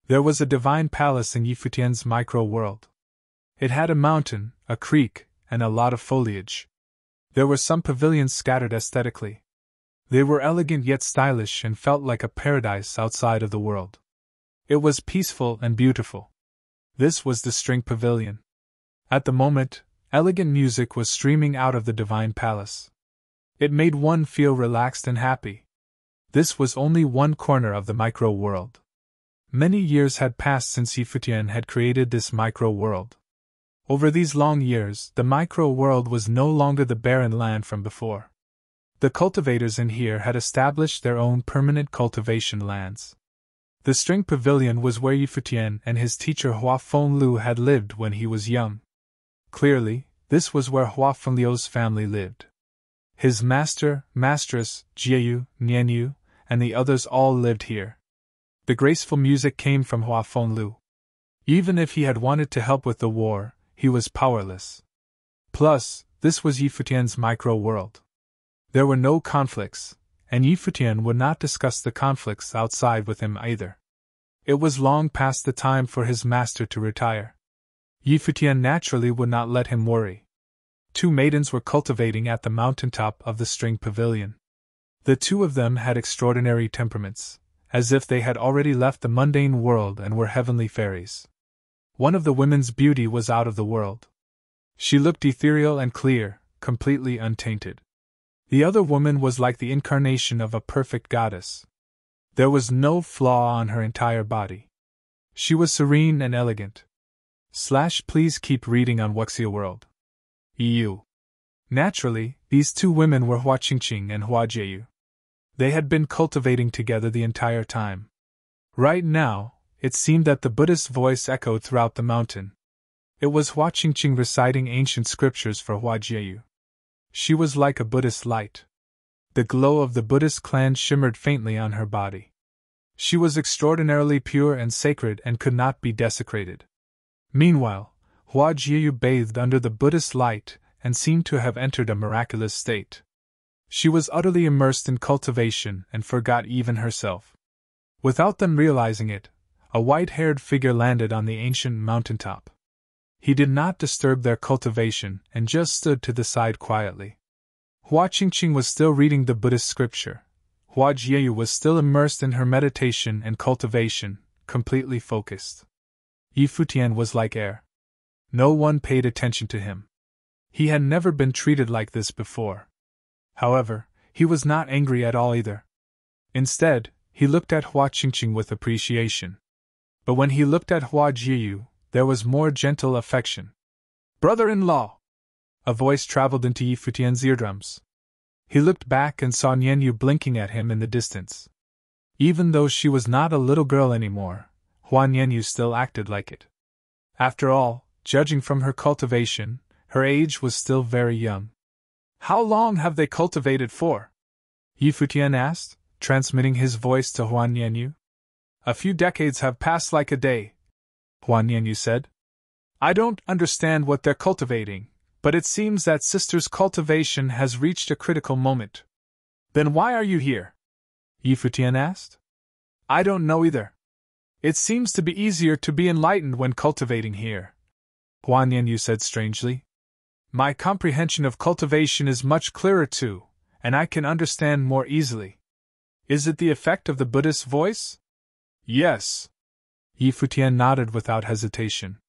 There was a divine palace in Futian's micro-world. It had a mountain, a creek, and a lot of foliage. There were some pavilions scattered aesthetically. They were elegant yet stylish and felt like a paradise outside of the world. It was peaceful and beautiful. This was the string pavilion. At the moment, elegant music was streaming out of the divine palace. It made one feel relaxed and happy. This was only one corner of the micro-world. Many years had passed since Futian had created this micro-world. Over these long years, the micro-world was no longer the barren land from before. The cultivators in here had established their own permanent cultivation lands. The string pavilion was where Futian and his teacher Hua Fenlu had lived when he was young. Clearly, this was where Hua Fenliu's family lived. His master, mistress, Jieyu, Nianyu, and the others all lived here. The graceful music came from Hua Fenlu. Even if he had wanted to help with the war, he was powerless. Plus, this was Futian's micro-world. There were no conflicts, and Futian would not discuss the conflicts outside with him either. It was long past the time for his master to retire. Futian naturally would not let him worry. Two maidens were cultivating at the mountaintop of the string pavilion. The two of them had extraordinary temperaments, as if they had already left the mundane world and were heavenly fairies. One of the women's beauty was out of the world. She looked ethereal and clear, completely untainted. The other woman was like the incarnation of a perfect goddess. There was no flaw on her entire body. She was serene and elegant. Please keep reading on Wuxia World. EU. Naturally, these two women were Hua Qingqing and Hua Jieyu. They had been cultivating together the entire time. Right now, it seemed that the Buddhist voice echoed throughout the mountain. It was Hua Qingqing reciting ancient scriptures for Hua Jieyu. She was like a Buddhist light. The glow of the Buddhist clan shimmered faintly on her body. She was extraordinarily pure and sacred and could not be desecrated. Meanwhile, Hua Jieyu bathed under the Buddhist light and seemed to have entered a miraculous state. She was utterly immersed in cultivation and forgot even herself. Without them realizing it, a white-haired figure landed on the ancient mountaintop. He did not disturb their cultivation and just stood to the side quietly. Hua Qingqing was still reading the Buddhist scripture. Hua Jieyu was still immersed in her meditation and cultivation, completely focused. Futian was like air. No one paid attention to him. He had never been treated like this before. However, he was not angry at all either. Instead, he looked at Hua Qingqing with appreciation. But when he looked at Hua Jieyu, there was more gentle affection. "Brother-in-law!" A voice traveled into Futian's eardrums. He looked back and saw Nianyu blinking at him in the distance. Even though she was not a little girl anymore, Hua Nianyu still acted like it. After all, judging from her cultivation, her age was still very young. "How long have they cultivated for?" Futian asked, transmitting his voice to Hua Nianyu. "A few decades have passed like a day," Hua Nianyu said. "I don't understand what they're cultivating, but it seems that sister's cultivation has reached a critical moment." "Then why are you here?" Futian asked. "I don't know either. It seems to be easier to be enlightened when cultivating here," Hua Nianyu said strangely. "My comprehension of cultivation is much clearer too, and I can understand more easily. Is it the effect of the Buddhist voice?" "Yes." Futian nodded without hesitation.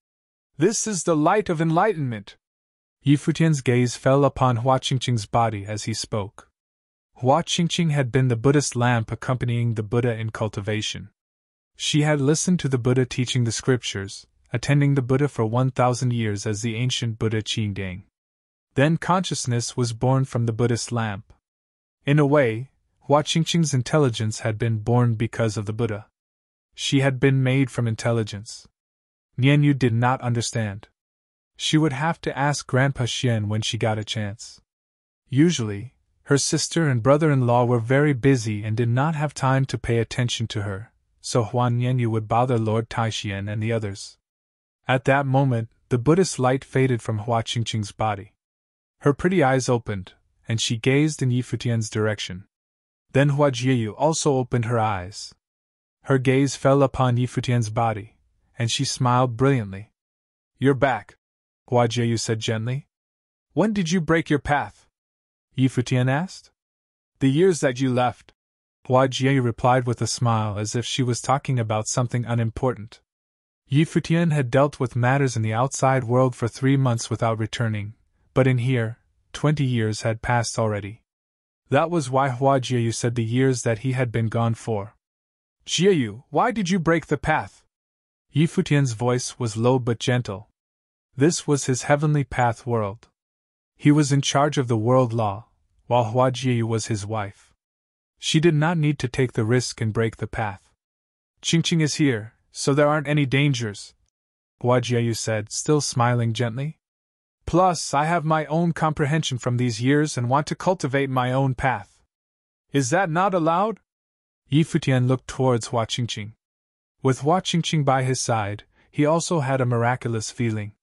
"This is the light of enlightenment." Futian's gaze fell upon Hua Qingqing's body as he spoke. Hua Qingqing had been the Buddhist lamp accompanying the Buddha in cultivation. She had listened to the Buddha teaching the scriptures, attending the Buddha for 1,000 years as the ancient Buddha Qingdang. Then consciousness was born from the Buddhist lamp. In a way, Hua Qingqing's intelligence had been born because of the Buddha. She had been made from intelligence. Nianyu did not understand. She would have to ask Grandpa Xian when she got a chance. Usually, her sister and brother-in-law were very busy and did not have time to pay attention to her, so Hua Nianyu would bother Lord Taixian and the others. At that moment, the Buddhist light faded from Hua Qingqing's body. Her pretty eyes opened, and she gazed in Futian's direction. Then Hua Jieyu also opened her eyes. Her gaze fell upon Yi Futian's body, and she smiled brilliantly. "You're back," Hua Jieyu said gently. "When did you break your path?" Yi Futian asked. "The years that you left," Hua Jieyu replied with a smile as if she was talking about something unimportant. Yi Futian had dealt with matters in the outside world for 3 months without returning, but in here, 20 years had passed already. That was why Hua Jieyu said the years that he had been gone for. "Jieyu, why did you break the path?" Yi Futian's voice was low but gentle. This was his heavenly path world. He was in charge of the world law, while Hua Jieyu was his wife. She did not need to take the risk and break the path. "Qingqing is here, so there aren't any dangers," Hua Jieyu said, still smiling gently. "Plus, I have my own comprehension from these years and want to cultivate my own path. Is that not allowed?" Yi Futian looked towards Hua Qingqing. With Hua Qingqing by his side, he also had a miraculous feeling.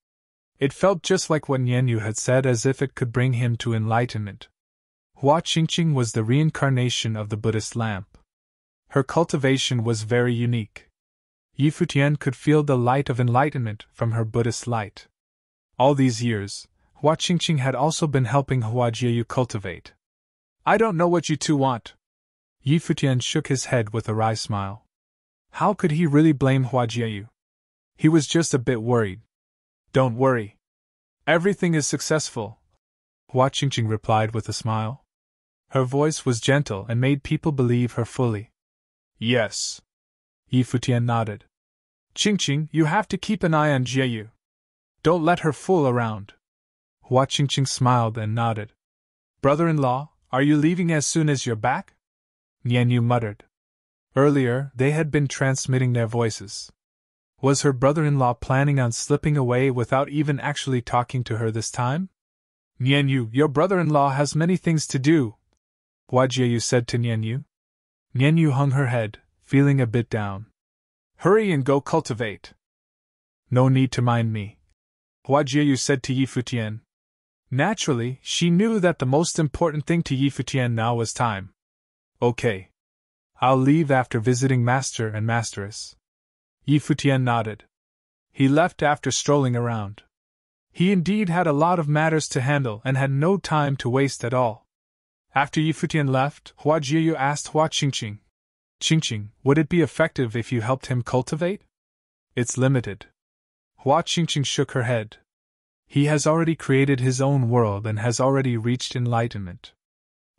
It felt just like what Nianyu had said, as if it could bring him to enlightenment. Hua Qingqing was the reincarnation of the Buddhist lamp. Her cultivation was very unique. Yi Futian could feel the light of enlightenment from her Buddhist light. All these years, Hua Qingqing had also been helping Hua Jieyu cultivate. "I don't know what you two want." Yi Futian shook his head with a wry smile. How could he really blame Hua Jieyu? He was just a bit worried. "Don't worry. Everything is successful," Hua Qingqing replied with a smile. Her voice was gentle and made people believe her fully. "Yes." Yi Futian nodded. "Qingqing, you have to keep an eye on Jieyu. Don't let her fool around." Hua Qingqing smiled and nodded. "Brother-in-law, are you leaving as soon as you're back?" Nianyu muttered. Earlier, they had been transmitting their voices. Was her brother-in-law planning on slipping away without even actually talking to her this time? "Nianyu, your brother-in-law has many things to do," Hua Jieyu said to Nianyu. Nianyu hung her head, feeling a bit down. "Hurry and go cultivate." "No need to mind me," Hua Jieyu said to Yi Futian. Naturally, she knew that the most important thing to Yi Futian now was time. "Okay. I'll leave after visiting Master and Masteress." Yi Futian nodded. He left after strolling around. He indeed had a lot of matters to handle and had no time to waste at all. After Yi Futian left, Hua Jieyu asked Hua Qingqing, "Qingqing, would it be effective if you helped him cultivate?" "It's limited." Hua Qingqing shook her head. "He has already created his own world and has already reached enlightenment.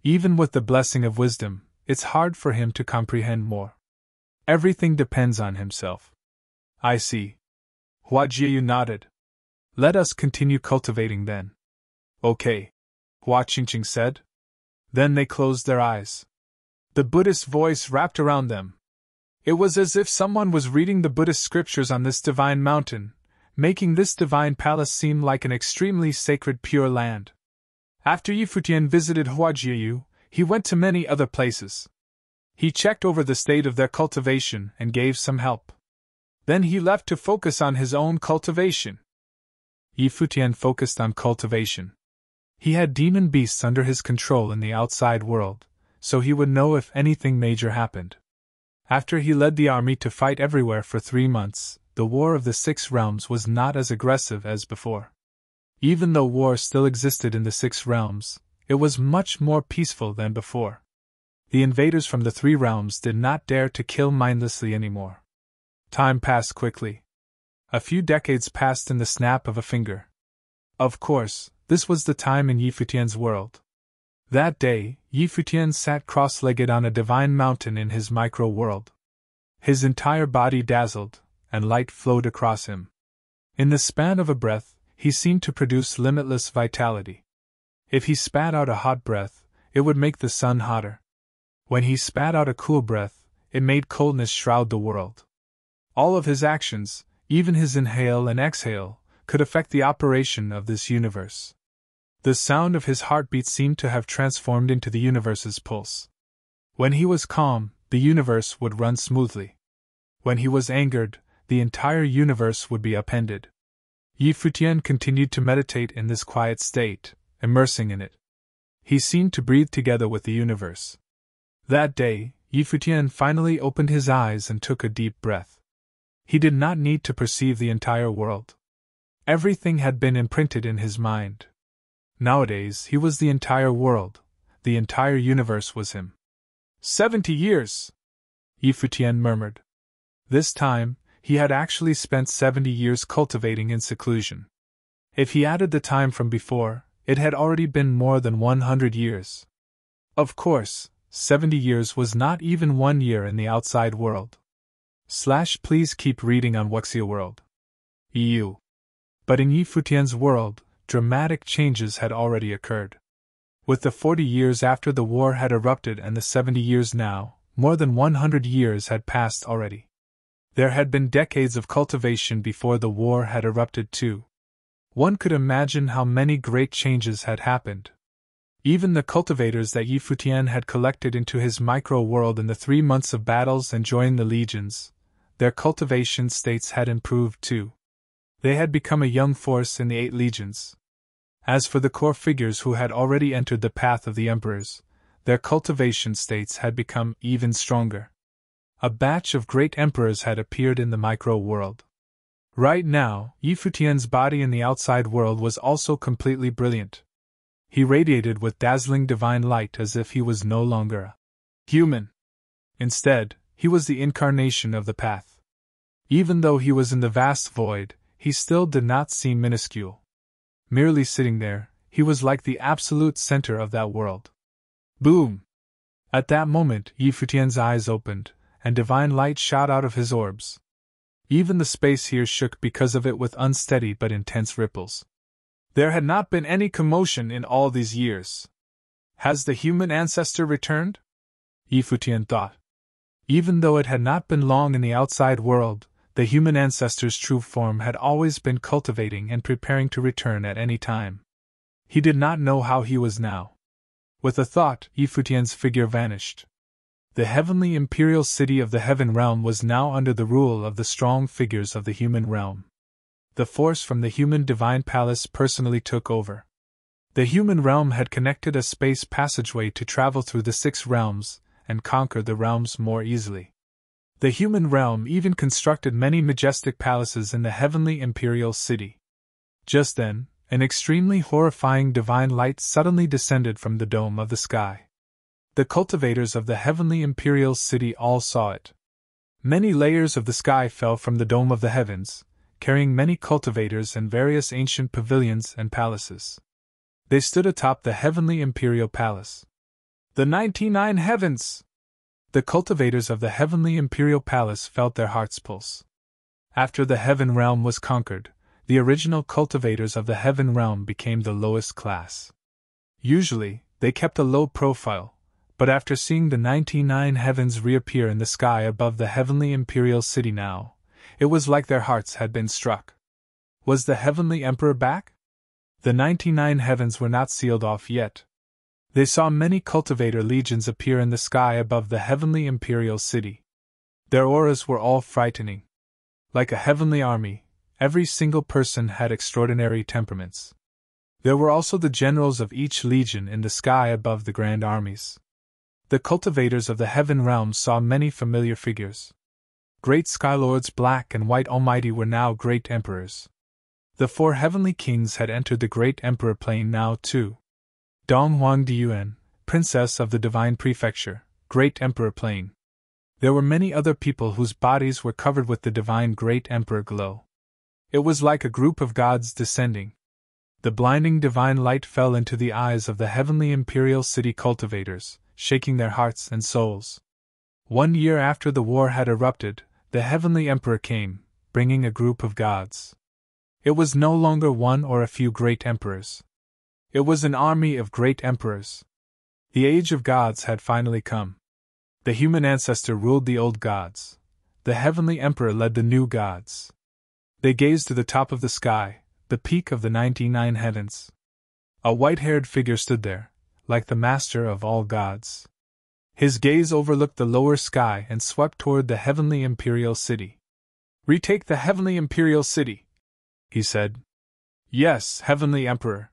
Even with the blessing of wisdom, it's hard for him to comprehend more. Everything depends on himself." "I see." Hua Jieyu nodded. "Let us continue cultivating then." "Okay," Hua Qingqing said. Then they closed their eyes. The Buddhist voice wrapped around them. It was as if someone was reading the Buddhist scriptures on this divine mountain, making this divine palace seem like an extremely sacred pure land. After Yi Futian visited Hua Jieyu, he went to many other places. He checked over the state of their cultivation and gave some help. Then he left to focus on his own cultivation. Yi Futian focused on cultivation. He had demon beasts under his control in the outside world, so he would know if anything major happened. After he led the army to fight everywhere for 3 months, the War of the Six Realms was not as aggressive as before. Even though war still existed in the Six Realms, it was much more peaceful than before. The invaders from the 3 realms did not dare to kill mindlessly anymore. Time passed quickly. A few decades passed in the snap of a finger. Of course, this was the time in Yi Futian's world. That day, Yi Futian sat cross-legged on a divine mountain in his micro-world. His entire body dazzled, and light flowed across him. In the span of a breath, he seemed to produce limitless vitality. If he spat out a hot breath, it would make the sun hotter. When he spat out a cool breath, it made coldness shroud the world. All of his actions, even his inhale and exhale, could affect the operation of this universe. The sound of his heartbeat seemed to have transformed into the universe's pulse. When he was calm, the universe would run smoothly. When he was angered, the entire universe would be upended. Yi Futian continued to meditate in this quiet state, immersing in it. He seemed to breathe together with the universe. That day, Futian finally opened his eyes and took a deep breath. He did not need to perceive the entire world. Everything had been imprinted in his mind. Nowadays, he was the entire world. The entire universe was him. 70 years! Futian murmured. This time, he had actually spent 70 years cultivating in seclusion. If he added the time from before, it had already been more than 100 years. Of course, 70 years was not even 1 year in the outside world. Please keep reading on Wuxia World. EU. But in Futian's world, dramatic changes had already occurred. With the 40 years after the war had erupted and the 70 years now, more than 100 years had passed already. There had been decades of cultivation before the war had erupted too. One could imagine how many great changes had happened. Even the cultivators that Futian had collected into his micro-world in the 3 months of battles and joined the legions, their cultivation states had improved too. They had become a young force in the 8 legions. As for the core figures who had already entered the path of the emperors, their cultivation states had become even stronger. A batch of great emperors had appeared in the micro-world. Right now, Futian's body in the outside world was also completely brilliant. He radiated with dazzling divine light as if he was no longer a human. Instead, he was the incarnation of the path. Even though he was in the vast void, he still did not seem minuscule. Merely sitting there, he was like the absolute center of that world. Boom! At that moment, Futian's eyes opened, and divine light shot out of his orbs. Even the space here shook because of it with unsteady but intense ripples. There had not been any commotion in all these years. Has the human ancestor returned? Futian thought. Even though it had not been long in the outside world, the human ancestor's true form had always been cultivating and preparing to return at any time. He did not know how he was now. With a thought, Futian's figure vanished. The heavenly imperial city of the heaven realm was now under the rule of the strong figures of the human realm. The force from the human divine palace personally took over. The human realm had connected a space passageway to travel through the 6 realms and conquer the realms more easily. The human realm even constructed many majestic palaces in the heavenly imperial city. Just then, an extremely horrifying divine light suddenly descended from the dome of the sky. The cultivators of the heavenly imperial city all saw it. Many layers of the sky fell from the dome of the heavens, carrying many cultivators and various ancient pavilions and palaces. They stood atop the heavenly imperial palace. The 99 heavens! The cultivators of the heavenly imperial palace felt their hearts pulse. After the heaven realm was conquered, the original cultivators of the heaven realm became the lowest class. Usually, they kept a low profile, but after seeing the 99 heavens reappear in the sky above the heavenly imperial city now, it was like their hearts had been struck. Was the heavenly emperor back? The 99 heavens were not sealed off yet. They saw many cultivator legions appear in the sky above the heavenly imperial city. Their auras were all frightening. Like a heavenly army, every single person had extraordinary temperaments. There were also the generals of each legion in the sky above the grand armies. The cultivators of the heaven realm saw many familiar figures. Great skylords Black and White Almighty were now great emperors. The 4 heavenly kings had entered the great emperor plane now too. Dong Huang Diyuan, princess of the divine prefecture, great emperor plane. There were many other people whose bodies were covered with the divine great emperor glow. It was like a group of gods descending. The blinding divine light fell into the eyes of the heavenly imperial city cultivators, shaking their hearts and souls. 1 year after the war had erupted, the heavenly emperor came, bringing a group of gods. It was no longer one or a few great emperors. It was an army of great emperors. The age of gods had finally come. The human ancestor ruled the old gods. The heavenly emperor led the new gods. They gazed to the top of the sky, the peak of the 99 heavens. A white-haired figure stood there, like the master of all gods. His gaze overlooked the lower sky and swept toward the heavenly imperial city. "Retake the heavenly imperial city," he said. "Yes, heavenly emperor."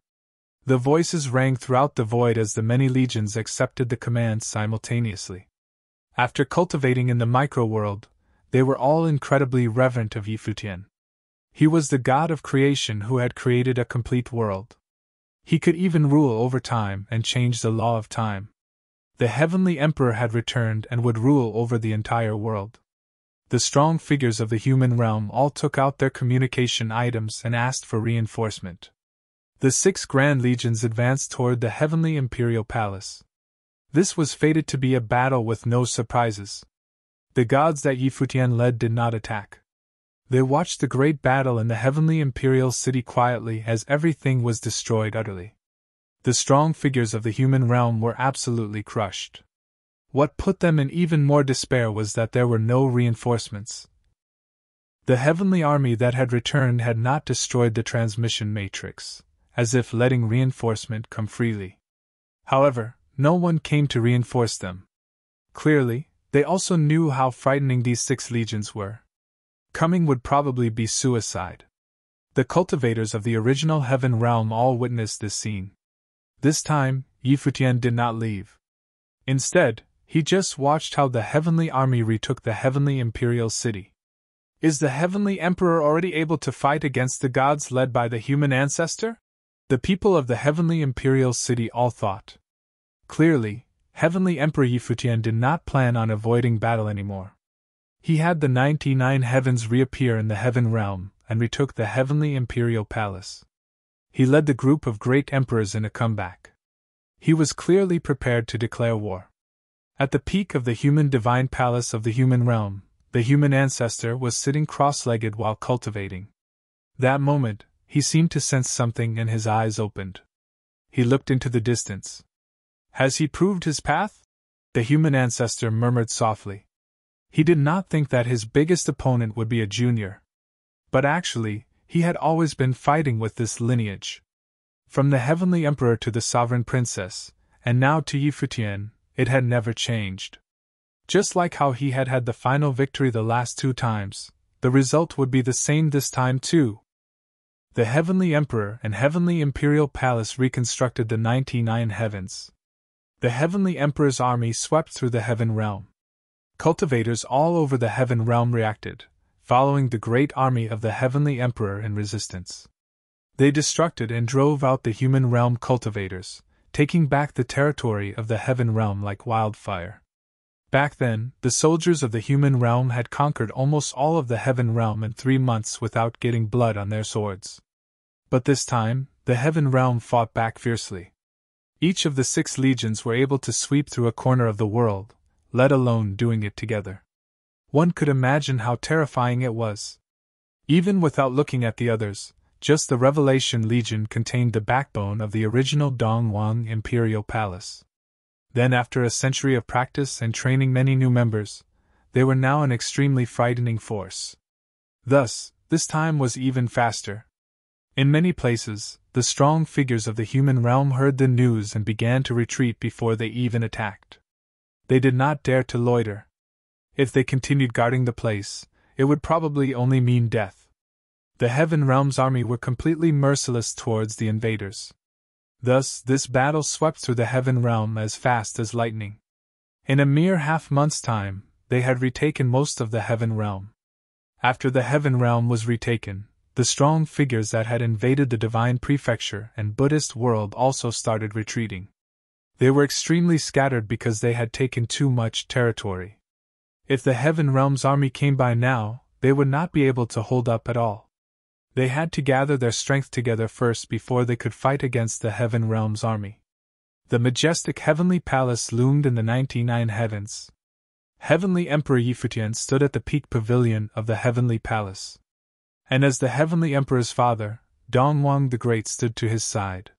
The voices rang throughout the void as the many legions accepted the command simultaneously. After cultivating in the micro-world, they were all incredibly reverent of Futian. He was the god of creation who had created a complete world. He could even rule over time and change the law of time. The heavenly emperor had returned and would rule over the entire world. The strong figures of the human realm all took out their communication items and asked for reinforcement. The 6 grand legions advanced toward the heavenly imperial palace. This was fated to be a battle with no surprises. The gods that Futian led did not attack. They watched the great battle in the heavenly imperial city quietly as everything was destroyed utterly. The strong figures of the human realm were absolutely crushed. What put them in even more despair was that there were no reinforcements. The heavenly army that had returned had not destroyed the transmission matrix, as if letting reinforcement come freely. However, no one came to reinforce them. Clearly, they also knew how frightening these 6 legions were. Coming would probably be suicide. The cultivators of the original heaven realm all witnessed this scene. This time, Futian did not leave. Instead, he just watched how the heavenly army retook the heavenly imperial city. Is the heavenly emperor already able to fight against the gods led by the human ancestor? The people of the heavenly imperial city all thought. Clearly, heavenly emperor Futian did not plan on avoiding battle anymore. He had the 99 heavens reappear in the heaven realm and retook the heavenly imperial palace. He led the group of great emperors in a comeback. He was clearly prepared to declare war. At the peak of the human divine palace of the human realm, the human ancestor was sitting cross-legged while cultivating. That moment, he seemed to sense something and his eyes opened. He looked into the distance. Has he proved his path? The human ancestor murmured softly. He did not think that his biggest opponent would be a junior. But actually, he had always been fighting with this lineage. From the heavenly emperor to the sovereign princess, and now to Futian, it had never changed. Just like how he had had the final victory the last 2 times, the result would be the same this time too. The heavenly emperor and heavenly imperial palace reconstructed the 99 heavens. The heavenly emperor's army swept through the heaven realm. Cultivators all over the heaven realm reacted, following the great army of the heavenly emperor in resistance. They destructed and drove out the human realm cultivators, taking back the territory of the heaven realm like wildfire. Back then, the soldiers of the human realm had conquered almost all of the heaven realm in 3 months without getting blood on their swords. But this time, the heaven realm fought back fiercely. Each of the 6 legions were able to sweep through a corner of the world, let alone doing it together. One could imagine how terrifying it was. Even without looking at the others, just the Revelation Legion contained the backbone of the original Dongwang Imperial Palace. Then after a century of practice and training many new members, they were now an extremely frightening force. Thus, this time was even faster. In many places, the strong figures of the human realm heard the news and began to retreat before they even attacked. They did not dare to loiter. If they continued guarding the place, it would probably only mean death. The heaven realm's army were completely merciless towards the invaders. Thus, this battle swept through the heaven realm as fast as lightning. In a mere half-month's time, they had retaken most of the heaven realm. After the heaven realm was retaken, the strong figures that had invaded the divine prefecture and Buddhist world also started retreating. They were extremely scattered because they had taken too much territory. If the heaven realm's army came by now, they would not be able to hold up at all. They had to gather their strength together first before they could fight against the heaven realm's army. The majestic heavenly palace loomed in the 99 heavens. Heavenly Emperor Futian stood at the peak pavilion of the heavenly palace. And as the heavenly emperor's father, Dongwang the Great stood to his side.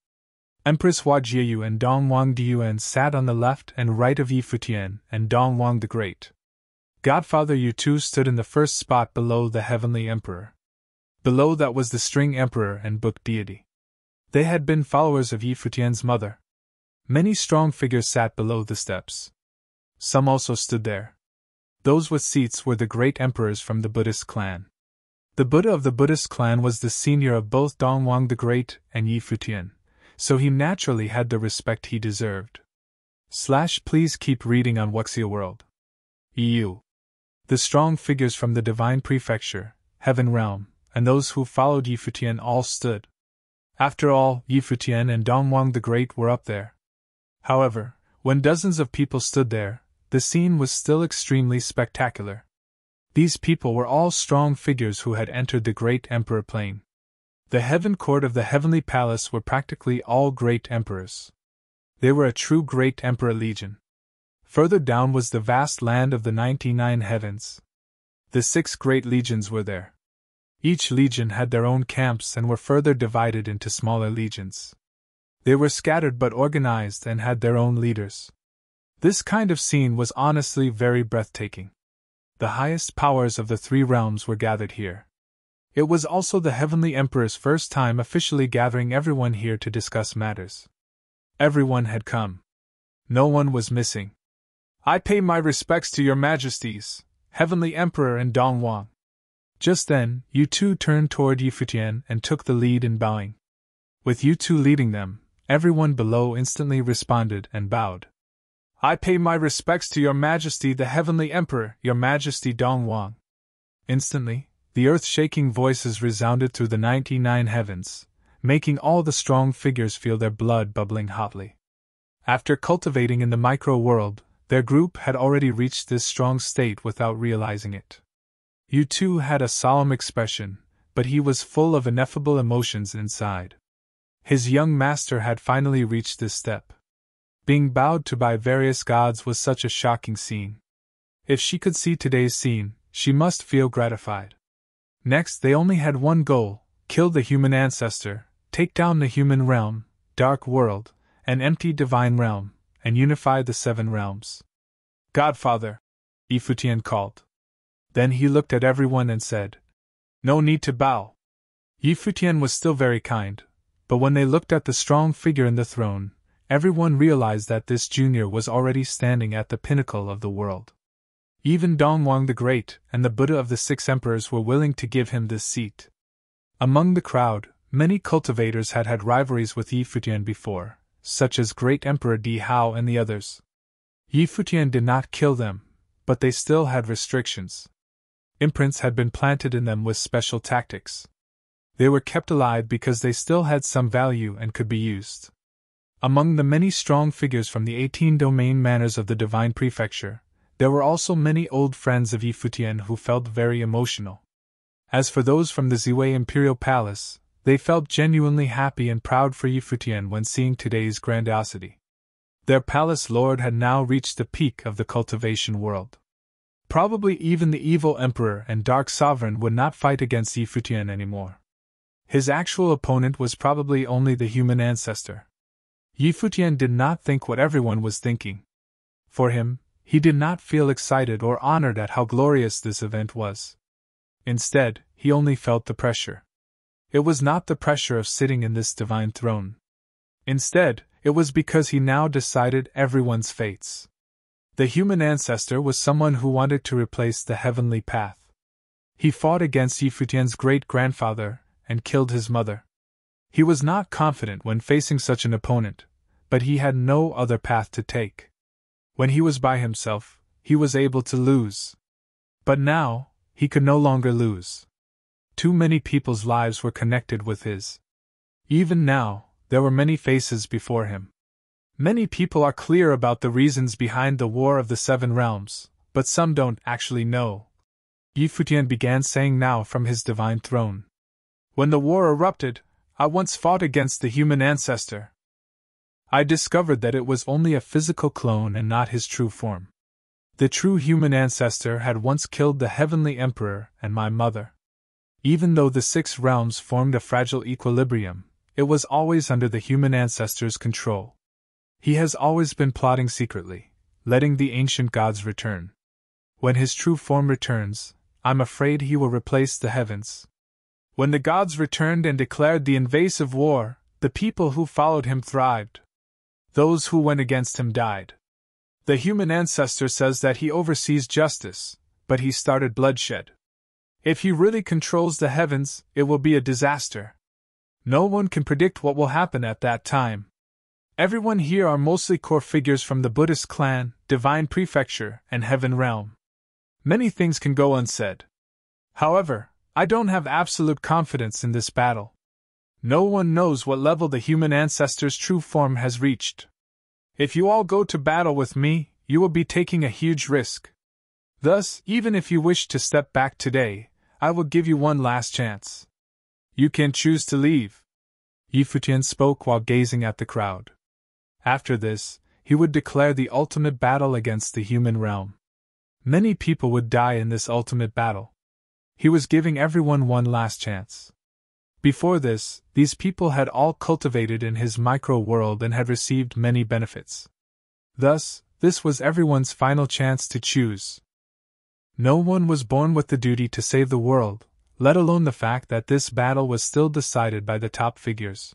Empress Hua Jieyu and Dongwang Diyuan sat on the left and right of Futian and Dongwang the Great. Godfather Yu too stood in the first spot below the heavenly emperor. Below that was the string emperor and book deity. They had been followers of Futian's mother. Many strong figures sat below the steps. Some also stood there. Those with seats were the great emperors from the Buddhist clan. The Buddha of the Buddhist clan was the senior of both Dongwang the Great and Futian, so he naturally had the respect he deserved. Please keep reading on Wuxia World. EU. The strong figures from the divine prefecture, heaven realm, and those who followed Yi Futian all stood. After all, Yi Futian and Dongwang the Great were up there. However, when dozens of people stood there, the scene was still extremely spectacular. These people were all strong figures who had entered the great emperor plane. The heaven court of the heavenly palace were practically all great emperors. They were a true great emperor legion. Further down was the vast land of the 99 heavens. The 6 great legions were there. Each legion had their own camps and were further divided into smaller legions. They were scattered but organized and had their own leaders. This kind of scene was honestly very breathtaking. The highest powers of the 3 realms were gathered here. It was also the Heavenly Emperor's first time officially gathering everyone here to discuss matters. Everyone had come. No one was missing. I pay my respects to your majesties, Heavenly Emperor and Dongwang. Just then, you two turned toward Yi Futian and took the lead in bowing. With you two leading them, everyone below instantly responded and bowed. I pay my respects to your majesty the Heavenly Emperor, your majesty Dongwang. Instantly, the earth-shaking voices resounded through the 99 heavens, making all the strong figures feel their blood bubbling hotly. After cultivating in the micro-world, their group had already reached this strong state without realizing it. Yu Tu had a solemn expression, but he was full of ineffable emotions inside. His young master had finally reached this step. Being bowed to by various gods was such a shocking scene. If she could see today's scene, she must feel gratified. Next, they only had one goal: kill the human ancestor, take down the human realm, dark world, and empty divine realm, and unify the 7 realms. Godfather, Yi Futian called. Then he looked at everyone and said, No need to bow. Yi Futian was still very kind, but when they looked at the strong figure in the throne, everyone realized that this junior was already standing at the pinnacle of the world. Even Dongwang the Great and the Buddha of the 6 emperors were willing to give him this seat. Among the crowd, many cultivators had had rivalries with Yi Futian before, such as Great Emperor Di Hao and the others. Yi Futian did not kill them, but they still had restrictions. Imprints had been planted in them with special tactics. They were kept alive because they still had some value and could be used. Among the many strong figures from the 18 domain manors of the Divine Prefecture, there were also many old friends of Yi Futian who felt very emotional. As for those from the Ziwei Imperial Palace, they felt genuinely happy and proud for Yi Futian when seeing today's grandiosity. Their palace lord had now reached the peak of the cultivation world. Probably even the evil emperor and dark sovereign would not fight against Yi Futian anymore. His actual opponent was probably only the human ancestor. Yi Futian did not think what everyone was thinking. For him, he did not feel excited or honored at how glorious this event was. Instead, he only felt the pressure. It was not the pressure of sitting in this divine throne. Instead, it was because he now decided everyone's fates. The human ancestor was someone who wanted to replace the heavenly path. He fought against Yi Futian's great-grandfather and killed his mother. He was not confident when facing such an opponent, but he had no other path to take. When he was by himself, he was able to lose. But now, he could no longer lose. Too many people's lives were connected with his. Even now, there were many faces before him. Many people are clear about the reasons behind the War of the 7 Realms, but some don't actually know. Yi Futian began saying now from his divine throne. When the war erupted, I once fought against the human ancestor. I discovered that it was only a physical clone and not his true form. The true human ancestor had once killed the heavenly emperor and my mother. Even though the 6 realms formed a fragile equilibrium, it was always under the human ancestor's control. He has always been plotting secretly, letting the ancient gods return. When his true form returns, I'm afraid he will replace the heavens. When the gods returned and declared the invasive war, the people who followed him thrived. Those who went against him died. The human ancestor says that he oversees justice, but he started bloodshed. If he really controls the heavens, it will be a disaster. No one can predict what will happen at that time. Everyone here are mostly core figures from the Buddhist clan, Divine Prefecture, and Heaven Realm. Many things can go unsaid. However, I don't have absolute confidence in this battle. No one knows what level the human ancestor's true form has reached. If you all go to battle with me, you will be taking a huge risk. Thus, even if you wish to step back today, I will give you one last chance. You can choose to leave. Futian spoke while gazing at the crowd. After this, he would declare the ultimate battle against the human realm. Many people would die in this ultimate battle. He was giving everyone one last chance. Before this, these people had all cultivated in his micro-world and had received many benefits. Thus, this was everyone's final chance to choose. No one was born with the duty to save the world, let alone the fact that this battle was still decided by the top figures.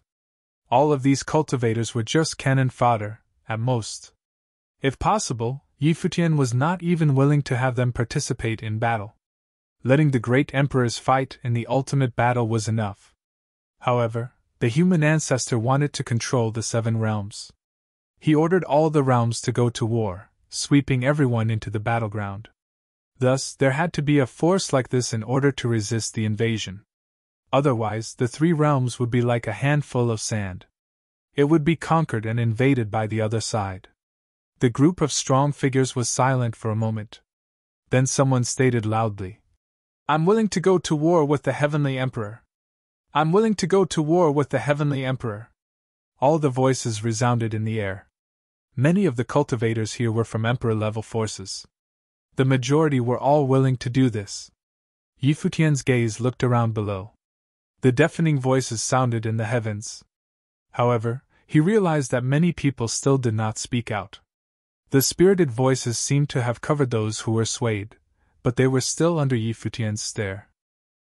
All of these cultivators were just cannon fodder, at most. If possible, Futian was not even willing to have them participate in battle. Letting the great emperors fight in the ultimate battle was enough. However, the human ancestor wanted to control the 7 realms. He ordered all the realms to go to war, sweeping everyone into the battleground. Thus, there had to be a force like this in order to resist the invasion. Otherwise, the 3 realms would be like a handful of sand. It would be conquered and invaded by the other side. The group of strong figures was silent for a moment. Then someone stated loudly, "I'm willing to go to war with the Heavenly Emperor. I'm willing to go to war with the Heavenly Emperor." All the voices resounded in the air. Many of the cultivators here were from Emperor-level forces. The majority were all willing to do this. Futian's gaze looked around below. The deafening voices sounded in the heavens. However, he realized that many people still did not speak out. The spirited voices seemed to have covered those who were swayed, but they were still under Futian's stare.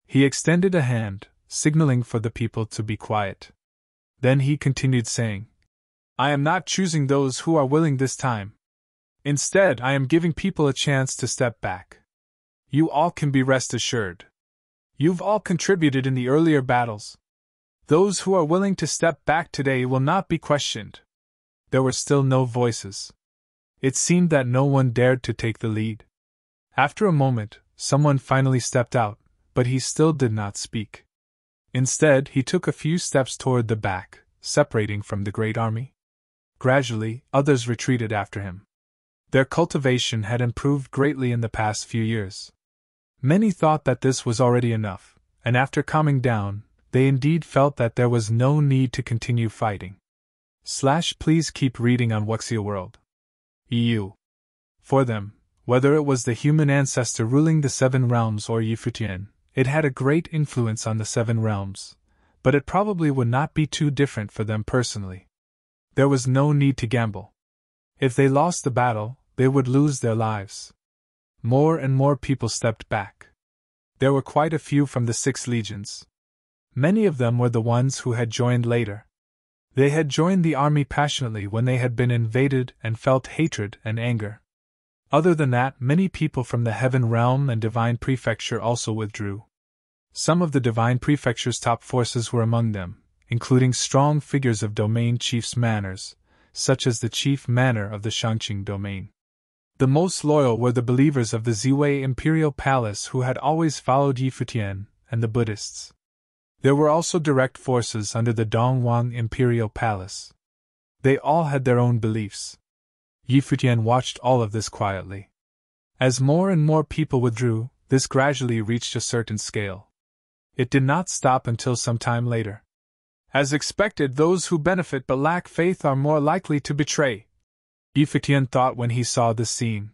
He extended a hand, signaling for the people to be quiet. Then he continued saying, "I am not choosing those who are willing this time. Instead, I am giving people a chance to step back. You all can be rest assured. You've all contributed in the earlier battles. Those who are willing to step back today will not be questioned." There were still no voices. It seemed that no one dared to take the lead. After a moment, someone finally stepped out, but he still did not speak. Instead, he took a few steps toward the back, separating from the great army. Gradually, others retreated after him. Their cultivation had improved greatly in the past few years. Many thought that this was already enough, and after calming down, they indeed felt that there was no need to continue fighting. Please keep reading on Wuxia World. EU. For them, whether it was the human ancestor ruling the 7 realms or Futian, it had a great influence on the 7 realms, but it probably would not be too different for them personally. There was no need to gamble. If they lost the battle, they would lose their lives. More and more people stepped back. There were quite a few from the 6 legions. Many of them were the ones who had joined later. They had joined the army passionately when they had been invaded and felt hatred and anger. Other than that, many people from the Heaven Realm and Divine Prefecture also withdrew. Some of the Divine Prefecture's top forces were among them, including strong figures of domain chiefs' manors, such as the chief manor of the Shangqing domain. The most loyal were the believers of the Ziwei Imperial Palace who had always followed Futian, and the Buddhists. There were also direct forces under the Dongwang Imperial Palace. They all had their own beliefs. Futian watched all of this quietly. As more and more people withdrew, this gradually reached a certain scale. It did not stop until some time later. As expected, those who benefit but lack faith are more likely to betray, Futian thought when he saw this scene.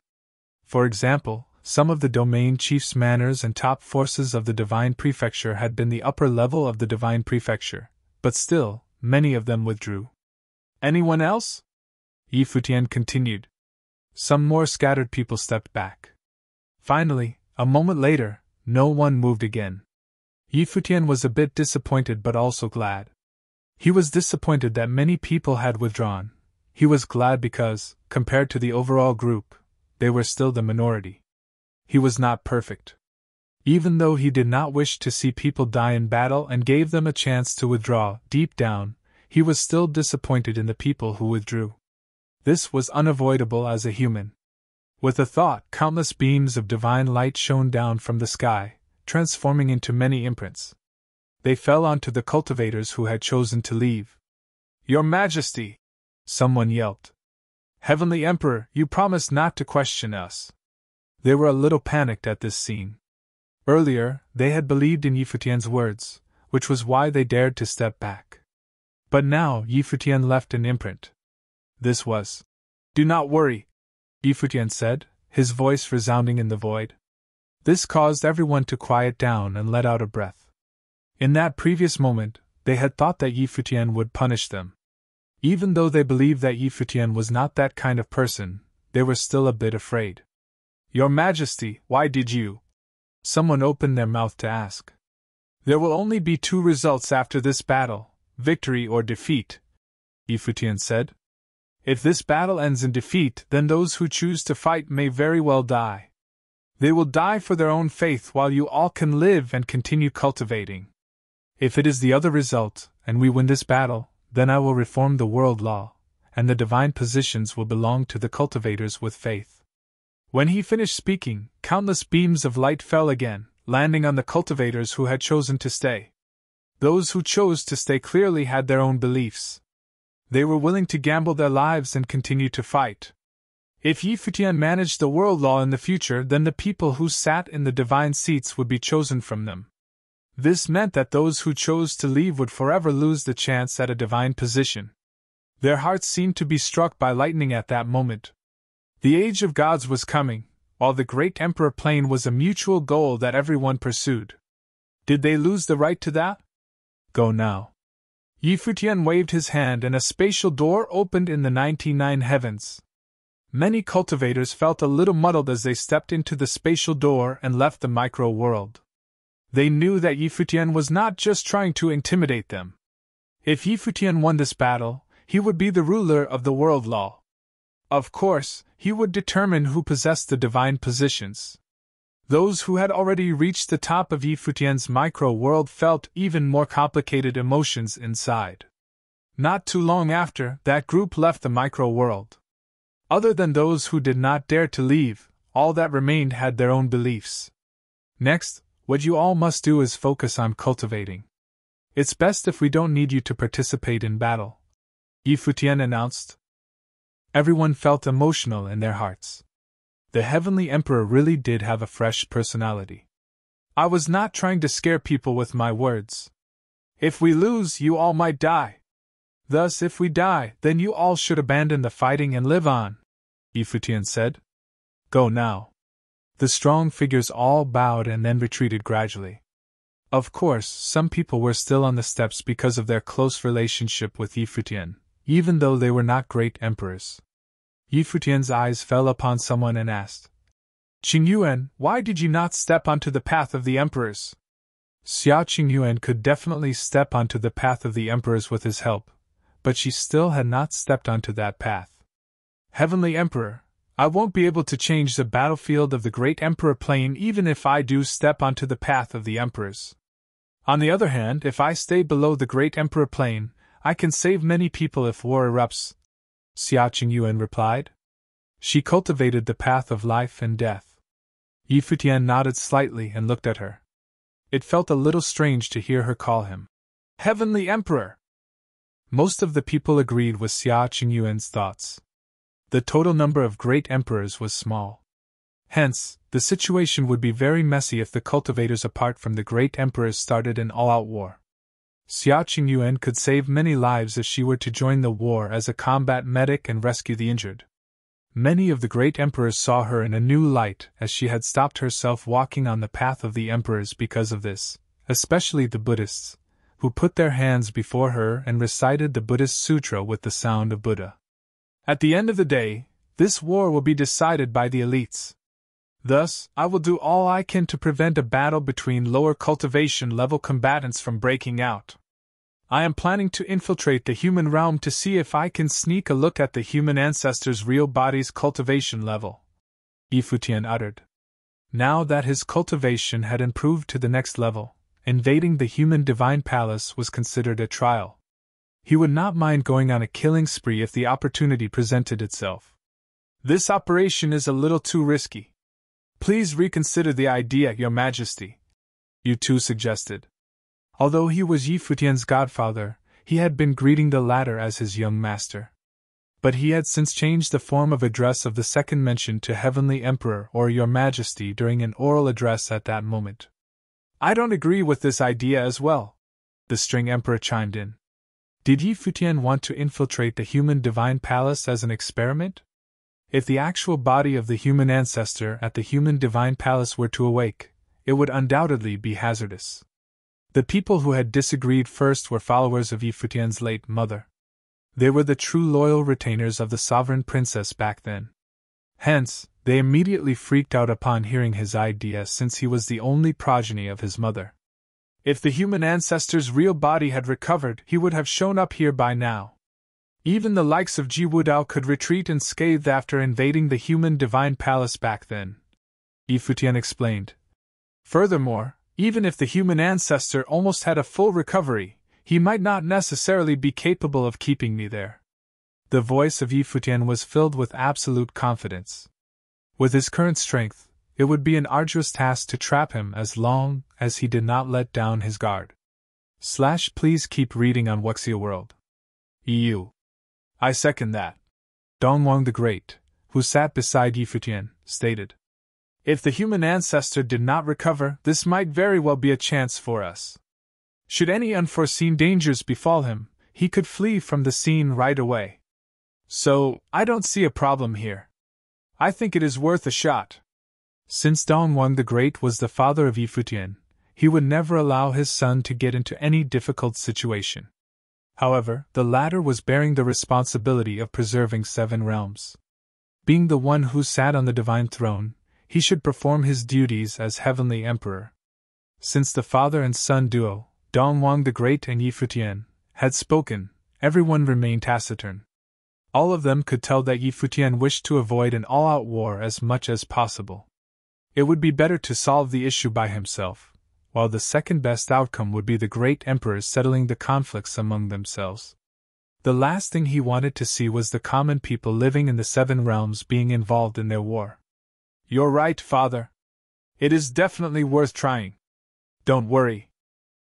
For example, some of the domain chiefs' manors and top forces of the Divine Prefecture had been the upper level of the Divine Prefecture, but still, many of them withdrew. Anyone else? Futian continued. Some more scattered people stepped back. Finally, a moment later, no one moved again. Futian was a bit disappointed but also glad. He was disappointed that many people had withdrawn. He was glad because, compared to the overall group, they were still the minority. He was not perfect. Even though he did not wish to see people die in battle and gave them a chance to withdraw, deep down, he was still disappointed in the people who withdrew. This was unavoidable as a human. With a thought, countless beams of divine light shone down from the sky, transforming into many imprints. They fell onto the cultivators who had chosen to leave. "Your Majesty!" someone yelped. "Heavenly Emperor, you promised not to question us." They were a little panicked at this scene. Earlier, they had believed in Futian's words, which was why they dared to step back. But now Futian left an imprint. This was. "Do not worry," Futian said, his voice resounding in the void. This caused everyone to quiet down and let out a breath. In that previous moment, they had thought that Futian would punish them. Even though they believed that Futian was not that kind of person, they were still a bit afraid. "Your Majesty, why did you?" someone opened their mouth to ask. "There will only be two results after this battle, victory or defeat," Futian said. "If this battle ends in defeat, then those who choose to fight may very well die. They will die for their own faith while you all can live and continue cultivating. If it is the other result, and we win this battle, then I will reform the world law, and the divine positions will belong to the cultivators with faith." When he finished speaking, countless beams of light fell again, landing on the cultivators who had chosen to stay. Those who chose to stay clearly had their own beliefs. They were willing to gamble their lives and continue to fight. If Futian managed the world law in the future, then the people who sat in the divine seats would be chosen from them. This meant that those who chose to leave would forever lose the chance at a divine position. Their hearts seemed to be struck by lightning at that moment. The age of gods was coming, while the great emperor plane was a mutual goal that everyone pursued. Did they lose the right to that? Go now. Futian waved his hand and a spatial door opened in the 99 heavens. Many cultivators felt a little muddled as they stepped into the spatial door and left the micro-world. They knew that Futian was not just trying to intimidate them. If Futian won this battle, he would be the ruler of the world law. Of course, he would determine who possessed the divine positions. Those who had already reached the top of Futian's micro-world felt even more complicated emotions inside. Not too long after, that group left the micro-world. Other than those who did not dare to leave, all that remained had their own beliefs. Next, what you all must do is focus on cultivating. It's best if we don't need you to participate in battle, Futian announced. Everyone felt emotional in their hearts. The Heavenly Emperor really did have a fresh personality. "I was not trying to scare people with my words. If we lose, you all might die. Thus, if we die, then you all should abandon the fighting and live on," Futian said. "Go now." The strong figures all bowed and then retreated gradually. Of course, some people were still on the steps because of their close relationship with Futian, even though they were not great emperors. Futian's eyes fell upon someone and asked, "Qingyuan, why did you not step onto the path of the emperors?" Xia Qingyuan could definitely step onto the path of the emperors with his help, but she still had not stepped onto that path. "Heavenly Emperor, I won't be able to change the battlefield of the Great Emperor plane even if I do step onto the path of the emperors. On the other hand, if I stay below the Great Emperor plane, I can save many people if war erupts," Xia Qingyuan replied. She cultivated the path of life and death. Futian nodded slightly and looked at her. It felt a little strange to hear her call him Heavenly Emperor. Most of the people agreed with Xia Qingyuan's thoughts. The total number of great emperors was small. Hence, the situation would be very messy if the cultivators apart from the great emperors started an all-out war. Xia Qingyuan could save many lives if she were to join the war as a combat medic and rescue the injured. Many of the great emperors saw her in a new light as she had stopped herself walking on the path of the emperors because of this, especially the Buddhists, who put their hands before her and recited the Buddhist sutra with the sound of Buddha. At the end of the day, this war will be decided by the elites. Thus, I will do all I can to prevent a battle between lower cultivation level combatants from breaking out. I am planning to infiltrate the human realm to see if I can sneak a look at the human ancestors' real body's cultivation level, Futian uttered. Now that his cultivation had improved to the next level, invading the human divine palace was considered a trial. He would not mind going on a killing spree if the opportunity presented itself. This operation is a little too risky. Please reconsider the idea, Your Majesty, Yu Tu suggested. Although he was Yi Futian's godfather, he had been greeting the latter as his young master. But he had since changed the form of address of the second mentioned to Heavenly Emperor or Your Majesty during an oral address at that moment. I don't agree with this idea as well, the String Emperor chimed in. Did Yi Futian want to infiltrate the human divine palace as an experiment? If the actual body of the human ancestor at the human divine palace were to awake, it would undoubtedly be hazardous. The people who had disagreed first were followers of Yi Futian's late mother. They were the true loyal retainers of the sovereign princess back then. Hence, they immediately freaked out upon hearing his idea since he was the only progeny of his mother. If the human ancestor's real body had recovered, he would have shown up here by now. Even the likes of Ji Wudao could retreat unscathed after invading the human divine palace back then, Yi Futian explained. Furthermore, even if the human ancestor almost had a full recovery, he might not necessarily be capable of keeping me there. The voice of Yi Futian was filled with absolute confidence. With his current strength, it would be an arduous task to trap him as long as he did not let down his guard. Please keep reading on Wuxia World. EU. I second that. Dongwang the Great, who sat beside Yi Futian, stated. If the human ancestor did not recover, this might very well be a chance for us. Should any unforeseen dangers befall him, he could flee from the scene right away. So, I don't see a problem here. I think it is worth a shot. Since Dongwang the Great was the father of Yi Futian, he would never allow his son to get into any difficult situation. However, the latter was bearing the responsibility of preserving 7 realms. Being the one who sat on the divine throne, he should perform his duties as Heavenly Emperor. Since the father and son duo, Dongwang the Great and Yi Futian, had spoken, everyone remained taciturn. All of them could tell that Yi Futian wished to avoid an all-out war as much as possible. It would be better to solve the issue by himself, while the second best outcome would be the great emperors settling the conflicts among themselves. The last thing he wanted to see was the common people living in the 7 realms being involved in their war. You're right, father. It is definitely worth trying. Don't worry.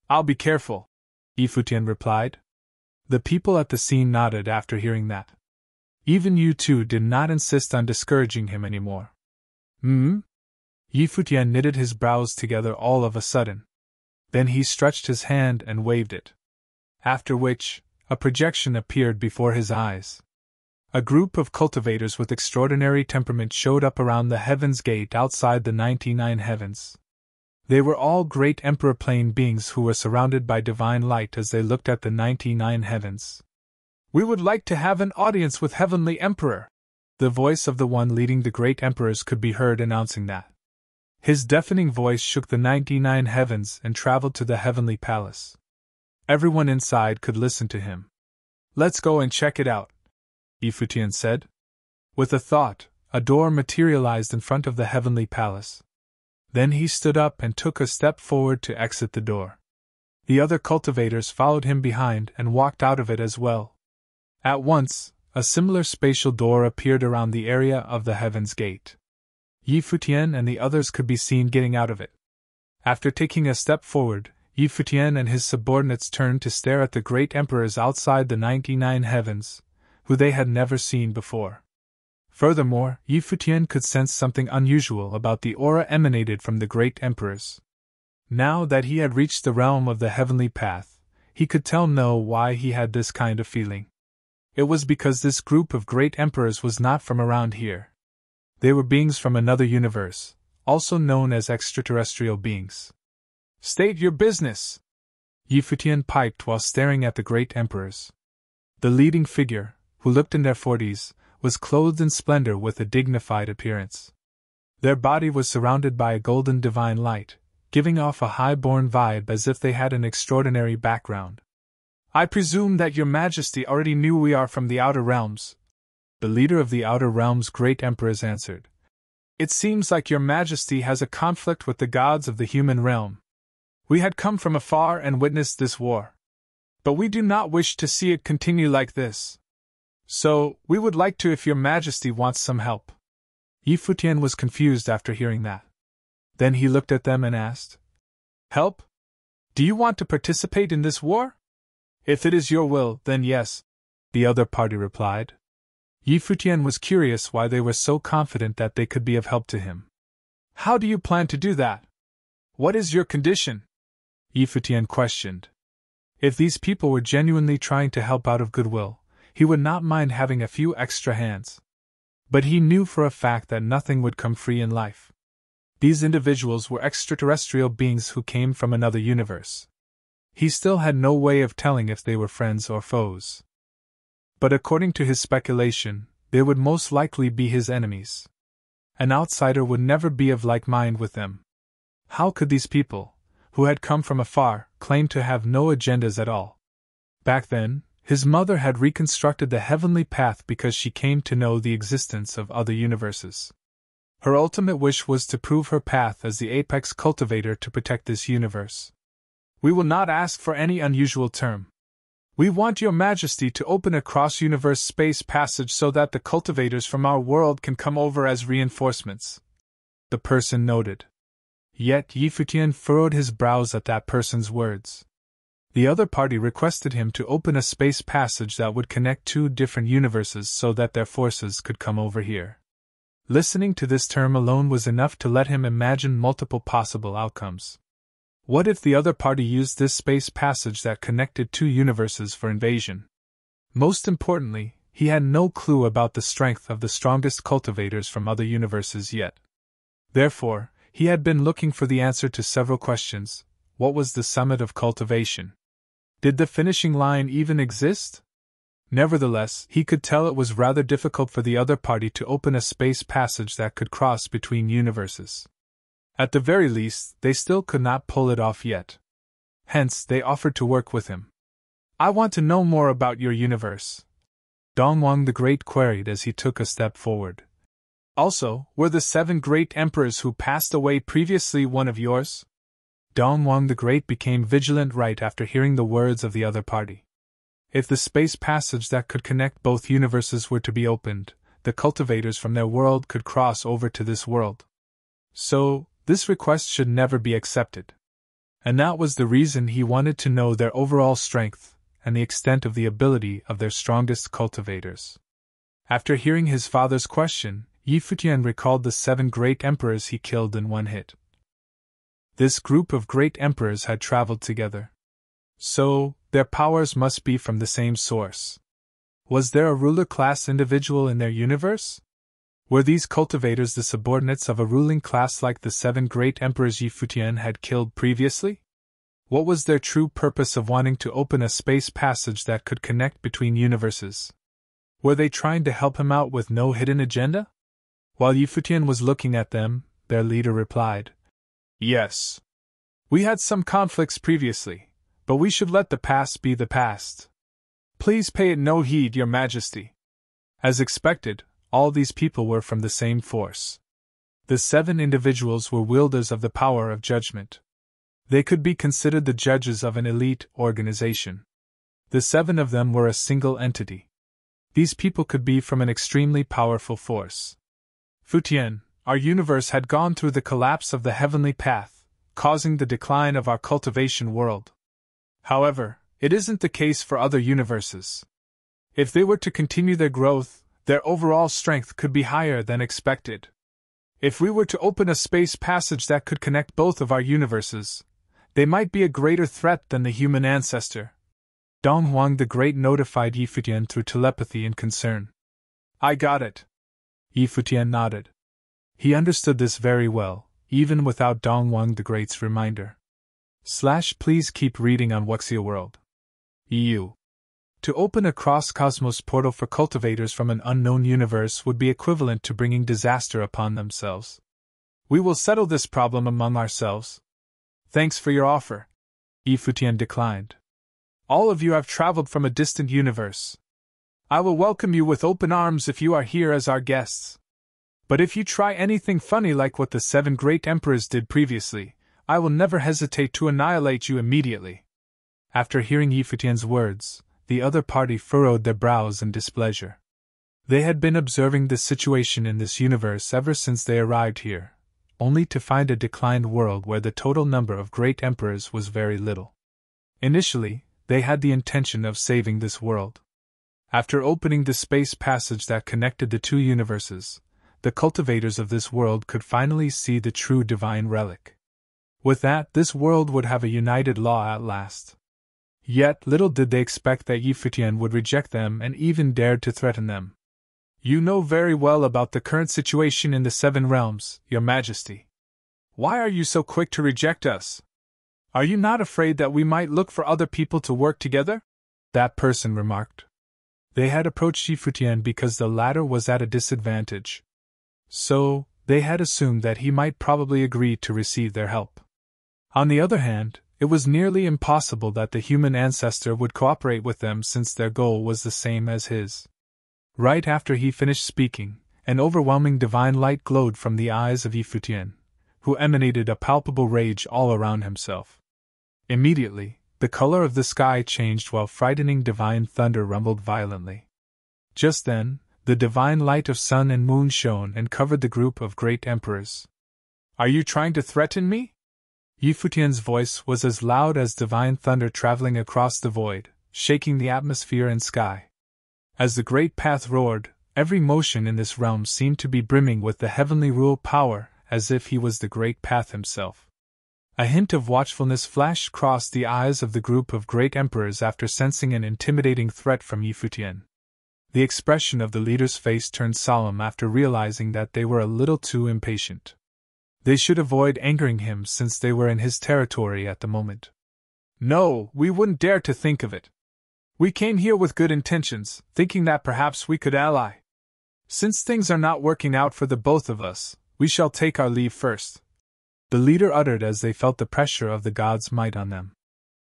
I'll be careful, Yi Futian replied. The people at the scene nodded after hearing that. Even Yu Tu did not insist on discouraging him anymore. Yi Futian knitted his brows together all of a sudden. Then he stretched his hand and waved it. After which, a projection appeared before his eyes. A group of cultivators with extraordinary temperament showed up around the Heaven's Gate outside the 99 heavens. They were all great Emperor Plane beings who were surrounded by divine light as they looked at the 99 heavens. We would like to have an audience with Heavenly Emperor. The voice of the one leading the great emperors could be heard announcing that. His deafening voice shook the 99 heavens and traveled to the heavenly palace. Everyone inside could listen to him. Let's go and check it out, Yi Futian said. With a thought, a door materialized in front of the heavenly palace. Then he stood up and took a step forward to exit the door. The other cultivators followed him behind and walked out of it as well. At once, a similar spatial door appeared around the area of the Heaven's Gate. Yi Futian and the others could be seen getting out of it. After taking a step forward, Yi Futian and his subordinates turned to stare at the great emperors outside the 99 heavens, who they had never seen before. Furthermore, Yi Futian could sense something unusual about the aura emanated from the great emperors. Now that he had reached the realm of the heavenly path, he could know why he had this kind of feeling. It was because this group of great emperors was not from around here. They were beings from another universe, also known as extraterrestrial beings. State your business, Yi Futian piped while staring at the great emperors. The leading figure, who looked in their 40s, was clothed in splendor with a dignified appearance. Their body was surrounded by a golden divine light, giving off a high-born vibe as if they had an extraordinary background. I presume that your majesty already knew we are from the outer realms, the leader of the outer realms' great emperors answered. It seems like your majesty has a conflict with the gods of the human realm. We had come from afar and witnessed this war. But we do not wish to see it continue like this. So, we would like to if your majesty wants some help. Futian was confused after hearing that. Then he looked at them and asked, Help? Do you want to participate in this war? If it is your will, then yes, the other party replied. Futian was curious why they were so confident that they could be of help to him. How do you plan to do that? What is your condition? Futian questioned. If these people were genuinely trying to help out of goodwill, he would not mind having a few extra hands. But he knew for a fact that nothing would come free in life. These individuals were extraterrestrial beings who came from another universe. He still had no way of telling if they were friends or foes. But according to his speculation, they would most likely be his enemies. An outsider would never be of like mind with them. How could these people, who had come from afar, claim to have no agendas at all? Back then, his mother had reconstructed the heavenly path because she came to know the existence of other universes. Her ultimate wish was to prove her path as the apex cultivator to protect this universe. We will not ask for any unusual term. We want your majesty to open a cross-universe space passage so that the cultivators from our world can come over as reinforcements. The person noted. Yet Futian furrowed his brows at that person's words. The other party requested him to open a space passage that would connect two different universes so that their forces could come over here. Listening to this term alone was enough to let him imagine multiple possible outcomes. What if the other party used this space passage that connected two universes for invasion? Most importantly, he had no clue about the strength of the strongest cultivators from other universes yet. Therefore, he had been looking for the answer to several questions. What was the summit of cultivation? Did the finishing line even exist? Nevertheless, he could tell it was rather difficult for the other party to open a space passage that could cross between universes. At the very least, they still could not pull it off yet. Hence, they offered to work with him. I want to know more about your universe, Dongwang the Great queried as he took a step forward. Also, were the 7 great emperors who passed away previously one of yours? Dongwang the Great became vigilant right after hearing the words of the other party. If the space passage that could connect both universes were to be opened, the cultivators from their world could cross over to this world. So, this request should never be accepted. And that was the reason he wanted to know their overall strength and the extent of the ability of their strongest cultivators. After hearing his father's question, Futian recalled the 7 great emperors he killed in one hit. This group of great emperors had traveled together. So, their powers must be from the same source. Was there a ruler-class individual in their universe? Were these cultivators the subordinates of a ruling class like the 7 great emperors Futian had killed previously? What was their true purpose of wanting to open a space passage that could connect between universes? Were they trying to help him out with no hidden agenda? While Futian was looking at them, their leader replied, Yes. We had some conflicts previously, but we should let the past be the past. Please pay it no heed, Your Majesty. As expected, all these people were from the same force. The 7 individuals were wielders of the power of judgment. They could be considered the judges of an elite organization. The 7 of them were a single entity. These people could be from an extremely powerful force. Futian, our universe had gone through the collapse of the heavenly path, causing the decline of our cultivation world. However, it isn't the case for other universes. If they were to continue their growth, their overall strength could be higher than expected. If we were to open a space passage that could connect both of our universes, they might be a greater threat than the human ancestor. Donghuang the Great notified Futian through telepathy in concern. I got it. Futian nodded. He understood this very well, even without Donghuang the Great's reminder. Please keep reading on Wuxia World. EU. To open a cross-cosmos portal for cultivators from an unknown universe would be equivalent to bringing disaster upon themselves. We will settle this problem among ourselves. Thanks for your offer. Futian declined. All of you have traveled from a distant universe. I will welcome you with open arms if you are here as our guests. But if you try anything funny like what the 7 great emperors did previously, I will never hesitate to annihilate you immediately. After hearing Futian's words, the other party furrowed their brows in displeasure. They had been observing this situation in this universe ever since they arrived here, only to find a declined world where the total number of great emperors was very little. Initially, they had the intention of saving this world. After opening the space passage that connected the two universes, the cultivators of this world could finally see the true divine relic. With that, this world would have a united law at last. Yet, little did they expect that Futian would reject them and even dared to threaten them. You know very well about the current situation in the Seven Realms, Your Majesty. Why are you so quick to reject us? Are you not afraid that we might look for other people to work together? That person remarked. They had approached Futian because the latter was at a disadvantage. So, they had assumed that he might probably agree to receive their help. On the other hand, it was nearly impossible that the human ancestor would cooperate with them since their goal was the same as his. Right after he finished speaking, an overwhelming divine light glowed from the eyes of Futian, who emanated a palpable rage all around himself. Immediately, the color of the sky changed while frightening divine thunder rumbled violently. Just then, the divine light of sun and moon shone and covered the group of great emperors. Are you trying to threaten me? Futian's voice was as loud as divine thunder traveling across the void, shaking the atmosphere and sky. As the great path roared, every motion in this realm seemed to be brimming with the heavenly rule power, as if he was the great path himself. A hint of watchfulness flashed across the eyes of the group of great emperors after sensing an intimidating threat from Futian. The expression of the leader's face turned solemn after realizing that they were a little too impatient. They should avoid angering him since they were in his territory at the moment. No, we wouldn't dare to think of it. We came here with good intentions, thinking that perhaps we could ally. Since things are not working out for the both of us, we shall take our leave first. The leader uttered as they felt the pressure of the god's might on them.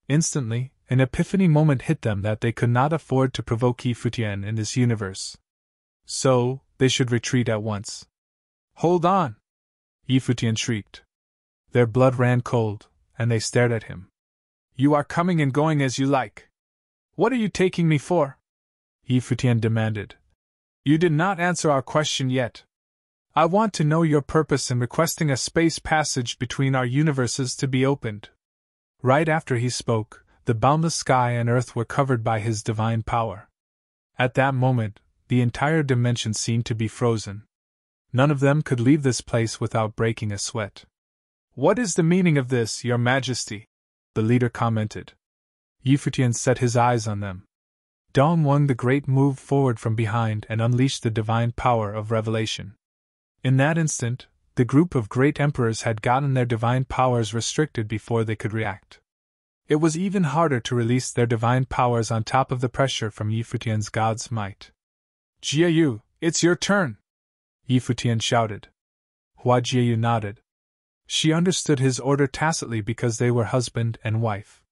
Instantly, an epiphany moment hit them that they could not afford to provoke Futian in this universe. So, they should retreat at once. Hold on! Futian shrieked. Their blood ran cold, and they stared at him. You are coming and going as you like. What are you taking me for? Futian demanded. You did not answer our question yet. I want to know your purpose in requesting a space passage between our universes to be opened. Right after he spoke, the boundless sky and earth were covered by his divine power. At that moment, the entire dimension seemed to be frozen. None of them could leave this place without breaking a sweat. What is the meaning of this, Your Majesty? The leader commented. Futian set his eyes on them. Dongwon the Great moved forward from behind and unleashed the divine power of revelation. In that instant, the group of great emperors had gotten their divine powers restricted before they could react. It was even harder to release their divine powers on top of the pressure from Futian's god's might. Jiayu, it's your turn! Futian shouted. Hua Jiayu nodded. She understood his order tacitly because they were husband and wife.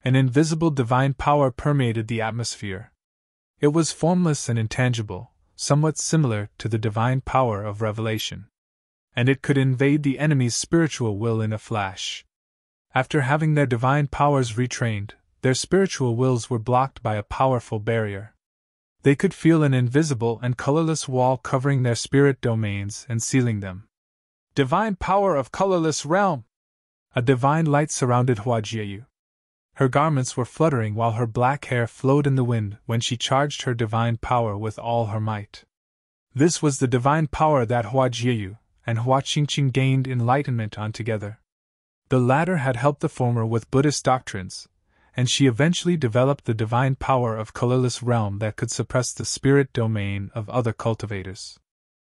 An invisible divine power permeated the atmosphere. It was formless and intangible, somewhat similar to the divine power of revelation. And it could invade the enemy's spiritual will in a flash. After having their divine powers retrained, their spiritual wills were blocked by a powerful barrier. They could feel an invisible and colorless wall covering their spirit domains and sealing them. Divine power of colorless realm! A divine light surrounded Hua Jiayu. Her garments were fluttering while her black hair flowed in the wind when she charged her divine power with all her might. This was the divine power that Hua Jiayu and Hua Qingqing gained enlightenment on together. The latter had helped the former with Buddhist doctrines, and she eventually developed the divine power of colorless realm that could suppress the spirit domain of other cultivators.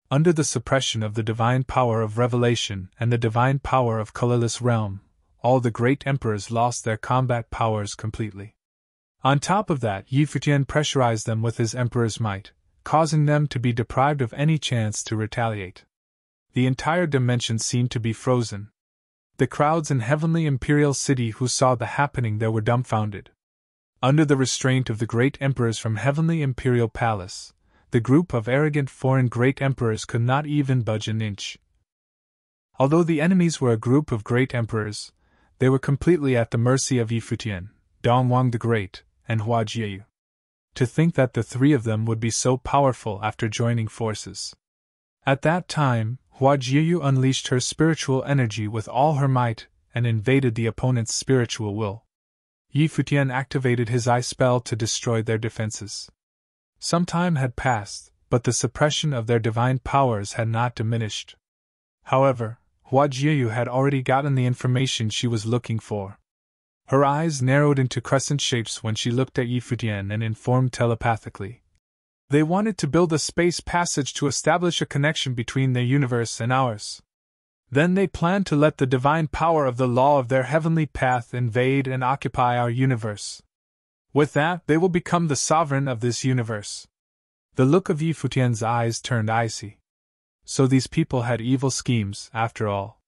Under the suppression of the divine power of revelation and the divine power of colorless realm, all the great emperors lost their combat powers completely. On top of that, Futian pressurized them with his emperor's might, causing them to be deprived of any chance to retaliate. The entire dimension seemed to be frozen. The crowds in Heavenly Imperial City who saw the happening there were dumbfounded. Under the restraint of the great emperors from Heavenly Imperial Palace, the group of arrogant foreign great emperors could not even budge an inch. Although the enemies were a group of great emperors, they were completely at the mercy of Futian, Dongwon the Great, and Hua Jiayu. To think that the three of them would be so powerful after joining forces. At that time, Hua Jiayu unleashed her spiritual energy with all her might and invaded the opponent's spiritual will. Yi Futian activated his eye spell to destroy their defenses. Some time had passed, but the suppression of their divine powers had not diminished. However, Hua Jiayu had already gotten the information she was looking for. Her eyes narrowed into crescent shapes when she looked at Yi Futian and informed telepathically. They wanted to build a space passage to establish a connection between their universe and ours. Then they planned to let the divine power of the law of their heavenly path invade and occupy our universe. With that, they will become the sovereign of this universe. The look of Yi Futian's eyes turned icy. So these people had evil schemes, after all.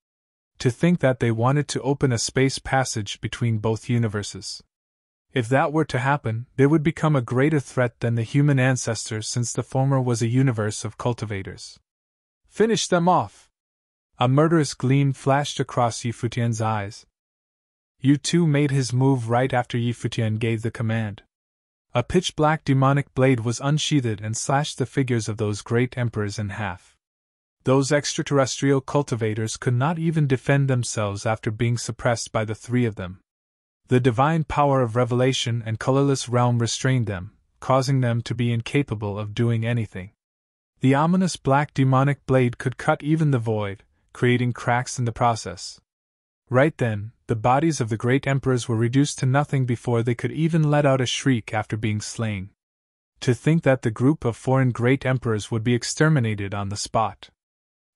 To think that they wanted to open a space passage between both universes. If that were to happen, they would become a greater threat than the human ancestors, since the former was a universe of cultivators. Finish them off! A murderous gleam flashed across Yi Futian's eyes. Yu Tu made his move right after Yi Futian gave the command. A pitch-black demonic blade was unsheathed and slashed the figures of those great emperors in half. Those extraterrestrial cultivators could not even defend themselves after being suppressed by the three of them. The divine power of revelation and colorless realm restrained them, causing them to be incapable of doing anything. The ominous black demonic blade could cut even the void, creating cracks in the process. Right then, the bodies of the great emperors were reduced to nothing before they could even let out a shriek after being slain. To think that the group of foreign great emperors would be exterminated on the spot.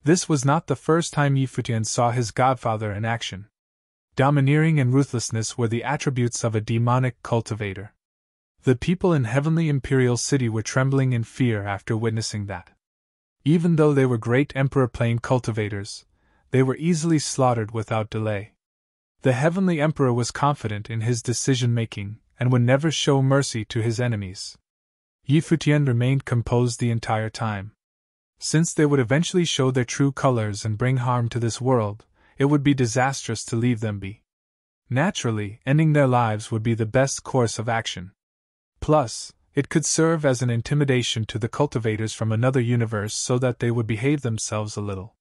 This was not the first time Yi Futian saw his godfather in action. Domineering and ruthlessness were the attributes of a demonic cultivator. The people in Heavenly Imperial City were trembling in fear after witnessing that. Even though they were great emperor-playing cultivators, they were easily slaughtered without delay. The Heavenly Emperor was confident in his decision-making and would never show mercy to his enemies. Yi Futian remained composed the entire time. Since they would eventually show their true colors and bring harm to this world, it would be disastrous to leave them be. Naturally, ending their lives would be the best course of action. Plus, it could serve as an intimidation to the cultivators from another universe so that they would behave themselves a little.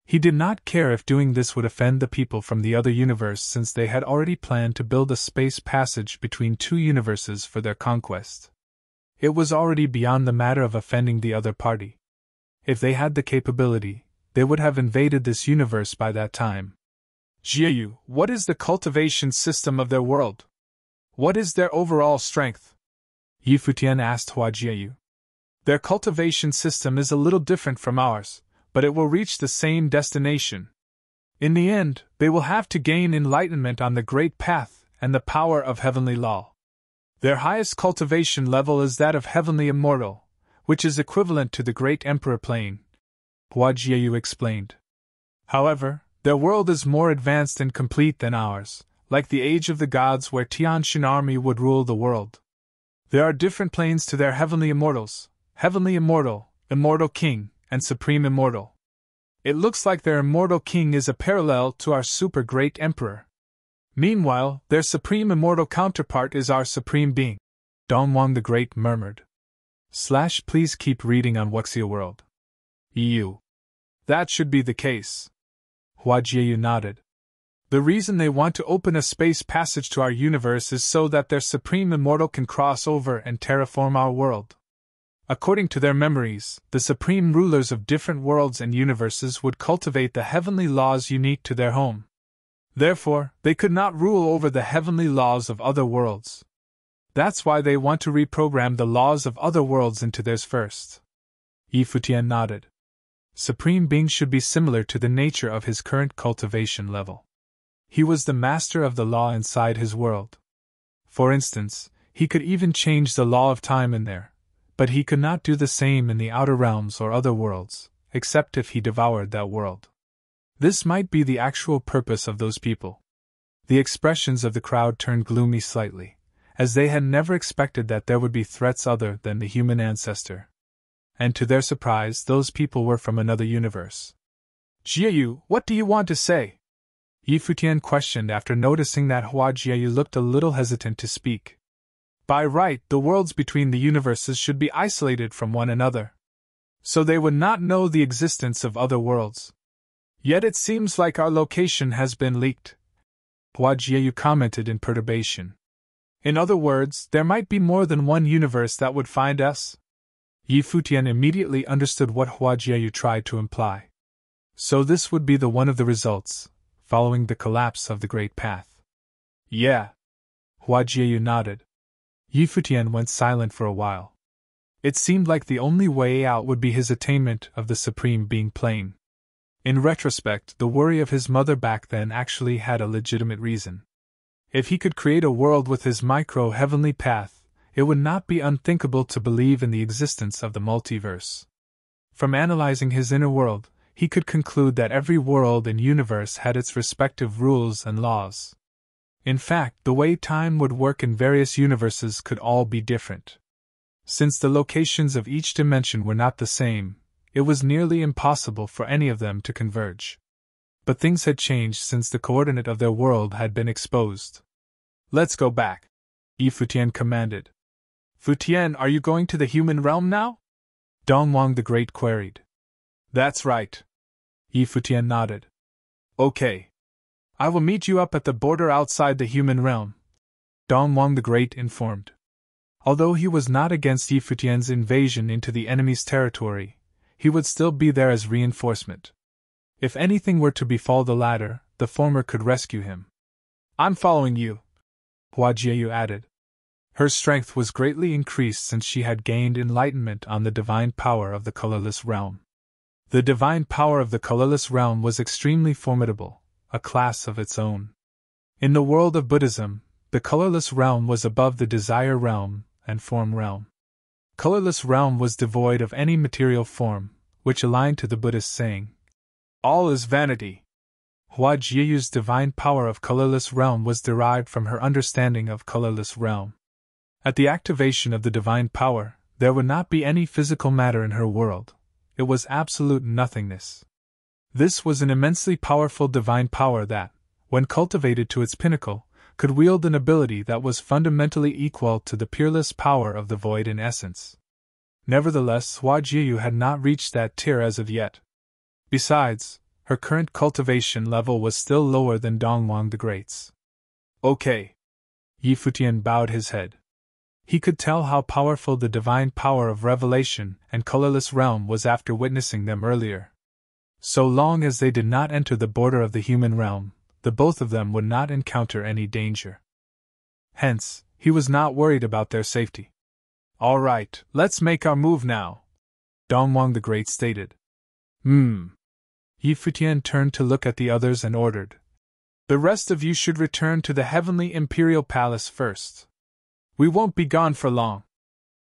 He did not care if doing this would offend the people from the other universe, since they had already planned to build a space passage between two universes for their conquest. It was already beyond the matter of offending the other party. If they had the capability, they would have invaded this universe by that time. Jiayu, what is the cultivation system of their world? What is their overall strength? Yi Futian asked Hua Jiayu. Their cultivation system is a little different from ours, but it will reach the same destination. In the end, they will have to gain enlightenment on the great path and the power of heavenly law. Their highest cultivation level is that of heavenly immortal, which is equivalent to the great emperor plane, Hua Jiayu explained. However, their world is more advanced and complete than ours, like the age of the gods where Tianxin army would rule the world. There are different planes to their heavenly immortals, heavenly immortal, immortal king, and supreme immortal. It looks like their immortal king is a parallel to our super great emperor. Meanwhile, their supreme immortal counterpart is our supreme being, Dongwang the Great murmured. Please keep reading on Wuxia World. EU. That should be the case. Hua Jiayu nodded. The reason they want to open a space passage to our universe is so that their supreme immortal can cross over and terraform our world. According to their memories, the supreme rulers of different worlds and universes would cultivate the heavenly laws unique to their home. Therefore, they could not rule over the heavenly laws of other worlds. That's why they want to reprogram the laws of other worlds into theirs first. Yi Futian nodded. Supreme Being should be similar to the nature of his current cultivation level. He was the master of the law inside his world. For instance, he could even change the law of time in there, but he could not do the same in the outer realms or other worlds, except if he devoured that world. This might be the actual purpose of those people. The expressions of the crowd turned gloomy slightly, as they had never expected that there would be threats other than the human ancestor. And to their surprise, those people were from another universe. Jiayu, what do you want to say? Yi Futian questioned after noticing that Hua Jiayu looked a little hesitant to speak. By right, the worlds between the universes should be isolated from one another, so they would not know the existence of other worlds. Yet it seems like our location has been leaked, Hua Jieyu commented in perturbation. In other words, there might be more than one universe that would find us. Yi Futian immediately understood what Hua Jieyu tried to imply. So this would be the one of the results, following the collapse of the Great Path. Yeah. Hua Jieyu nodded. Yi Futian went silent for a while. It seemed like the only way out would be his attainment of the Supreme Being plane. In retrospect, the worry of his mother back then actually had a legitimate reason. If he could create a world with his micro-heavenly path, it would not be unthinkable to believe in the existence of the multiverse. From analyzing his inner world, he could conclude that every world and universe had its respective rules and laws. In fact, the way time would work in various universes could all be different. Since the locations of each dimension were not the same, it was nearly impossible for any of them to converge. But things had changed since the coordinate of their world had been exposed. Let's go back, Yi Futian commanded. Futian, are you going to the human realm now? Dongwang the Great queried. That's right. Yi Futian nodded. Okay. I will meet you up at the border outside the human realm, Dongwang the Great informed. Although he was not against Yi Futian's invasion into the enemy's territory, he would still be there as reinforcement. If anything were to befall the latter, the former could rescue him. I'm following you, Hua Jieyu added. Her strength was greatly increased since she had gained enlightenment on the divine power of the colorless realm. The divine power of the colorless realm was extremely formidable, a class of its own. In the world of Buddhism, the colorless realm was above the desire realm and form realm. Colorless realm was devoid of any material form, which aligned to the Buddhist saying, all is vanity. Hua Jieyu's divine power of colorless realm was derived from her understanding of colorless realm. At the activation of the divine power, there would not be any physical matter in her world. It was absolute nothingness. This was an immensely powerful divine power that, when cultivated to its pinnacle, could wield an ability that was fundamentally equal to the peerless power of the void in essence. Nevertheless, Hua Jieyu had not reached that tier as of yet. Besides, her current cultivation level was still lower than Dongwang the Great's. Okay. Yi Futian bowed his head. He could tell how powerful the divine power of revelation and colorless realm was after witnessing them earlier. So long as they did not enter the border of the human realm, the both of them would not encounter any danger. Hence, he was not worried about their safety. All right, let's make our move now, Dongwang the Great stated. Yi Futian turned to look at the others and ordered. The rest of you should return to the heavenly imperial palace first. We won't be gone for long.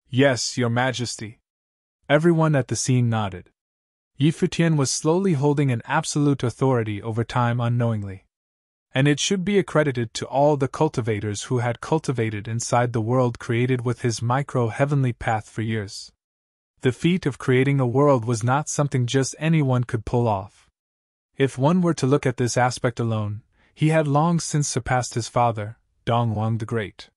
Yes, your majesty. Everyone at the scene nodded. Yi Futian was slowly holding an absolute authority over time unknowingly. And it should be accredited to all the cultivators who had cultivated inside the world created with his micro-heavenly path for years. The feat of creating a world was not something just anyone could pull off. If one were to look at this aspect alone, he had long since surpassed his father, Dongwang the Great.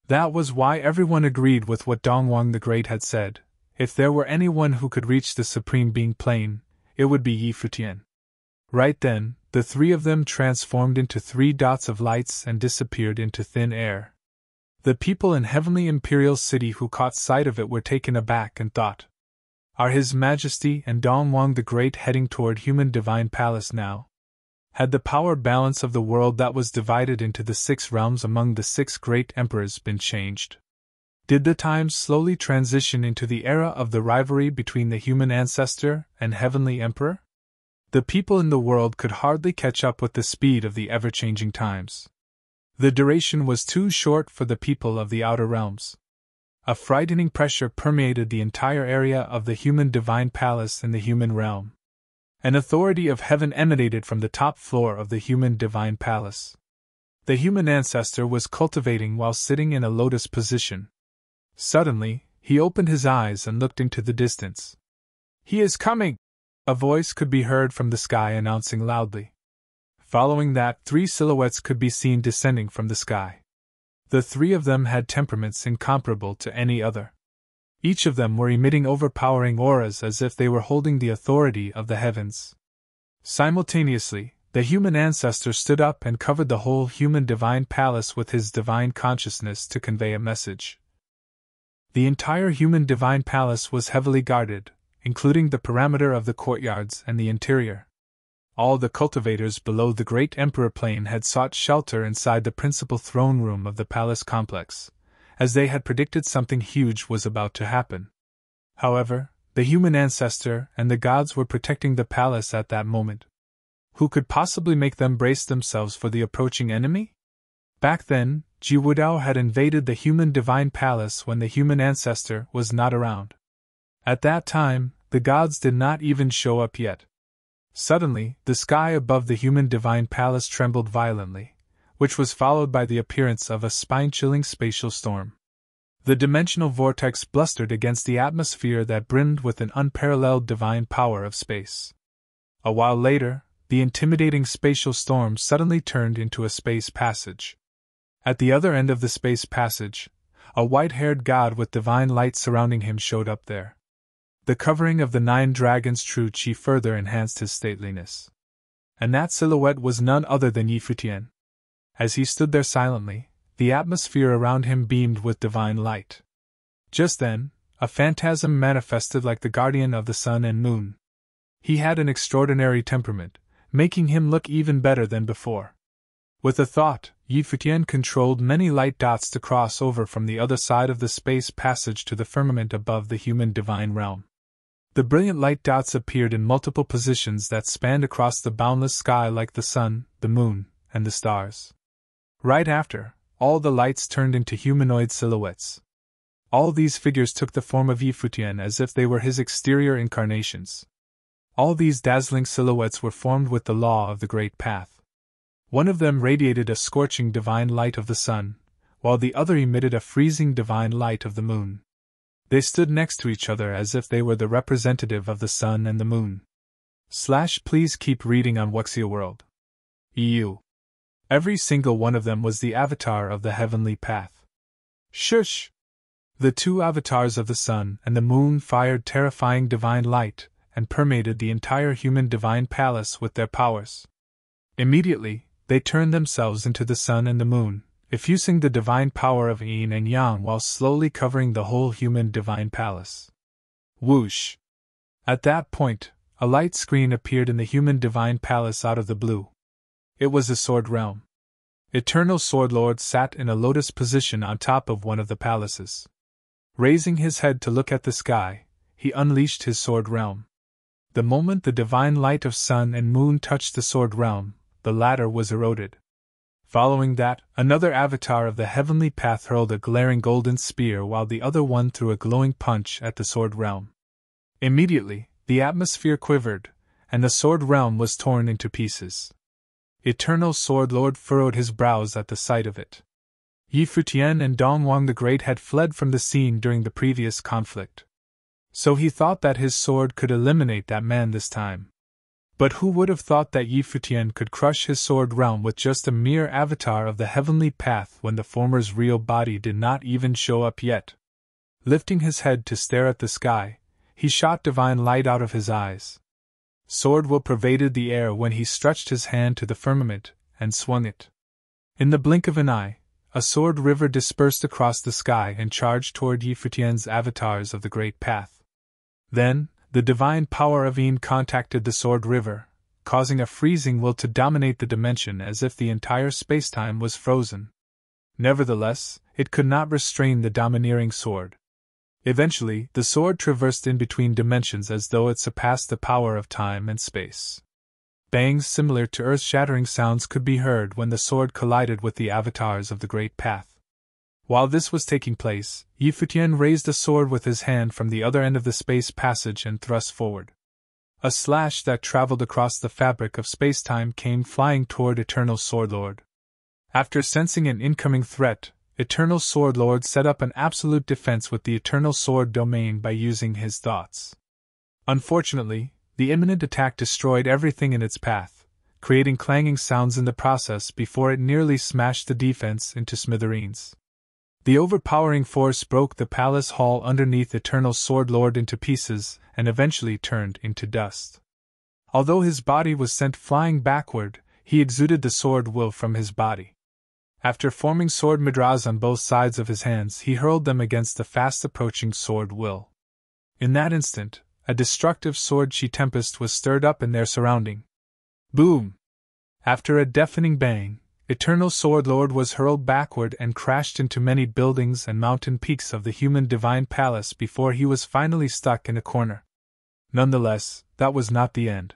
That was why everyone agreed with what Dongwang the Great had said. If there were anyone who could reach the Supreme Being plane, it would be Yi Futian. Right then, the three of them transformed into 3 dots of lights and disappeared into thin air. The people in Heavenly Imperial City who caught sight of it were taken aback and thought, are His Majesty and Dongwang the Great heading toward human divine palace now? Had the power balance of the world that was divided into the 6 realms among the 6 great emperors been changed? Did the times slowly transition into the era of the rivalry between the human ancestor and heavenly emperor? The people in the world could hardly catch up with the speed of the ever-changing times. The duration was too short for the people of the outer realms. A frightening pressure permeated the entire area of the human divine palace in the human realm. An authority of heaven emanated from the top floor of the human divine palace. The human ancestor was cultivating while sitting in a lotus position. Suddenly, he opened his eyes and looked into the distance. He is coming! A voice could be heard from the sky announcing loudly. Following that, 3 silhouettes could be seen descending from the sky. The three of them had temperaments incomparable to any other. Each of them were emitting overpowering auras as if they were holding the authority of the heavens. Simultaneously, the human ancestor stood up and covered the whole human divine palace with his divine consciousness to convey a message. The entire human divine palace was heavily guarded, including the perimeter of the courtyards and the interior. All the cultivators below the great emperor plane had sought shelter inside the principal throne room of the palace complex, as they had predicted something huge was about to happen. However, the human ancestor and the gods were protecting the palace at that moment. Who could possibly make them brace themselves for the approaching enemy? Back then, Jiwudao had invaded the human divine palace when the human ancestor was not around. At that time, the gods did not even show up yet. Suddenly, the sky above the human divine palace trembled violently, which was followed by the appearance of a spine-chilling spatial storm. The dimensional vortex blustered against the atmosphere that brimmed with an unparalleled divine power of space. A while later, the intimidating spatial storm suddenly turned into a space passage. At the other end of the space passage, a white-haired god with divine light surrounding him showed up there. The covering of the 9 dragons' true chi further enhanced his stateliness. And that silhouette was none other than Futian. As he stood there silently, the atmosphere around him beamed with divine light. Just then, a phantasm manifested like the guardian of the sun and moon. He had an extraordinary temperament, making him look even better than before. With a thought, Futian controlled many light dots to cross over from the other side of the space passage to the firmament above the human divine realm. The brilliant light dots appeared in multiple positions that spanned across the boundless sky like the sun, the moon, and the stars. Right after, all the lights turned into humanoid silhouettes. All these figures took the form of Futian as if they were his exterior incarnations. All these dazzling silhouettes were formed with the law of the Great Path. One of them radiated a scorching divine light of the sun, while the other emitted a freezing divine light of the moon. They stood next to each other as if they were the representative of the sun and the moon. Please keep reading on Wuxia World. EU. Every single one of them was the avatar of the heavenly path. Shush! The 2 avatars of the sun and the moon fired terrifying divine light and permeated the entire human divine palace with their powers. Immediately, they turned themselves into the sun and the moon, effusing the divine power of yin and yang while slowly covering the whole human divine palace. Whoosh! At that point, a light screen appeared in the human divine palace out of the blue. It was a sword realm. Eternal Sword Lord sat in a lotus position on top of one of the palaces. Raising his head to look at the sky, he unleashed his sword realm. The moment the divine light of sun and moon touched the sword realm, the latter was eroded. Following that, another avatar of the heavenly path hurled a glaring golden spear while the other one threw a glowing punch at the sword realm. Immediately, the atmosphere quivered, and the sword realm was torn into pieces. Eternal Sword Lord furrowed his brows at the sight of it. Futian and Dongwang the Great had fled from the scene during the previous conflict. So he thought that his sword could eliminate that man this time. But who would have thought that Futian could crush his sword realm with just a mere avatar of the heavenly path when the former's real body did not even show up yet? Lifting his head to stare at the sky, he shot divine light out of his eyes. Sword will pervaded the air when he stretched his hand to the firmament and swung it. In the blink of an eye, a sword river dispersed across the sky and charged toward Futian's avatars of the Great Path. Then, the divine power of Yin contacted the sword river, causing a freezing will to dominate the dimension as if the entire spacetime was frozen. Nevertheless, it could not restrain the domineering sword. Eventually, the sword traversed in between dimensions as though it surpassed the power of time and space. Bangs similar to earth-shattering sounds could be heard when the sword collided with the avatars of the Great Path. While this was taking place, Futian raised a sword with his hand from the other end of the space passage and thrust forward. A slash that traveled across the fabric of spacetime came flying toward Eternal Sword Lord. After sensing an incoming threat, Eternal Sword Lord set up an absolute defense with the Eternal Sword domain by using his thoughts. Unfortunately, the imminent attack destroyed everything in its path, creating clanging sounds in the process before it nearly smashed the defense into smithereens. The overpowering force broke the palace hall underneath Eternal Sword Lord into pieces and eventually turned into dust. Although his body was sent flying backward, he exuded the sword will from his body. After forming sword mudras on both sides of his hands, he hurled them against the fast-approaching sword will. In that instant, a destructive sword-chi tempest was stirred up in their surrounding. Boom! After a deafening bang, Eternal Sword Lord was hurled backward and crashed into many buildings and mountain peaks of the human divine palace before he was finally stuck in a corner. Nonetheless, that was not the end.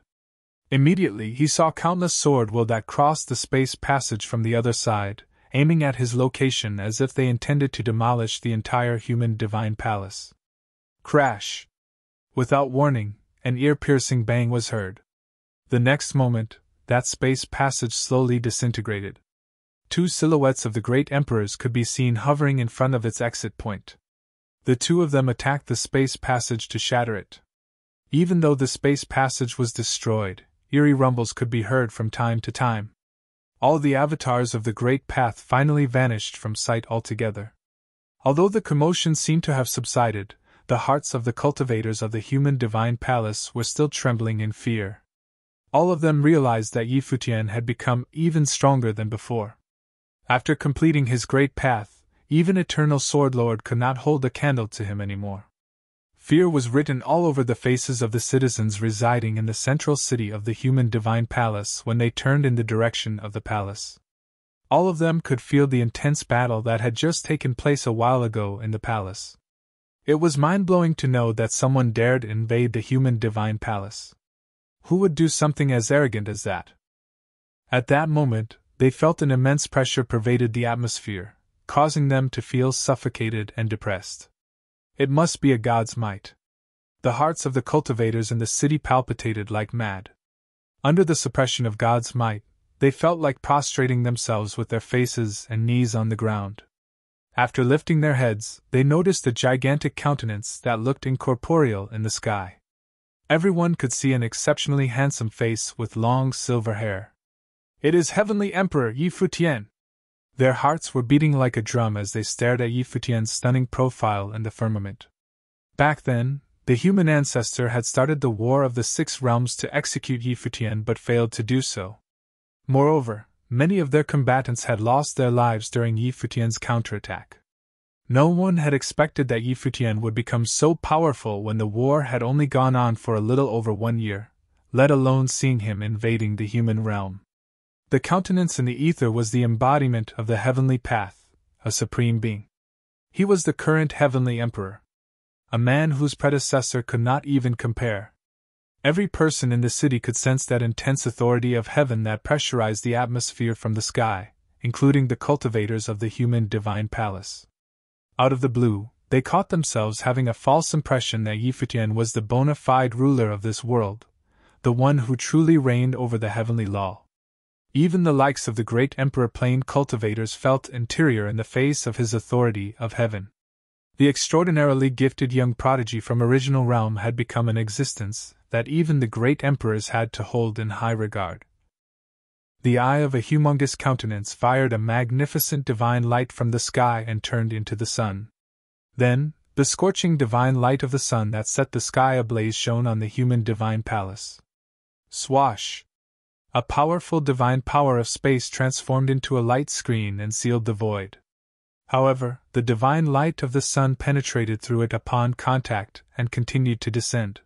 Immediately he saw countless sword will that crossed the space passage from the other side, aiming at his location as if they intended to demolish the entire human divine palace. Crash! Without warning, an ear-piercing bang was heard. The next moment, that space passage slowly disintegrated. Two silhouettes of the great emperors could be seen hovering in front of its exit point. The two of them attacked the space passage to shatter it. Even though the space passage was destroyed, eerie rumbles could be heard from time to time. All the avatars of the Great Path finally vanished from sight altogether. Although the commotion seemed to have subsided, the hearts of the cultivators of the human divine palace were still trembling in fear. All of them realized that Futian had become even stronger than before. After completing his great path, even Eternal Sword Lord could not hold a candle to him anymore. Fear was written all over the faces of the citizens residing in the central city of the human divine palace when they turned in the direction of the palace. All of them could feel the intense battle that had just taken place a while ago in the palace. It was mind-blowing to know that someone dared invade the human divine palace. Who would do something as arrogant as that? At that moment, they felt an immense pressure pervaded the atmosphere, causing them to feel suffocated and depressed. It must be a god's might. The hearts of the cultivators in the city palpitated like mad. Under the suppression of God's might, they felt like prostrating themselves with their faces and knees on the ground. After lifting their heads, they noticed a gigantic countenance that looked incorporeal in the sky. Everyone could see an exceptionally handsome face with long silver hair. It is Heavenly Emperor Futian! Their hearts were beating like a drum as they stared at Futian's stunning profile in the firmament. Back then, the human ancestor had started the War of the Six Realms to execute Futian but failed to do so. Moreover, many of their combatants had lost their lives during Futian's counterattack. No one had expected that Futian would become so powerful when the war had only gone on for a little over 1 year, let alone seeing him invading the human realm. The countenance in the ether was the embodiment of the heavenly path, a supreme being. He was the current heavenly emperor, a man whose predecessor could not even compare. Every person in the city could sense that intense authority of heaven that pressurized the atmosphere from the sky, including the cultivators of the human divine palace. Out of the blue, they caught themselves having a false impression that Futian was the bona fide ruler of this world, the one who truly reigned over the heavenly law. Even the likes of the great emperor plain cultivators felt interior in the face of his authority of heaven. The extraordinarily gifted young prodigy from original realm had become an existence that even the great emperors had to hold in high regard. The eye of a humongous countenance fired a magnificent divine light from the sky and turned into the sun. Then, the scorching divine light of the sun that set the sky ablaze shone on the human divine palace. Swash! A powerful divine power of space transformed into a light screen and sealed the void. However, the divine light of the sun penetrated through it upon contact and continued to descend.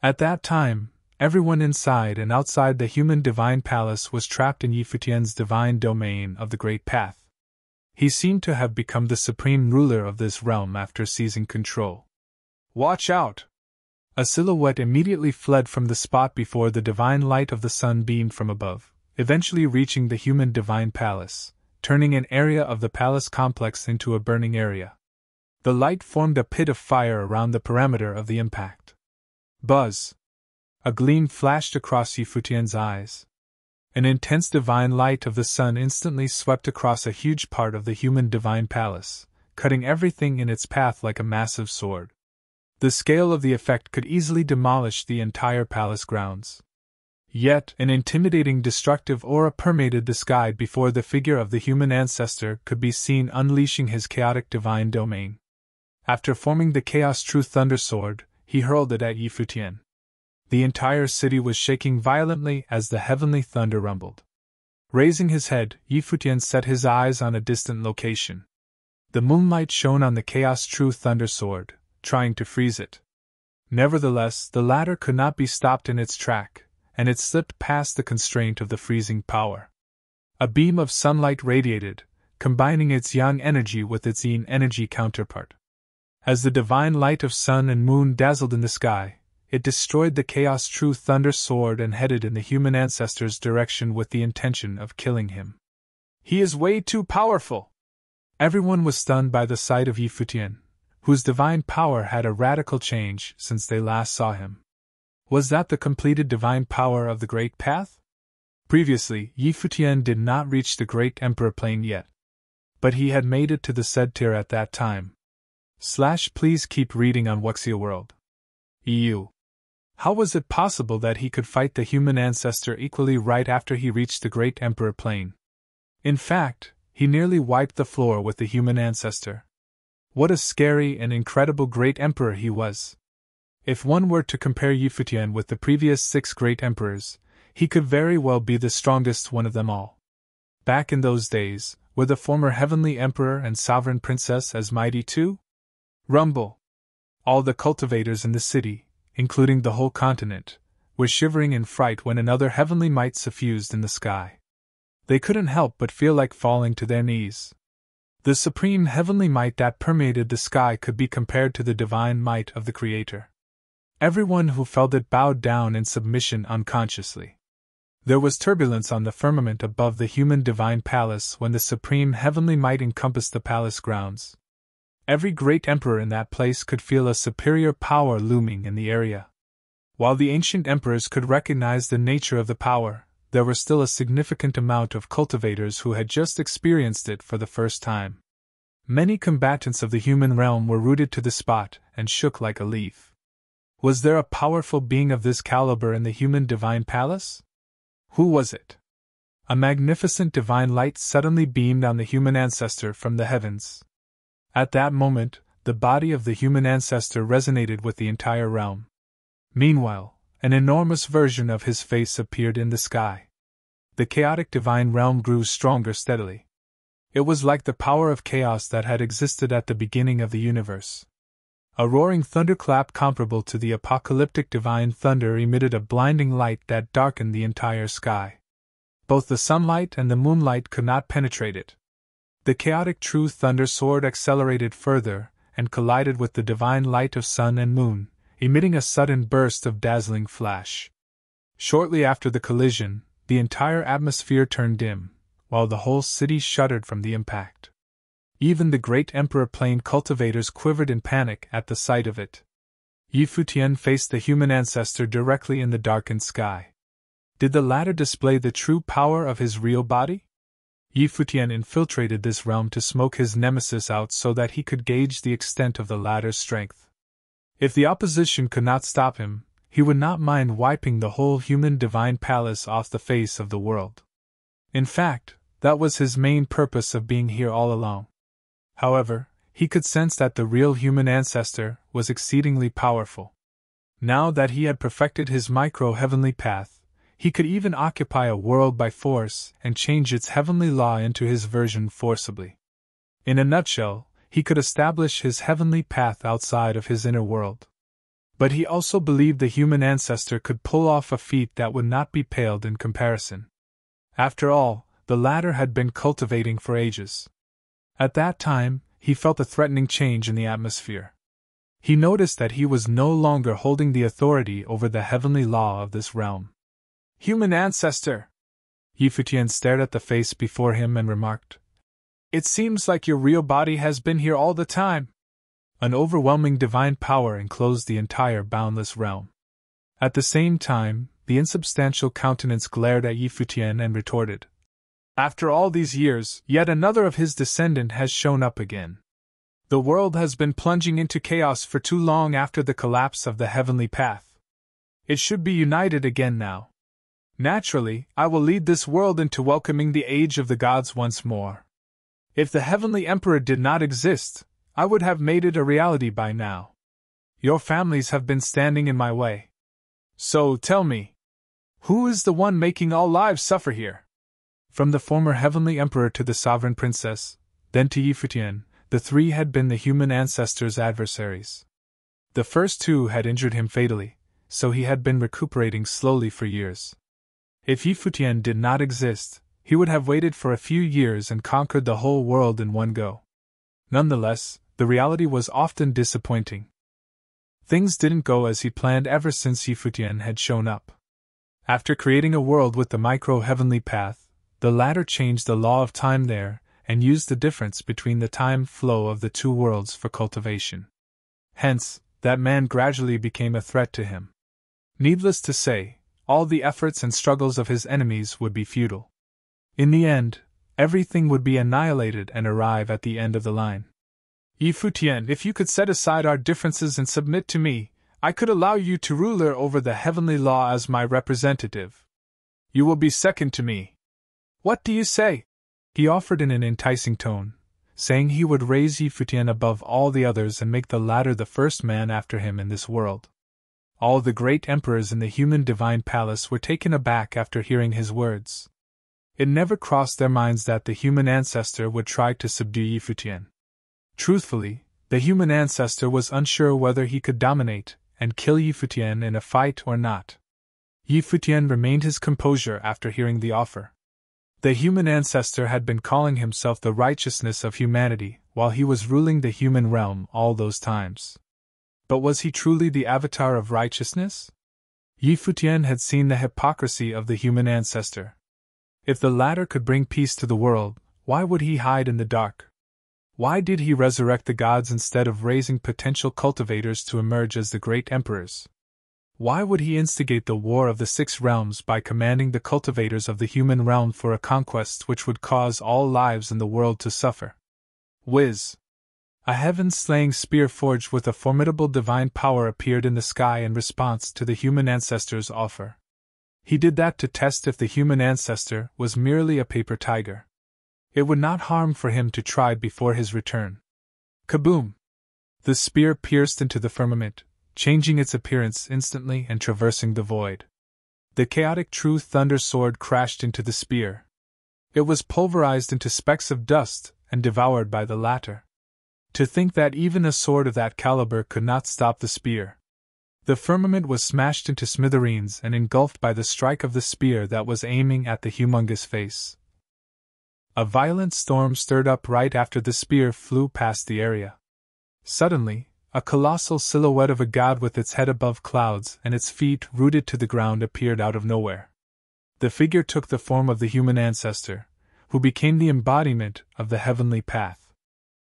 At that time, everyone inside and outside the human divine palace was trapped in Futian's divine domain of the Great Path. He seemed to have become the supreme ruler of this realm after seizing control. Watch out! A silhouette immediately fled from the spot before the divine light of the sun beamed from above, eventually reaching the human divine palace, turning an area of the palace complex into a burning area. The light formed a pit of fire around the perimeter of the impact. Buzz! A gleam flashed across Futian's eyes. An intense divine light of the sun instantly swept across a huge part of the human divine palace, cutting everything in its path like a massive sword. The scale of the effect could easily demolish the entire palace grounds. Yet, an intimidating destructive aura permeated the sky before the figure of the human ancestor could be seen unleashing his chaotic divine domain. After forming the Chaos True Thunder Sword, he hurled it at Futian. The entire city was shaking violently as the heavenly thunder rumbled. Raising his head, Futian set his eyes on a distant location. The moonlight shone on the Chaos True Thunder Sword, trying to freeze it. Nevertheless, the latter could not be stopped in its track, and it slipped past the constraint of the freezing power. A beam of sunlight radiated, combining its yang energy with its yin energy counterpart. As the divine light of sun and moon dazzled in the sky, it destroyed the Chaos True Thunder Sword and headed in the human ancestor's direction with the intention of killing him. He is way too powerful! Everyone was stunned by the sight of Futian, whose divine power had a radical change since they last saw him. Was that the completed divine power of the Great Path? Previously, Futian did not reach the Great Emperor Plane yet. But he had made it to the said tier at that time. Please keep reading on Wuxia World. EU. How was it possible that he could fight the human ancestor equally right after he reached the Great Emperor Plane? In fact, he nearly wiped the floor with the human ancestor. What a scary and incredible Great Emperor he was! If one were to compare Futian with the previous 6 Great Emperors, he could very well be the strongest one of them all. Back in those days, were the former Heavenly Emperor and Sovereign Princess as mighty too? Rumble! All the cultivators in the city, including the whole continent, were shivering in fright when another heavenly might suffused in the sky. They couldn't help but feel like falling to their knees. The supreme heavenly might that permeated the sky could be compared to the divine might of the Creator. Everyone who felt it bowed down in submission unconsciously. There was turbulence on the firmament above the human divine palace when the supreme heavenly might encompassed the palace grounds. Every great emperor in that place could feel a superior power looming in the area. While the ancient emperors could recognize the nature of the power, there were still a significant amount of cultivators who had just experienced it for the first time. Many combatants of the human realm were rooted to the spot and shook like a leaf. Was there a powerful being of this caliber in the human divine palace? Who was it? A magnificent divine light suddenly beamed on the human ancestor from the heavens. At that moment, the body of the human ancestor resonated with the entire realm. Meanwhile, an enormous version of his face appeared in the sky. The chaotic divine realm grew stronger steadily. It was like the power of chaos that had existed at the beginning of the universe. A roaring thunderclap comparable to the apocalyptic divine thunder emitted a blinding light that darkened the entire sky. Both the sunlight and the moonlight could not penetrate it. The chaotic true thunder sword accelerated further and collided with the divine light of sun and moon, emitting a sudden burst of dazzling flash. Shortly after the collision, the entire atmosphere turned dim, while the whole city shuddered from the impact. Even the great Emperor Plane cultivators quivered in panic at the sight of it. Futian faced the human ancestor directly in the darkened sky. Did the latter display the true power of his real body? Futian infiltrated this realm to smoke his nemesis out so that he could gauge the extent of the latter's strength. If the opposition could not stop him, he would not mind wiping the whole human divine palace off the face of the world. In fact, that was his main purpose of being here all along. However, he could sense that the real human ancestor was exceedingly powerful. Now that he had perfected his micro-heavenly path, he could even occupy a world by force and change its heavenly law into his version forcibly. In a nutshell, he could establish his heavenly path outside of his inner world. But he also believed the human ancestor could pull off a feat that would not be paled in comparison. After all, the latter had been cultivating for ages. At that time, he felt a threatening change in the atmosphere. He noticed that he was no longer holding the authority over the heavenly law of this realm. Human ancestor! Futian stared at the face before him and remarked, "It seems like your real body has been here all the time." An overwhelming divine power enclosed the entire boundless realm. At the same time, the insubstantial countenance glared at Futian and retorted, "After all these years, yet another of his descendant has shown up again. The world has been plunging into chaos for too long after the collapse of the heavenly path. It should be united again now. Naturally, I will lead this world into welcoming the age of the gods once more. If the Heavenly Emperor did not exist, I would have made it a reality by now. Your families have been standing in my way. So tell me, who is the one making all lives suffer here? From the former Heavenly Emperor to the Sovereign Princess, then to Futian, the three had been the human ancestor's adversaries. The first two had injured him fatally, so he had been recuperating slowly for years. If Futian did not exist, he would have waited for a few years and conquered the whole world in one go. Nonetheless, the reality was often disappointing. Things didn't go as he planned ever since Futian had shown up. After creating a world with the micro-heavenly path, the latter changed the law of time there and used the difference between the time flow of the two worlds for cultivation. Hence, that man gradually became a threat to him. Needless to say, all the efforts and struggles of his enemies would be futile. In the end, everything would be annihilated and arrive at the end of the line. Futian, if you could set aside our differences and submit to me, I could allow you to ruler over the heavenly law as my representative. You will be second to me. What do you say? He offered in an enticing tone, saying he would raise Futian above all the others and make the latter the first man after him in this world. All the great emperors in the human divine palace were taken aback after hearing his words. It never crossed their minds that the human ancestor would try to subdue Futian. Truthfully, the human ancestor was unsure whether he could dominate and kill Futian in a fight or not. Futian remained his composure after hearing the offer. The human ancestor had been calling himself the righteousness of humanity while he was ruling the human realm all those times. But was he truly the avatar of righteousness? Futian had seen the hypocrisy of the human ancestor. If the latter could bring peace to the world, why would he hide in the dark? Why did he resurrect the gods instead of raising potential cultivators to emerge as the great emperors? Why would he instigate the war of the six realms by commanding the cultivators of the human realm for a conquest which would cause all lives in the world to suffer? Whiz! A heaven-slaying spear forged with a formidable divine power appeared in the sky in response to the human ancestor's offer. He did that to test if the human ancestor was merely a paper tiger. It would not harm for him to try before his return. Kaboom! The spear pierced into the firmament, changing its appearance instantly and traversing the void. The chaotic true thunder sword crashed into the spear. It was pulverized into specks of dust and devoured by the latter. To think that even a sword of that caliber could not stop the spear. The firmament was smashed into smithereens and engulfed by the strike of the spear that was aiming at the humongous face. A violent storm stirred up right after the spear flew past the area. Suddenly, a colossal silhouette of a god with its head above clouds and its feet rooted to the ground appeared out of nowhere. The figure took the form of the human ancestor, who became the embodiment of the heavenly path.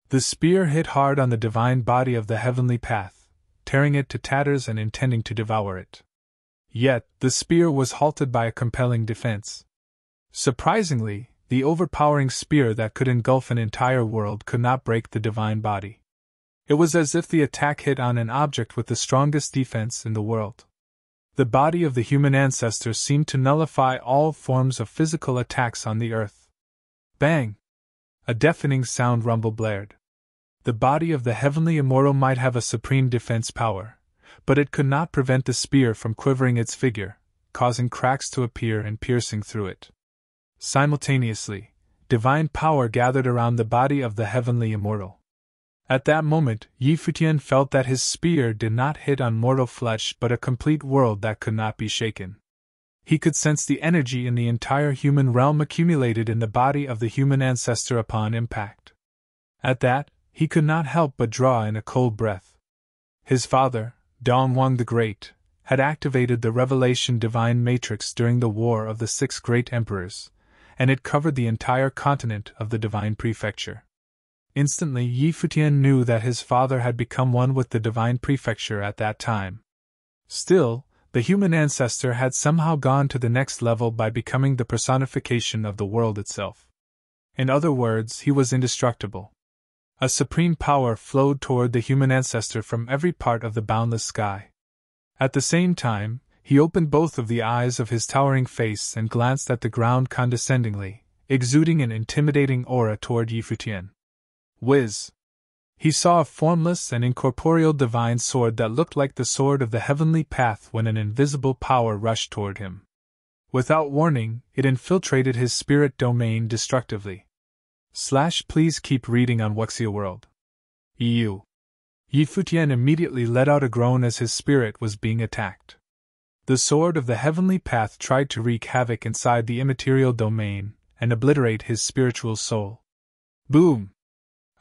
The spear hit hard on the divine body of the heavenly path, tearing it to tatters and intending to devour it. Yet, the spear was halted by a compelling defense. Surprisingly, the overpowering spear that could engulf an entire world could not break the divine body. It was as if the attack hit on an object with the strongest defense in the world. The body of the human ancestor seemed to nullify all forms of physical attacks on the earth. Bang! A deafening sound rumble blared. The body of the heavenly immortal might have a supreme defense power, but it could not prevent the spear from quivering its figure, causing cracks to appear and piercing through it. Simultaneously, divine power gathered around the body of the heavenly immortal. At that moment, Futian felt that his spear did not hit on mortal flesh but a complete world that could not be shaken. He could sense the energy in the entire human realm accumulated in the body of the human ancestor upon impact. At that, he could not help but draw in a cold breath. His father, Dongwang the Great, had activated the Revelation Divine Matrix during the War of the Six Great Emperors, and it covered the entire continent of the Divine Prefecture. Instantly, Futian knew that his father had become one with the Divine Prefecture at that time. Still, the human ancestor had somehow gone to the next level by becoming the personification of the world itself. In other words, he was indestructible. A supreme power flowed toward the human ancestor from every part of the boundless sky. At the same time, he opened both of the eyes of his towering face and glanced at the ground condescendingly, exuding an intimidating aura toward Yi Futian. Whiz! He saw a formless and incorporeal divine sword that looked like the sword of the heavenly path when an invisible power rushed toward him. Without warning, it infiltrated his spirit domain destructively. Please keep reading on Wuxia World. EU. Yi Futian immediately let out a groan as his spirit was being attacked. The sword of the heavenly path tried to wreak havoc inside the immaterial domain and obliterate his spiritual soul. Boom!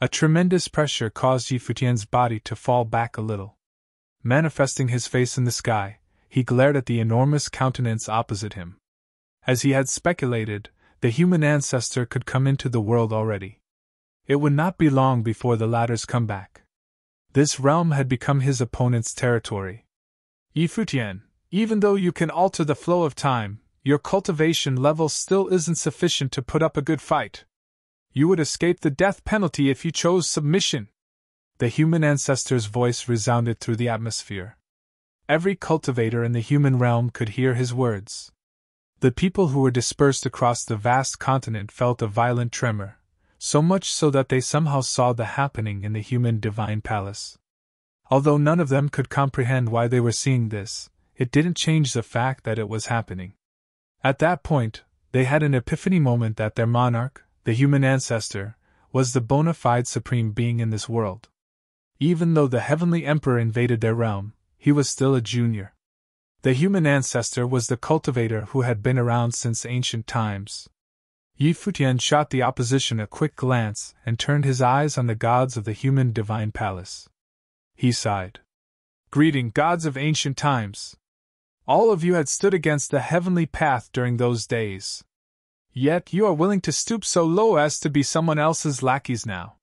A tremendous pressure caused Yi Futian's body to fall back a little. Manifesting his face in the sky, he glared at the enormous countenance opposite him. As he had speculated, the human ancestor could come into the world already. It would not be long before the latter's comeback. This realm had become his opponent's territory. Yi Futian, even though you can alter the flow of time, your cultivation level still isn't sufficient to put up a good fight. You would escape the death penalty if you chose submission. The human ancestor's voice resounded through the atmosphere. Every cultivator in the human realm could hear his words. The people who were dispersed across the vast continent felt a violent tremor, so much so that they somehow saw the happening in the human divine palace. Although none of them could comprehend why they were seeing this, it didn't change the fact that it was happening. At that point, they had an epiphany moment that their monarch, the human ancestor, was the bona fide supreme being in this world. Even though the heavenly emperor invaded their realm, he was still a junior. The human ancestor was the cultivator who had been around since ancient times. Yi Futian shot the opposition a quick glance and turned his eyes on the gods of the human divine palace. He sighed. Greeting, gods of ancient times! All of you had stood against the heavenly path during those days. Yet you are willing to stoop so low as to be someone else's lackeys now.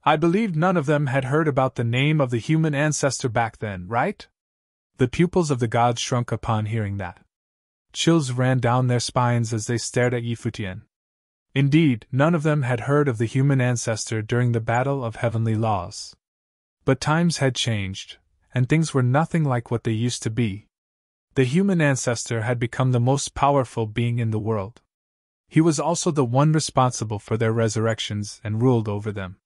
I believed none of them had heard about the name of the human ancestor back then, right? The pupils of the gods shrunk upon hearing that. Chills ran down their spines as they stared at Yi Futian. Indeed, none of them had heard of the human ancestor during the battle of heavenly laws. But times had changed, and things were nothing like what they used to be. The human ancestor had become the most powerful being in the world. He was also the one responsible for their resurrections and ruled over them.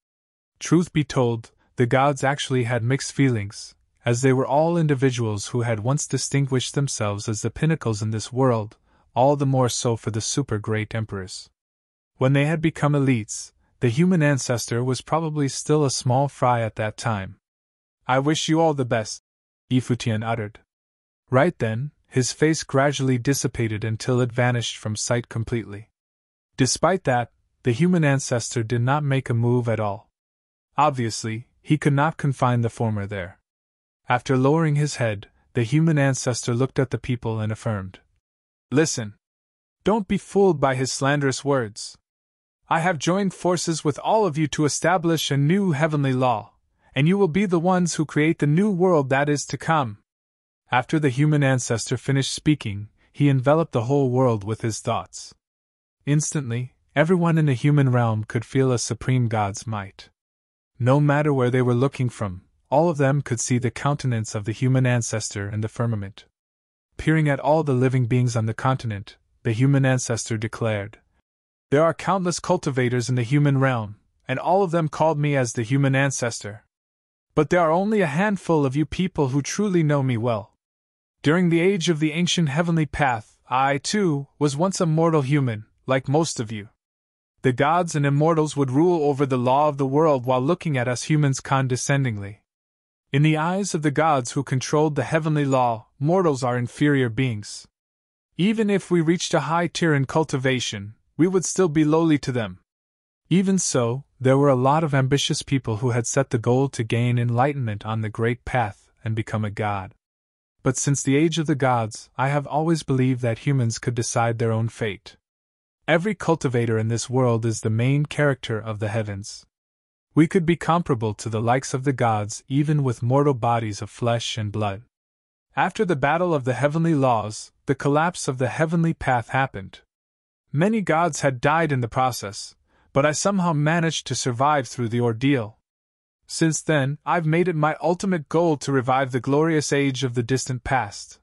Truth be told, the gods actually had mixed feelings, as they were all individuals who had once distinguished themselves as the pinnacles in this world, all the more so for the super-great emperors. When they had become elites, the human ancestor was probably still a small fry at that time. I wish you all the best, Yi Futian uttered. Right then, his face gradually dissipated until it vanished from sight completely. Despite that, the human ancestor did not make a move at all. Obviously, he could not confine the former there. After lowering his head, the human ancestor looked at the people and affirmed. Listen. Don't be fooled by his slanderous words. I have joined forces with all of you to establish a new heavenly law, and you will be the ones who create the new world that is to come. After the human ancestor finished speaking, he enveloped the whole world with his thoughts. Instantly, everyone in the human realm could feel a supreme god's might. No matter where they were looking from, all of them could see the countenance of the human ancestor in the firmament. Peering at all the living beings on the continent, the human ancestor declared, There are countless cultivators in the human realm, and all of them called me as the human ancestor. But there are only a handful of you people who truly know me well. During the age of the ancient heavenly path, I, too, was once a mortal human, like most of you. The gods and immortals would rule over the law of the world while looking at us humans condescendingly. In the eyes of the gods who controlled the heavenly law, mortals are inferior beings. Even if we reached a high tier in cultivation, we would still be lowly to them. Even so, there were a lot of ambitious people who had set the goal to gain enlightenment on the great path and become a god. But since the age of the gods, I have always believed that humans could decide their own fate. Every cultivator in this world is the main character of the heavens. We could be comparable to the likes of the gods even with mortal bodies of flesh and blood. After the battle of the heavenly laws, the collapse of the heavenly path happened. Many gods had died in the process, but I somehow managed to survive through the ordeal. Since then, I've made it my ultimate goal to revive the glorious age of the distant past.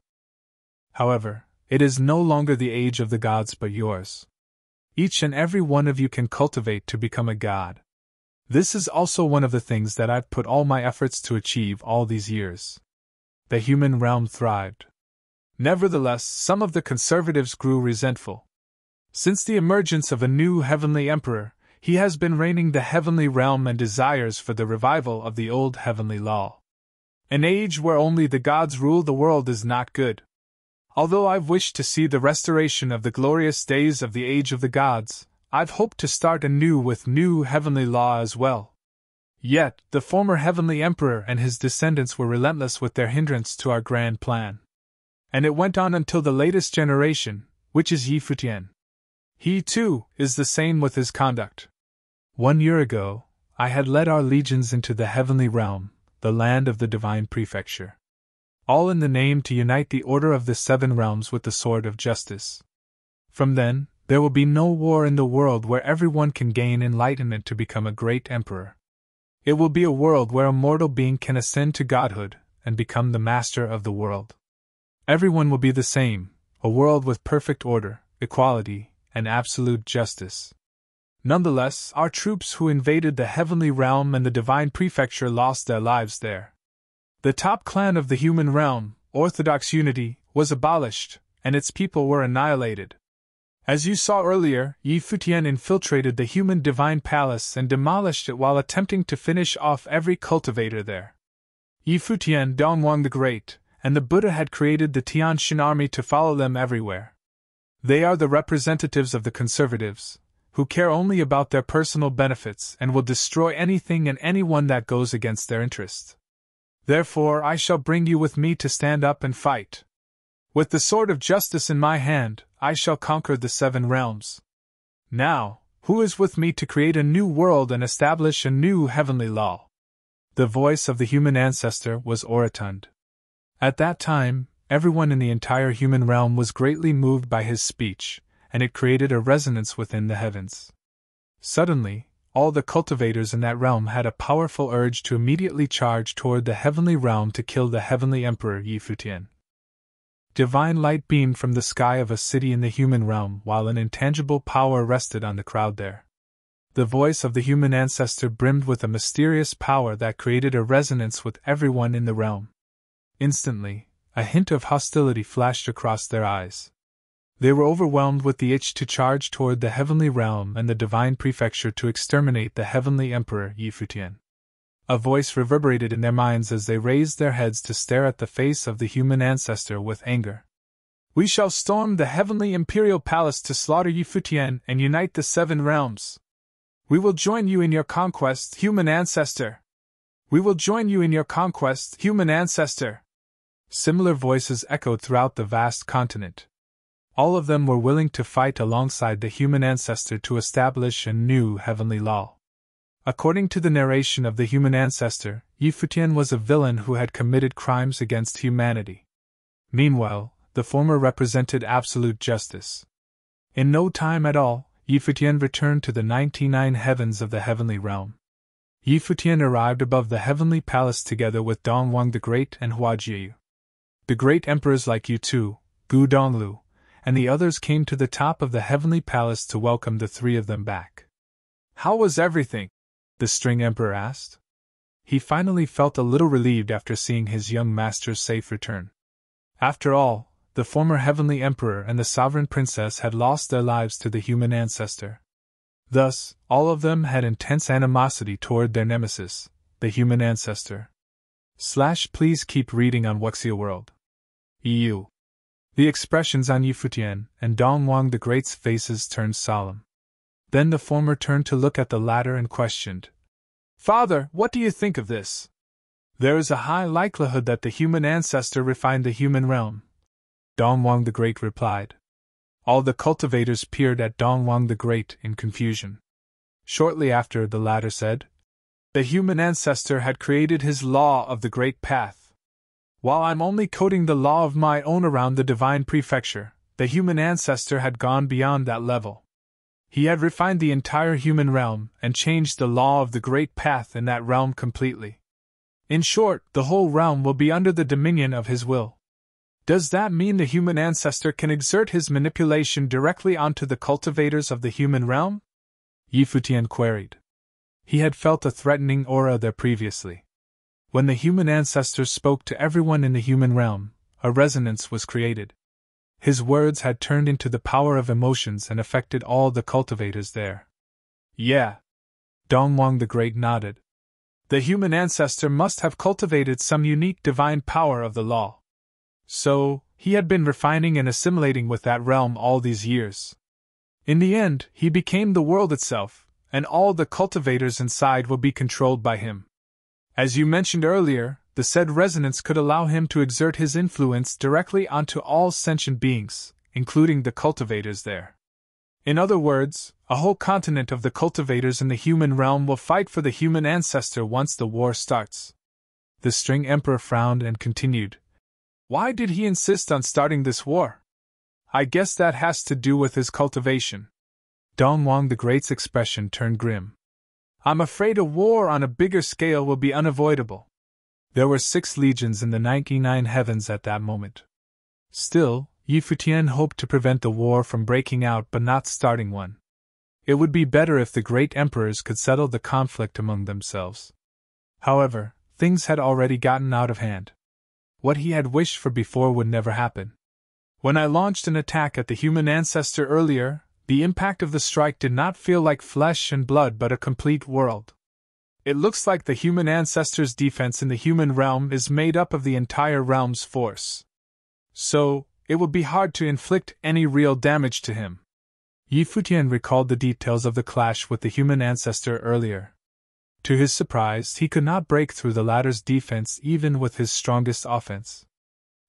However, it is no longer the age of the gods but yours. Each and every one of you can cultivate to become a god. This is also one of the things that I've put all my efforts to achieve all these years. The human realm thrived. Nevertheless, some of the conservatives grew resentful. Since the emergence of a new heavenly emperor, he has been reigning the heavenly realm and desires for the revival of the old heavenly law. An age where only the gods rule the world is not good. Although I've wished to see the restoration of the glorious days of the age of the gods, I've hoped to start anew with new heavenly law as well. Yet, the former heavenly emperor and his descendants were relentless with their hindrance to our grand plan. And it went on until the latest generation, which is Futian. He, too, is the same with his conduct. 1 year ago, I had led our legions into the heavenly realm, the land of the divine prefecture. All in the name to unite the order of the 7 realms with the sword of justice. From then, there will be no war in the world where everyone can gain enlightenment to become a great emperor. It will be a world where a mortal being can ascend to godhood and become the master of the world. Everyone will be the same, a world with perfect order, equality, and absolute justice. Nonetheless, our troops who invaded the heavenly realm and the divine prefecture lost their lives there. The top clan of the human realm, Orthodox Unity, was abolished, and its people were annihilated. As you saw earlier, Futian infiltrated the human divine palace and demolished it while attempting to finish off every cultivator there. Futian, Dongwang the Great, and the Buddha had created the Tianshan army to follow them everywhere. They are the representatives of the conservatives, who care only about their personal benefits and will destroy anything and anyone that goes against their interests. Therefore, I shall bring you with me to stand up and fight. With the sword of justice in my hand, I shall conquer the 7 realms. Now, who is with me to create a new world and establish a new heavenly law? The voice of the human ancestor was orotund. At that time, everyone in the entire human realm was greatly moved by his speech, and it created a resonance within the heavens. Suddenly, all the cultivators in that realm had a powerful urge to immediately charge toward the heavenly realm to kill the heavenly emperor Futian. Divine light beamed from the sky of a city in the human realm while an intangible power rested on the crowd there. The voice of the human ancestor brimmed with a mysterious power that created a resonance with everyone in the realm. Instantly, a hint of hostility flashed across their eyes. They were overwhelmed with the itch to charge toward the heavenly realm and the divine prefecture to exterminate the heavenly emperor Futian. A voice reverberated in their minds as they raised their heads to stare at the face of the human ancestor with anger. We shall storm the heavenly imperial palace to slaughter Futian and unite the 7 realms. We will join you in your conquest, human ancestor. We will join you in your conquest, human ancestor. Similar voices echoed throughout the vast continent. All of them were willing to fight alongside the human ancestor to establish a new heavenly law. According to the narration of the human ancestor, Futian was a villain who had committed crimes against humanity. Meanwhile, the former represented absolute justice. In no time at all, Futian returned to the 99 heavens of the heavenly realm. Futian arrived above the heavenly palace together with Dongwang the Great and Huajiu. The great emperors like you too, Gu Donglu, and the others came to the top of the heavenly palace to welcome the 3 of them back. How was everything? The string emperor asked. He finally felt a little relieved after seeing his young master's safe return. After all, the former heavenly emperor and the sovereign princess had lost their lives to the human ancestor. Thus, all of them had intense animosity toward their nemesis, the human ancestor. Please keep reading on Wuxia World. EU. The expressions on Futian and Dongwang the Great's faces turned solemn. Then the former turned to look at the latter and questioned. Father, what do you think of this? There is a high likelihood that the human ancestor refined the human realm. Dongwang the Great replied. All the cultivators peered at Dongwang the Great in confusion. Shortly after, the latter said, the human ancestor had created his law of the great path. While I'm only coding the law of my own around the divine prefecture, the human ancestor had gone beyond that level. He had refined the entire human realm and changed the law of the great path in that realm completely. In short, the whole realm will be under the dominion of his will. Does that mean the human ancestor can exert his manipulation directly onto the cultivators of the human realm? Futian queried. He had felt a threatening aura there previously. When the human ancestor spoke to everyone in the human realm, a resonance was created. His words had turned into the power of emotions and affected all the cultivators there. Yeah. Dongwang the Great nodded. The human ancestor must have cultivated some unique divine power of the law. So, he had been refining and assimilating with that realm all these years. In the end, he became the world itself, and all the cultivators inside will be controlled by him. As you mentioned earlier, the said resonance could allow him to exert his influence directly onto all sentient beings, including the cultivators there. In other words, a whole continent of the cultivators in the human realm will fight for the human ancestor once the war starts. The String Emperor frowned and continued. Why did he insist on starting this war? I guess that has to do with his cultivation. Dongwang the Great's expression turned grim. I'm afraid a war on a bigger scale will be unavoidable. There were 6 legions in the 99 heavens at that moment. Still, Futian hoped to prevent the war from breaking out but not starting one. It would be better if the great emperors could settle the conflict among themselves. However, things had already gotten out of hand. What he had wished for before would never happen. When I launched an attack at the human ancestor earlier, the impact of the strike did not feel like flesh and blood but a complete world. It looks like the human ancestor's defense in the human realm is made up of the entire realm's force. So, it would be hard to inflict any real damage to him. Futian recalled the details of the clash with the human ancestor earlier. To his surprise, he could not break through the latter's defense even with his strongest offense.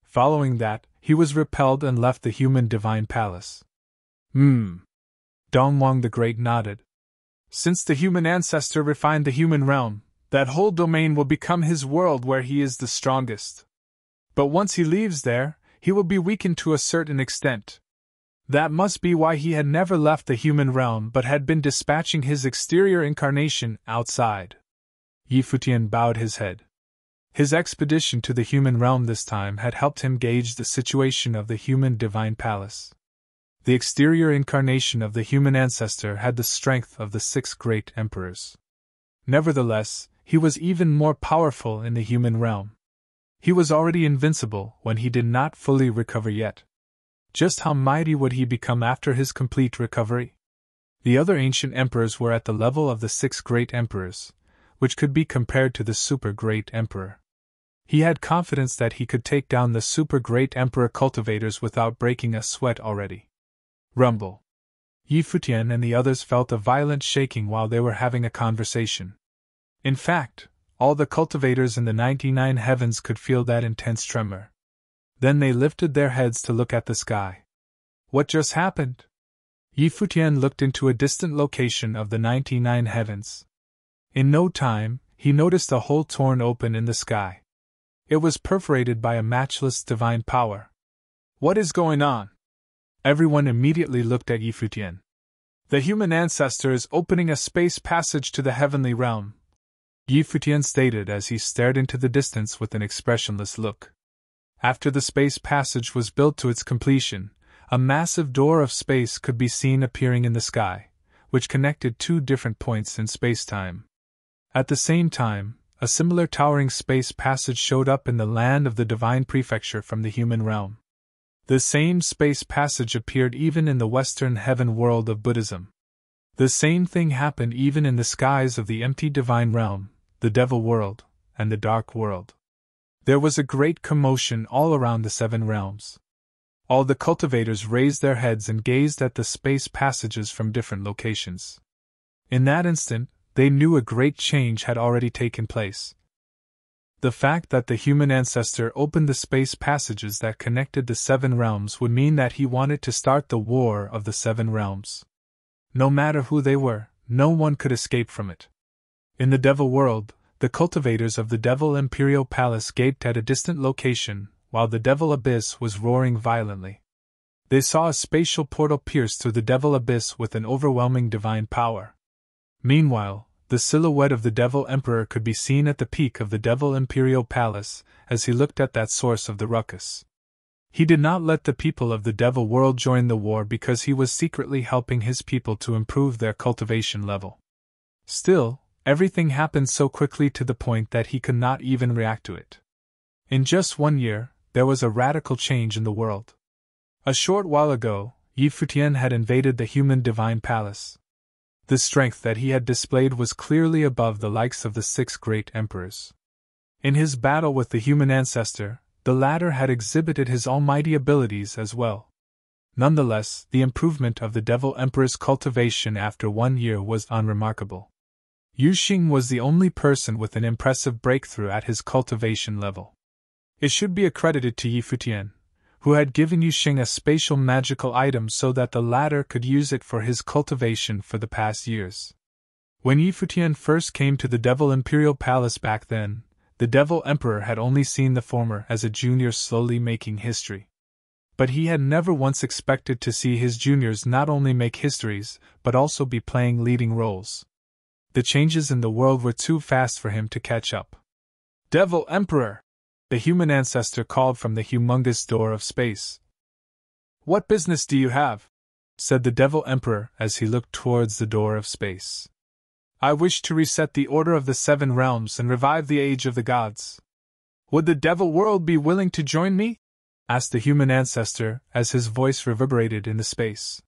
Following that, he was repelled and left the human divine palace. Dongwang the Great nodded. Since the human ancestor refined the human realm, that whole domain will become his world where he is the strongest. But once he leaves there, he will be weakened to a certain extent. That must be why he had never left the human realm but had been dispatching his exterior incarnation outside. Futian bowed his head. His expedition to the human realm this time had helped him gauge the situation of the human divine palace. The exterior incarnation of the human ancestor had the strength of the 6 great emperors. Nevertheless, he was even more powerful in the human realm. He was already invincible when he did not fully recover yet. Just how mighty would he become after his complete recovery? The other ancient emperors were at the level of the 6 great emperors, which could be compared to the super great emperor. He had confidence that he could take down the super great emperor cultivators without breaking a sweat already. Rumble. Futian and the others felt a violent shaking while they were having a conversation. In fact, all the cultivators in the 99 heavens could feel that intense tremor. Then they lifted their heads to look at the sky. What just happened? Futian looked into a distant location of the 99 heavens. In no time, he noticed a hole torn open in the sky. It was perforated by a matchless divine power. What is going on? Everyone immediately looked at Futian. The human ancestor is opening a space passage to the heavenly realm, Futian stated as he stared into the distance with an expressionless look. After the space passage was built to its completion, a massive door of space could be seen appearing in the sky, which connected 2 different points in space-time. At the same time, a similar towering space passage showed up in the land of the divine prefecture from the human realm. The same space passage appeared even in the Western heaven world of Buddhism. The same thing happened even in the skies of the empty divine realm, the devil world, and the dark world. There was a great commotion all around the 7 realms. All the cultivators raised their heads and gazed at the space passages from different locations. In that instant, they knew a great change had already taken place. The fact that the human ancestor opened the space passages that connected the 7 realms would mean that he wanted to start the war of the 7 realms. No matter who they were, no one could escape from it. In the devil world, the cultivators of the Devil Imperial Palace gaped at a distant location, while the Devil Abyss was roaring violently. They saw a spatial portal pierce through the Devil Abyss with an overwhelming divine power. Meanwhile, the silhouette of the Devil Emperor could be seen at the peak of the Devil Imperial Palace as he looked at that source of the ruckus. He did not let the people of the Devil World join the war because he was secretly helping his people to improve their cultivation level. Still, everything happened so quickly to the point that he could not even react to it. In just 1 year, there was a radical change in the world. A short while ago, Futian had invaded the human divine palace. The strength that he had displayed was clearly above the likes of the 6 great emperors. In his battle with the human ancestor, the latter had exhibited his almighty abilities as well. Nonetheless, the improvement of the Devil Emperor's cultivation after 1 year was unremarkable. Yu Xing was the only person with an impressive breakthrough at his cultivation level. It should be accredited to Futian, who had given Yu Xing a spatial magical item so that the latter could use it for his cultivation for the past years. When Futian first came to the Devil Imperial Palace back then, the Devil Emperor had only seen the former as a junior slowly making history. But he had never once expected to see his juniors not only make histories, but also be playing leading roles. The changes in the world were too fast for him to catch up. "Devil Emperor!" the human ancestor called from the humongous door of space. "What business do you have?" said the Devil Emperor as he looked towards the door of space. "I wish to reset the order of the 7 realms and revive the age of the gods." "Would the Devil World be willing to join me?" asked the human ancestor as his voice reverberated in the space.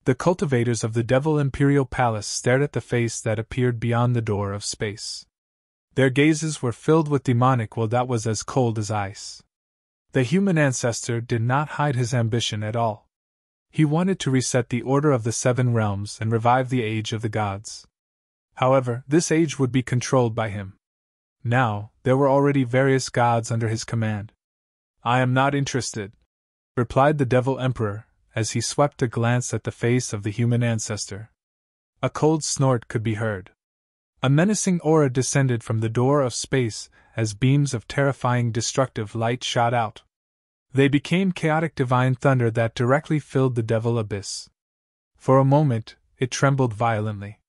The cultivators of the Devil Imperial Palace stared at the face that appeared beyond the door of space. Their gazes were filled with demonic will that was as cold as ice. The human ancestor did not hide his ambition at all. He wanted to reset the order of the 7 realms and revive the age of the gods. However, this age would be controlled by him. Now, there were already various gods under his command. "I am not interested," replied the Devil Emperor, as he swept a glance at the face of the human ancestor. A cold snort could be heard. A menacing aura descended from the door of space as beams of terrifying destructive light shot out. They became chaotic divine thunder that directly filled the Devil Abyss. For a moment, it trembled violently.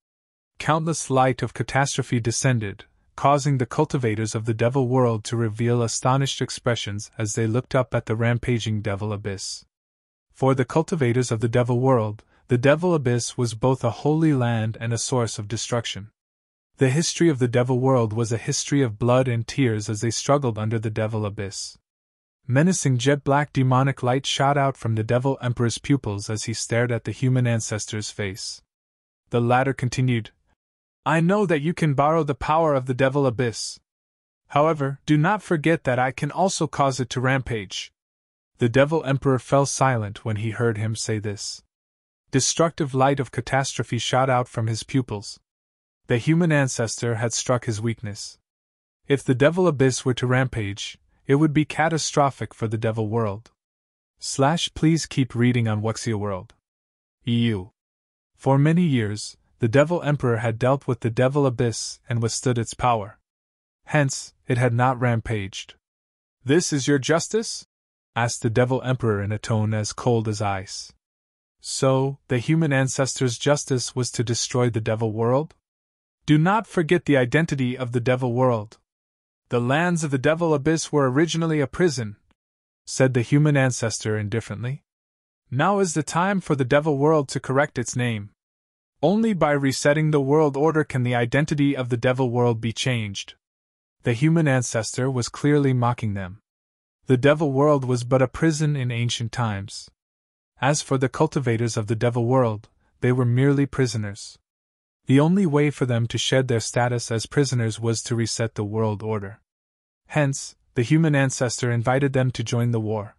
Countless light of catastrophe descended, causing the cultivators of the Devil World to reveal astonished expressions as they looked up at the rampaging Devil Abyss. For the cultivators of the Devil World, the Devil Abyss was both a holy land and a source of destruction. The history of the Devil World was a history of blood and tears as they struggled under the Devil Abyss. Menacing jet-black demonic light shot out from the Devil Emperor's pupils as he stared at the human ancestor's face. The latter continued, "I know that you can borrow the power of the Devil Abyss. However, do not forget that I can also cause it to rampage." The Devil Emperor fell silent when he heard him say this. Destructive light of catastrophe shot out from his pupils. The human ancestor had struck his weakness. If the Devil Abyss were to rampage, it would be catastrophic for the Devil World. Please keep reading on Wuxia World. EU. For many years, the Devil Emperor had dealt with the Devil Abyss and withstood its power. Hence, it had not rampaged. "This is your justice?" asked the Devil Emperor in a tone as cold as ice. So, the human ancestor's justice was to destroy the Devil World? Do not forget the identity of the Devil World. "The lands of the Devil Abyss were originally a prison," said the human ancestor indifferently. "Now is the time for the Devil World to correct its name. Only by resetting the world order can the identity of the Devil World be changed." The human ancestor was clearly mocking them. The Devil World was but a prison in ancient times. As for the cultivators of the Devil World, they were merely prisoners. The only way for them to shed their status as prisoners was to reset the world order. Hence, the human ancestor invited them to join the war.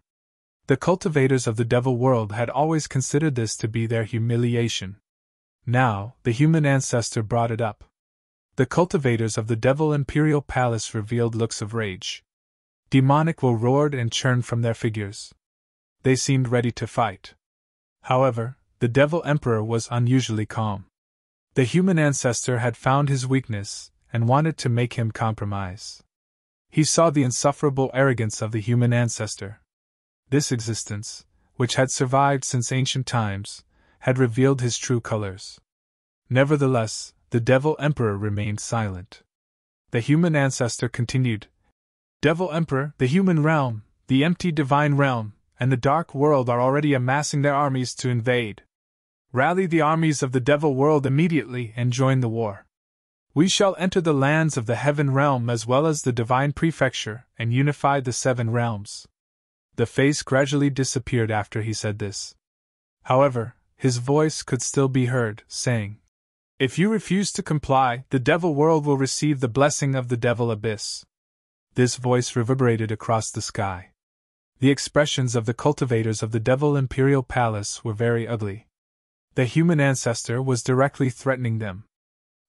The cultivators of the Devil World had always considered this to be their humiliation. Now, the human ancestor brought it up. The cultivators of the Devil Imperial Palace revealed looks of rage. Demonic will roared and churned from their figures. They seemed ready to fight. However, the Devil Emperor was unusually calm. The human ancestor had found his weakness and wanted to make him compromise. He saw the insufferable arrogance of the human ancestor. This existence, which had survived since ancient times, had revealed his true colors. Nevertheless, the Devil Emperor remained silent. The human ancestor continued, "Devil Emperor, the human realm, the empty divine realm, and the Dark World are already amassing their armies to invade. Rally the armies of the Devil World immediately and join the war. We shall enter the lands of the Heaven Realm as well as the Divine Prefecture and unify the 7 realms. The face gradually disappeared after he said this. However, his voice could still be heard, saying, "If you refuse to comply, the Devil World will receive the blessing of the Devil Abyss." This voice reverberated across the sky. The expressions of the cultivators of the Devil Imperial Palace were very ugly. The human ancestor was directly threatening them.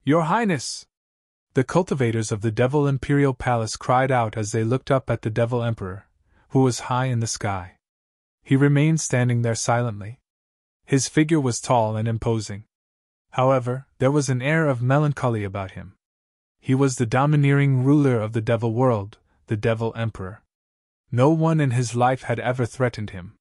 "Your Highness!" The cultivators of the Devil Imperial Palace cried out as they looked up at the Devil Emperor, who was high in the sky. He remained standing there silently. His figure was tall and imposing. However, there was an air of melancholy about him. He was the domineering ruler of the Devil World, the Devil Emperor. No one in his life had ever threatened him.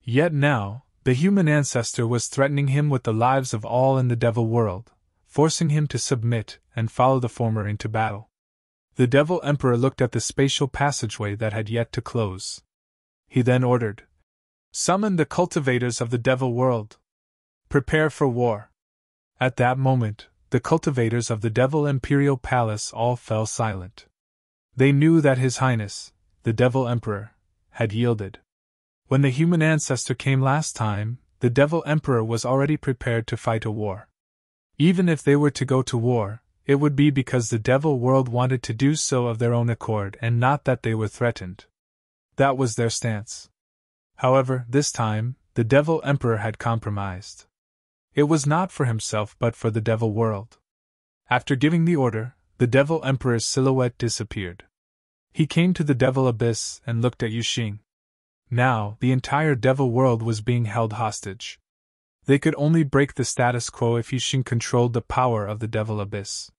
Yet now, the human ancestor was threatening him with the lives of all in the Devil World, forcing him to submit and follow the former into battle. The Devil Emperor looked at the spatial passageway that had yet to close. He then ordered, "Summon the cultivators of the Devil World. Prepare for war." At that moment, the cultivators of the Devil Imperial Palace all fell silent. They knew that His Highness, the Devil Emperor, had yielded. When the human ancestor came last time, the Devil Emperor was already prepared to fight a war. Even if they were to go to war, it would be because the Devil World wanted to do so of their own accord and not that they were threatened. That was their stance. However, this time, the Devil Emperor had compromised. It was not for himself but for the Devil World. After giving the order, the Devil Emperor's silhouette disappeared. He came to the Devil Abyss and looked at Yuxing. Now, the entire Devil World was being held hostage. They could only break the status quo if Yuxing controlled the power of the Devil Abyss.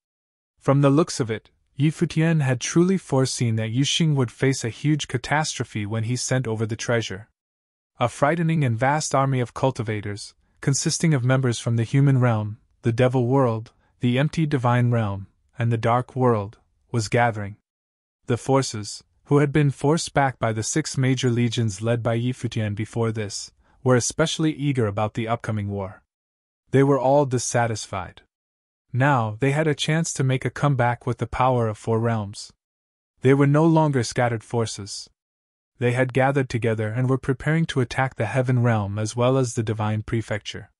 From the looks of it, Futian had truly foreseen that Yuxing would face a huge catastrophe when he sent over the treasure. A frightening and vast army of cultivators, consisting of members from the human realm, the Devil World, the empty Divine Realm, and the Dark World, was gathering. The forces, who had been forced back by the 6 major legions led by Futian before this, were especially eager about the upcoming war. They were all dissatisfied. Now they had a chance to make a comeback with the power of 4 realms. They were no longer scattered forces. They had gathered together and were preparing to attack the Heaven Realm as well as the Divine Prefecture.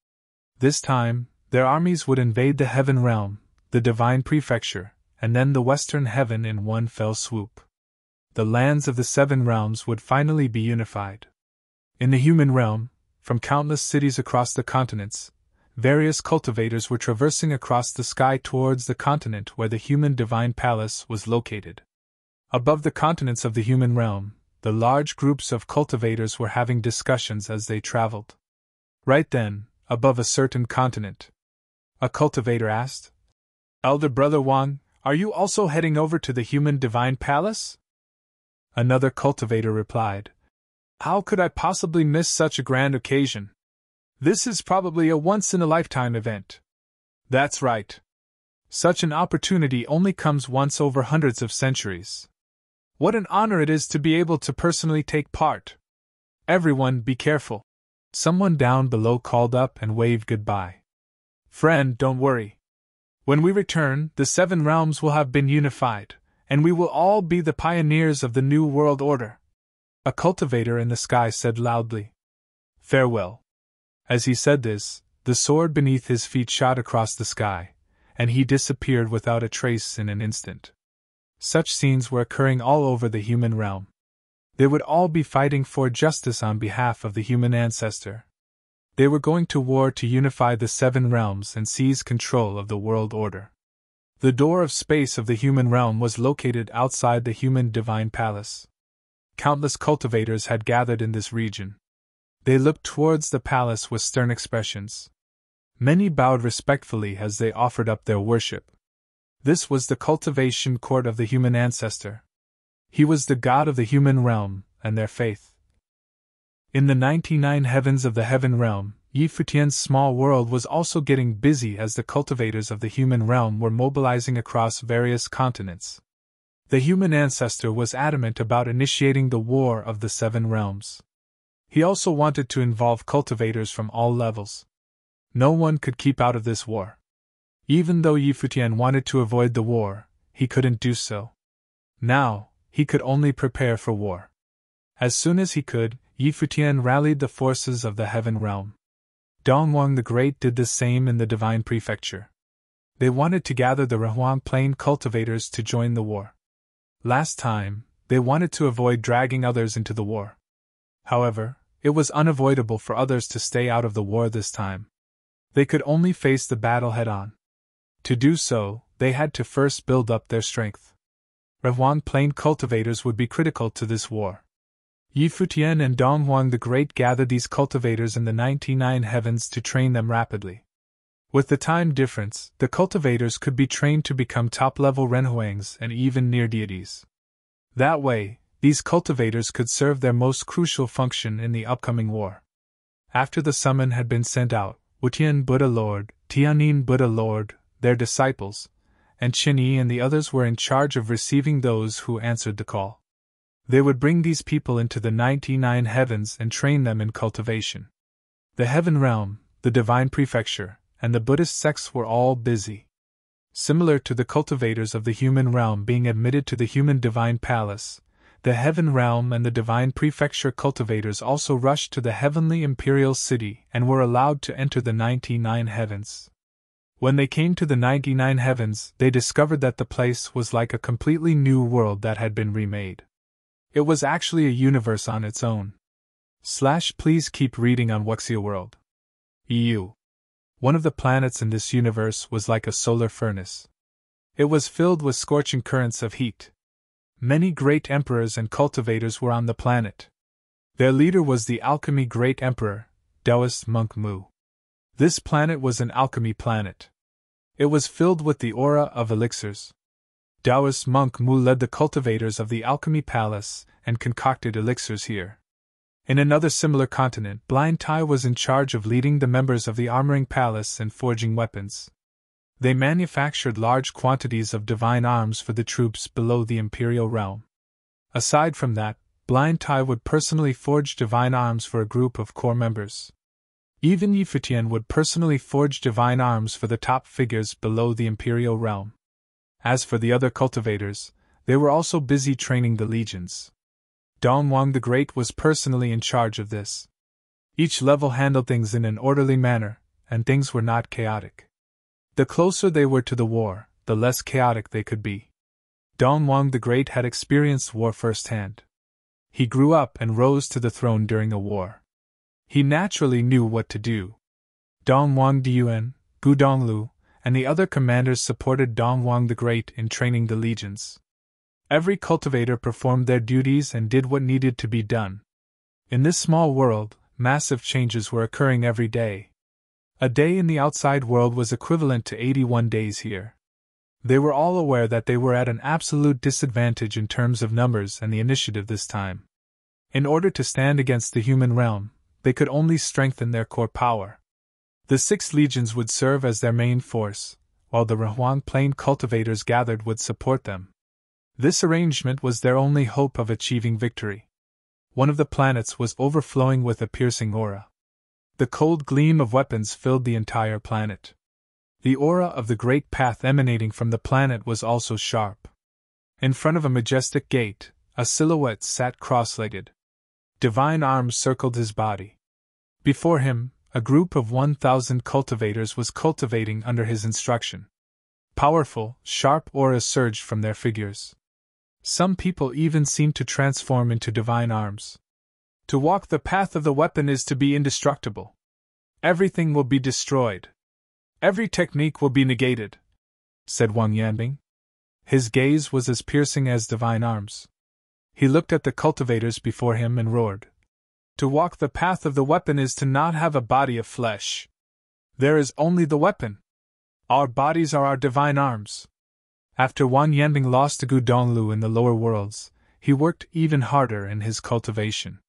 This time, their armies would invade the Heaven Realm, the Divine Prefecture, and then the Western Heaven in one fell swoop. The lands of the 7 realms would finally be unified. In the human realm, from countless cities across the continents, various cultivators were traversing across the sky towards the continent where the human Divine Palace was located. Above the continents of the human realm, the large groups of cultivators were having discussions as they traveled. Right then, above a certain continent, a cultivator asked, "Elder Brother Wang, are you also heading over to the human Divine Palace?" Another cultivator replied, "How could I possibly miss such a grand occasion? This is probably a once-in-a-lifetime event." "That's right. Such an opportunity only comes once over hundreds of centuries. What an honor it is to be able to personally take part. Everyone be careful." Someone down below called up and waved goodbye. "Friend, don't worry. When we return, the 7 realms will have been unified, and we will all be the pioneers of the new world order." A cultivator in the sky said loudly, "Farewell." As he said this, the sword beneath his feet shot across the sky, and he disappeared without a trace in an instant. Such scenes were occurring all over the human realm. They would all be fighting for justice on behalf of the human ancestor. They were going to war to unify the 7 realms and seize control of the world order. The door of space of the human realm was located outside the human Divine Palace. Countless cultivators had gathered in this region. They looked towards the palace with stern expressions. Many bowed respectfully as they offered up their worship. This was the cultivation court of the human ancestor. He was the god of the human realm and their faith. In the 99 heavens of the heaven realm, Futian's small world was also getting busy as the cultivators of the human realm were mobilizing across various continents. The human ancestor was adamant about initiating the war of the 7 realms. He also wanted to involve cultivators from all levels. No one could keep out of this war. Even though Futian wanted to avoid the war, he couldn't do so. Now, he could only prepare for war. As soon as he could, Futian rallied the forces of the Heaven Realm. Dongwang the Great did the same in the Divine Prefecture. They wanted to gather the Rehuang Plain cultivators to join the war. Last time, they wanted to avoid dragging others into the war. However, it was unavoidable for others to stay out of the war this time. They could only face the battle head-on. To do so, they had to first build up their strength. Rehuang Plain cultivators would be critical to this war. Futian and Dongwang the Great gathered these cultivators in the 99 heavens to train them rapidly. With the time difference, the cultivators could be trained to become top-level renhuangs and even near deities. That way, these cultivators could serve their most crucial function in the upcoming war. After the summon had been sent out, Futian Buddha Lord, Tianyin Buddha Lord, their disciples, and Qinyi and the others were in charge of receiving those who answered the call. They would bring these people into the 99 heavens and train them in cultivation. The Heaven Realm, the Divine Prefecture, and the Buddhist sects were all busy. Similar to the cultivators of the human realm being admitted to the human divine palace, the Heaven Realm and the Divine Prefecture cultivators also rushed to the heavenly imperial city and were allowed to enter the 99 heavens. When they came to the 99 heavens, they discovered that the place was like a completely new world that had been remade. It was actually a universe on its own. Please keep reading on Wuxia World. EU. One of the planets in this universe was like a solar furnace. It was filled with scorching currents of heat. Many great emperors and cultivators were on the planet. Their leader was the alchemy great emperor, Taoist monk Mu. This planet was an alchemy planet. It was filled with the aura of elixirs. Taoist monk Mu led the cultivators of the alchemy palace and concocted elixirs here. In another similar continent, Blind Tai was in charge of leading the members of the armoring palace and forging weapons. They manufactured large quantities of divine arms for the troops below the imperial realm. Aside from that, Blind Tai would personally forge divine arms for a group of core members. Even Futian would personally forge divine arms for the top figures below the imperial realm. As for the other cultivators, they were also busy training the legions. Dongwang the Great was personally in charge of this. Each level handled things in an orderly manner, and things were not chaotic. The closer they were to the war, the less chaotic they could be. Dongwang the Great had experienced war firsthand. He grew up and rose to the throne during a war. He naturally knew what to do. Dongwang Diyuan, Gu Donglu, and the other commanders supported Dongwang the Great in training the legions. Every cultivator performed their duties and did what needed to be done. In this small world, massive changes were occurring every day. A day in the outside world was equivalent to 81 days here. They were all aware that they were at an absolute disadvantage in terms of numbers and the initiative this time. In order to stand against the human realm, they could only strengthen their core power. The 6 legions would serve as their main force, while the Rehuang Plain cultivators gathered would support them. This arrangement was their only hope of achieving victory. One of the planets was overflowing with a piercing aura. The cold gleam of weapons filled the entire planet. The aura of the great path emanating from the planet was also sharp. In front of a majestic gate, a silhouette sat cross-legged. Divine arms circled his body. Before him, a group of 1,000 cultivators was cultivating under his instruction. Powerful, sharp auras surged from their figures. Some people even seemed to transform into divine arms. To walk the path of the weapon is to be indestructible. Everything will be destroyed. Every technique will be negated, said Wang Yanbing. His gaze was as piercing as divine arms. He looked at the cultivators before him and roared. To walk the path of the weapon is to not have a body of flesh. There is only the weapon. Our bodies are our divine arms. After Wang Yanbing lost to Gu Donglu in the lower worlds, he worked even harder in his cultivation.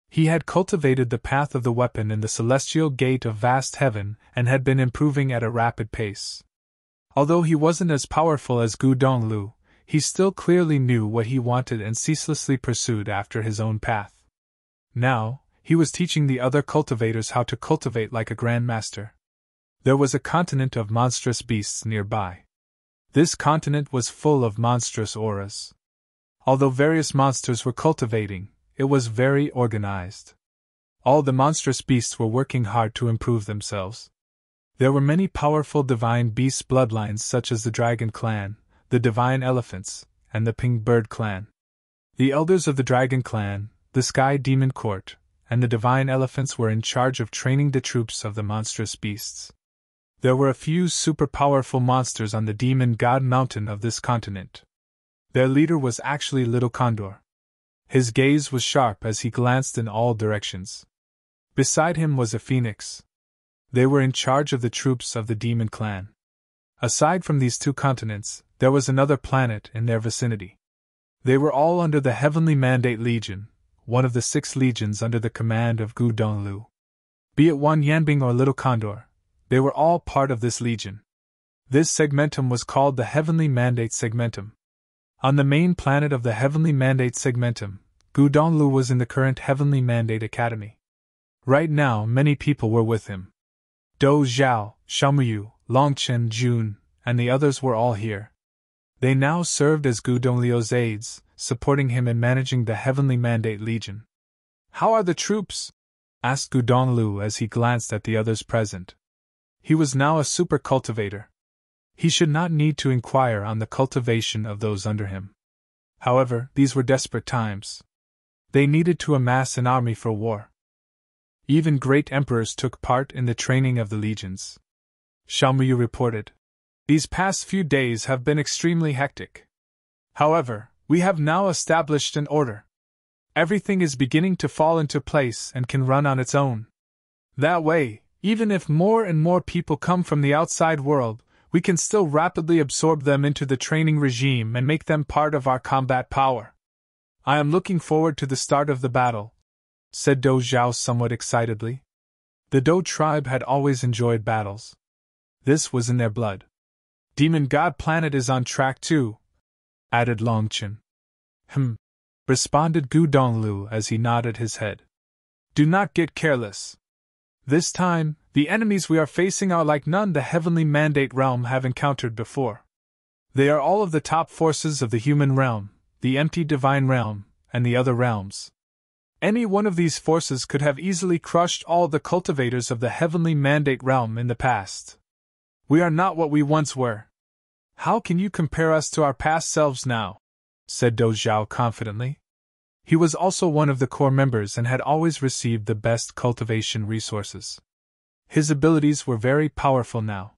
He had cultivated the path of the weapon in the celestial gate of vast heaven and had been improving at a rapid pace. Although he wasn't as powerful as Gu Donglu, he still clearly knew what he wanted and ceaselessly pursued after his own path. Now, he was teaching the other cultivators how to cultivate like a grandmaster. There was a continent of monstrous beasts nearby. This continent was full of monstrous auras. Although various monsters were cultivating, it was very organized. All the monstrous beasts were working hard to improve themselves. There were many powerful divine beast bloodlines such as the Dragon Clan, the Divine Elephants, and the Pink Bird Clan. The elders of the Dragon Clan, the Sky Demon Court, and the Divine Elephants were in charge of training the troops of the monstrous beasts. There were a few super-powerful monsters on the Demon God Mountain of this continent. Their leader was actually Little Condor. His gaze was sharp as he glanced in all directions. Beside him was a phoenix. They were in charge of the troops of the Demon Clan. Aside from these two continents, there was another planet in their vicinity. They were all under the Heavenly Mandate Legion, one of the 6 legions under the command of Gu Donglu. Be it Wan Yanbing or Little Condor, they were all part of this legion. This segmentum was called the Heavenly Mandate Segmentum. On the main planet of the Heavenly Mandate Segmentum, Gu Donglu was in the current Heavenly Mandate Academy. Right now, many people were with him. Dou Zhao, Xiaomuyu, Longchen Jun, and the others were all here. They now served as Gu Donglio's aides, supporting him in managing the Heavenly Mandate Legion. "How are the troops?" asked Gu Donglu as he glanced at the others present. He was now a super cultivator. He should not need to inquire on the cultivation of those under him. However, these were desperate times. They needed to amass an army for war. Even great emperors took part in the training of the legions. Xiaomuyu reported. "These past few days have been extremely hectic. However, we have now established an order. Everything is beginning to fall into place and can run on its own. That way, even if more and more people come from the outside world, we can still rapidly absorb them into the training regime and make them part of our combat power. I am looking forward to the start of the battle," said Dou Zhao somewhat excitedly. The Dou tribe had always enjoyed battles. This was in their blood. "Demon God Planet is on track too," added Longchen. Responded Gu Donglu as he nodded his head. "Do not get careless. This time, the enemies we are facing are like none the Heavenly Mandate realm have encountered before. They are all of the top forces of the human realm, the empty divine realm, and the other realms. Any one of these forces could have easily crushed all the cultivators of the Heavenly Mandate realm in the past. We are not what we once were. How can you compare us to our past selves now?" said Dou Zhao confidently. He was also one of the core members and had always received the best cultivation resources. His abilities were very powerful now.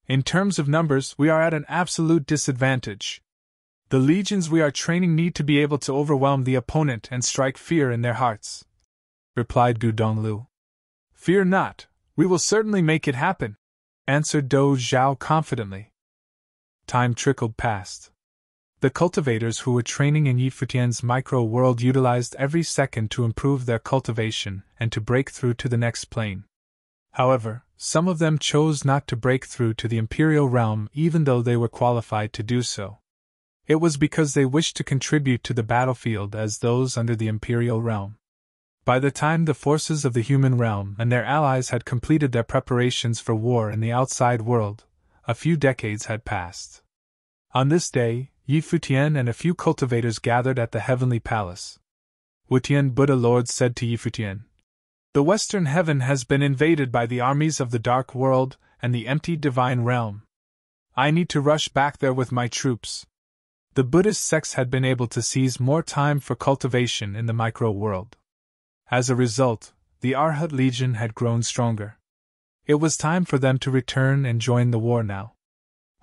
"In terms of numbers, we are at an absolute disadvantage. The legions we are training need to be able to overwhelm the opponent and strike fear in their hearts," replied Gu Donglu. "Fear not, we will certainly make it happen," answered Dou Zhao confidently. Time trickled past. The cultivators who were training in Yi Futian's micro-world utilized every second to improve their cultivation and to break through to the next plane. However, some of them chose not to break through to the Imperial Realm even though they were qualified to do so. It was because they wished to contribute to the battlefield as those under the Imperial Realm. By the time the forces of the human realm and their allies had completed their preparations for war in the outside world, a few decades had passed. On this day, Yi Futian and a few cultivators gathered at the Heavenly Palace. Futian Buddha Lord said to Yi Futian, "The Western Heaven has been invaded by the armies of the Dark World and the empty Divine Realm. I need to rush back there with my troops." The Buddhist sects had been able to seize more time for cultivation in the micro-world. As a result, the Arhat Legion had grown stronger. It was time for them to return and join the war now.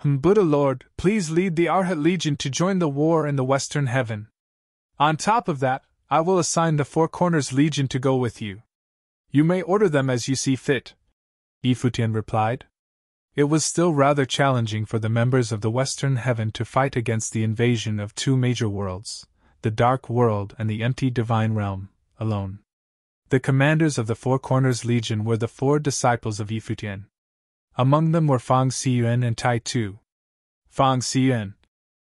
"Buddha Lord, please lead the Arhat Legion to join the war in the Western Heaven. On top of that, I will assign the Four Corners Legion to go with you. You may order them as you see fit," Yi Futian replied. It was still rather challenging for the members of the Western Heaven to fight against the invasion of two major worlds, the Dark World and the empty Divine Realm, alone. The commanders of the Four Corners Legion were the 4 disciples of Yi Futian. Among them were Fang Xiyuan and Tai Tu. "Fang Xiyuan,"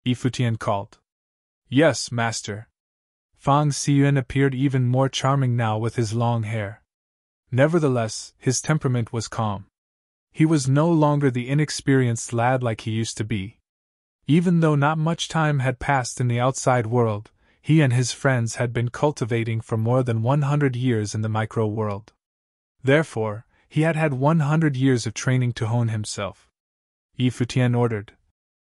Yi Futian called. "Yes, master." Fang Xiyuan appeared even more charming now with his long hair. Nevertheless, his temperament was calm. He was no longer the inexperienced lad like he used to be. Even though not much time had passed in the outside world, he and his friends had been cultivating for more than 100 years in the micro-world. Therefore, he had had 100 years of training to hone himself. Futian ordered.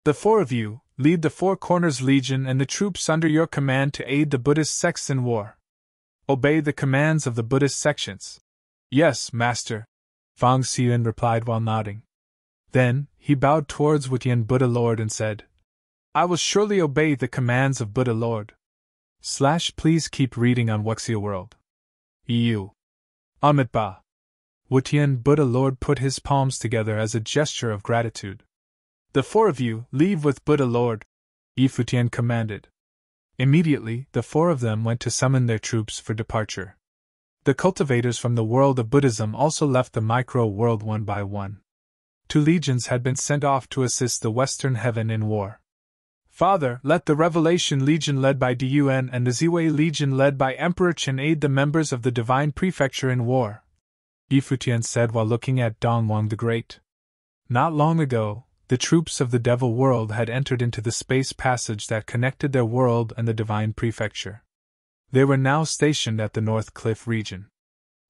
The four of you, lead the Four Corners Legion and the troops under your command to aid the Buddhist sects in war. Obey the commands of the Buddhist sections. Yes, master, Fang Xiyuan replied while nodding. Then, he bowed towards Futian Buddha Lord and said, I will surely obey the commands of Buddha Lord. Please keep reading on Wuxia World. EU. Amitba. Futian Buddha Lord put his palms together as a gesture of gratitude. The four of you, leave with Buddha Lord, Futian commanded. Immediately, the four of them went to summon their troops for departure. The cultivators from the world of Buddhism also left the micro-world one by one. 2 legions had been sent off to assist the Western Heaven in war. Father, let the Revelation Legion led by Dun and the Ziwei Legion led by Emperor Chen aid the members of the Divine Prefecture in war, Futian said while looking at Dongwang the Great. Not long ago, the troops of the Devil World had entered into the space passage that connected their world and the Divine Prefecture. They were now stationed at the North Cliff region.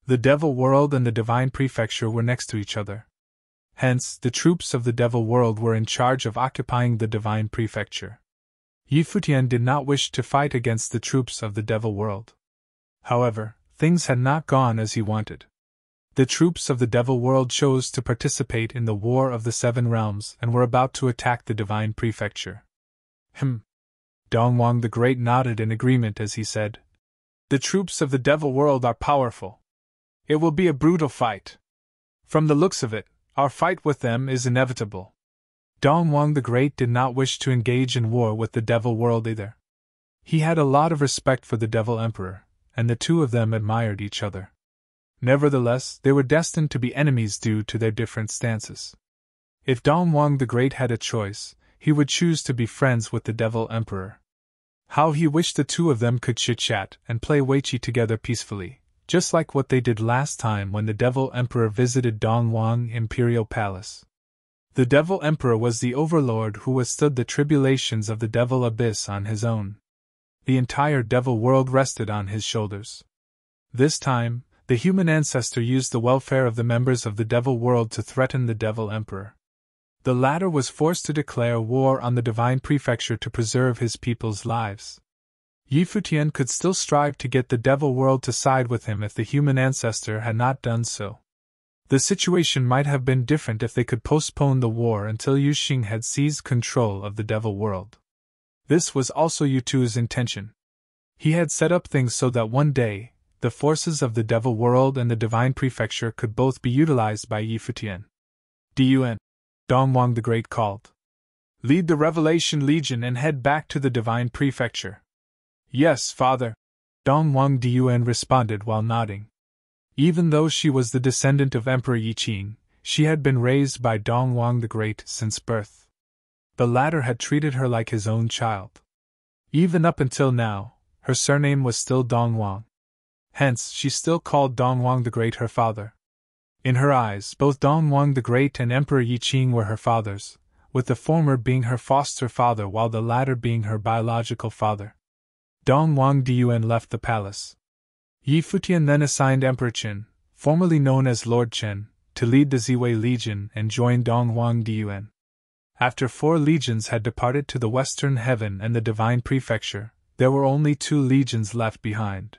The Devil World and the Divine Prefecture were next to each other. Hence, the troops of the Devil World were in charge of occupying the Divine Prefecture. Futian did not wish to fight against the troops of the Devil World. However, things had not gone as he wanted. The troops of the Devil World chose to participate in the War of the Seven Realms and were about to attack the Divine Prefecture. Dongwang the Great nodded in agreement as he said, The troops of the Devil World are powerful. It will be a brutal fight. From the looks of it, our fight with them is inevitable. Dongwang the Great did not wish to engage in war with the Devil World either. He had a lot of respect for the Devil Emperor, and the two of them admired each other. Nevertheless, they were destined to be enemies due to their different stances. If Dongwang the Great had a choice, he would choose to be friends with the Devil Emperor. How he wished the two of them could chit-chat and play Weiqi together peacefully, just like what they did last time when the Devil Emperor visited Dongwang Imperial Palace. The Devil Emperor was the overlord who withstood the tribulations of the Devil Abyss on his own. The entire Devil World rested on his shoulders. This time, the human ancestor used the welfare of the members of the Devil World to threaten the Devil Emperor. The latter was forced to declare war on the Divine Prefecture to preserve his people's lives. Futian could still strive to get the Devil World to side with him if the human ancestor had not done so. The situation might have been different if they could postpone the war until Yuxing had seized control of the Devil World. This was also Yutu's intention. He had set up things so that one day, the forces of the Devil World and the Divine Prefecture could both be utilized by Futian. Dun, Dongwang the Great called. Lead the Revelation Legion and head back to the Divine Prefecture. Yes, father, Dongwang Dun responded while nodding. Even though she was the descendant of Emperor Yiqing, she had been raised by Dongwang the Great since birth. The latter had treated her like his own child. Even up until now, her surname was still Dongwang. Hence, she still called Dongwang the Great her father. In her eyes, both Dongwang the Great and Emperor Yiqing were her fathers, with the former being her foster father while the latter being her biological father. Dongwang Dun left the palace. Futian then assigned Emperor Chen, formerly known as Lord Chen, to lead the Ziwei Legion and join Dongwang Dun. After 4 legions had departed to the Western Heaven and the Divine Prefecture, there were only 2 legions left behind.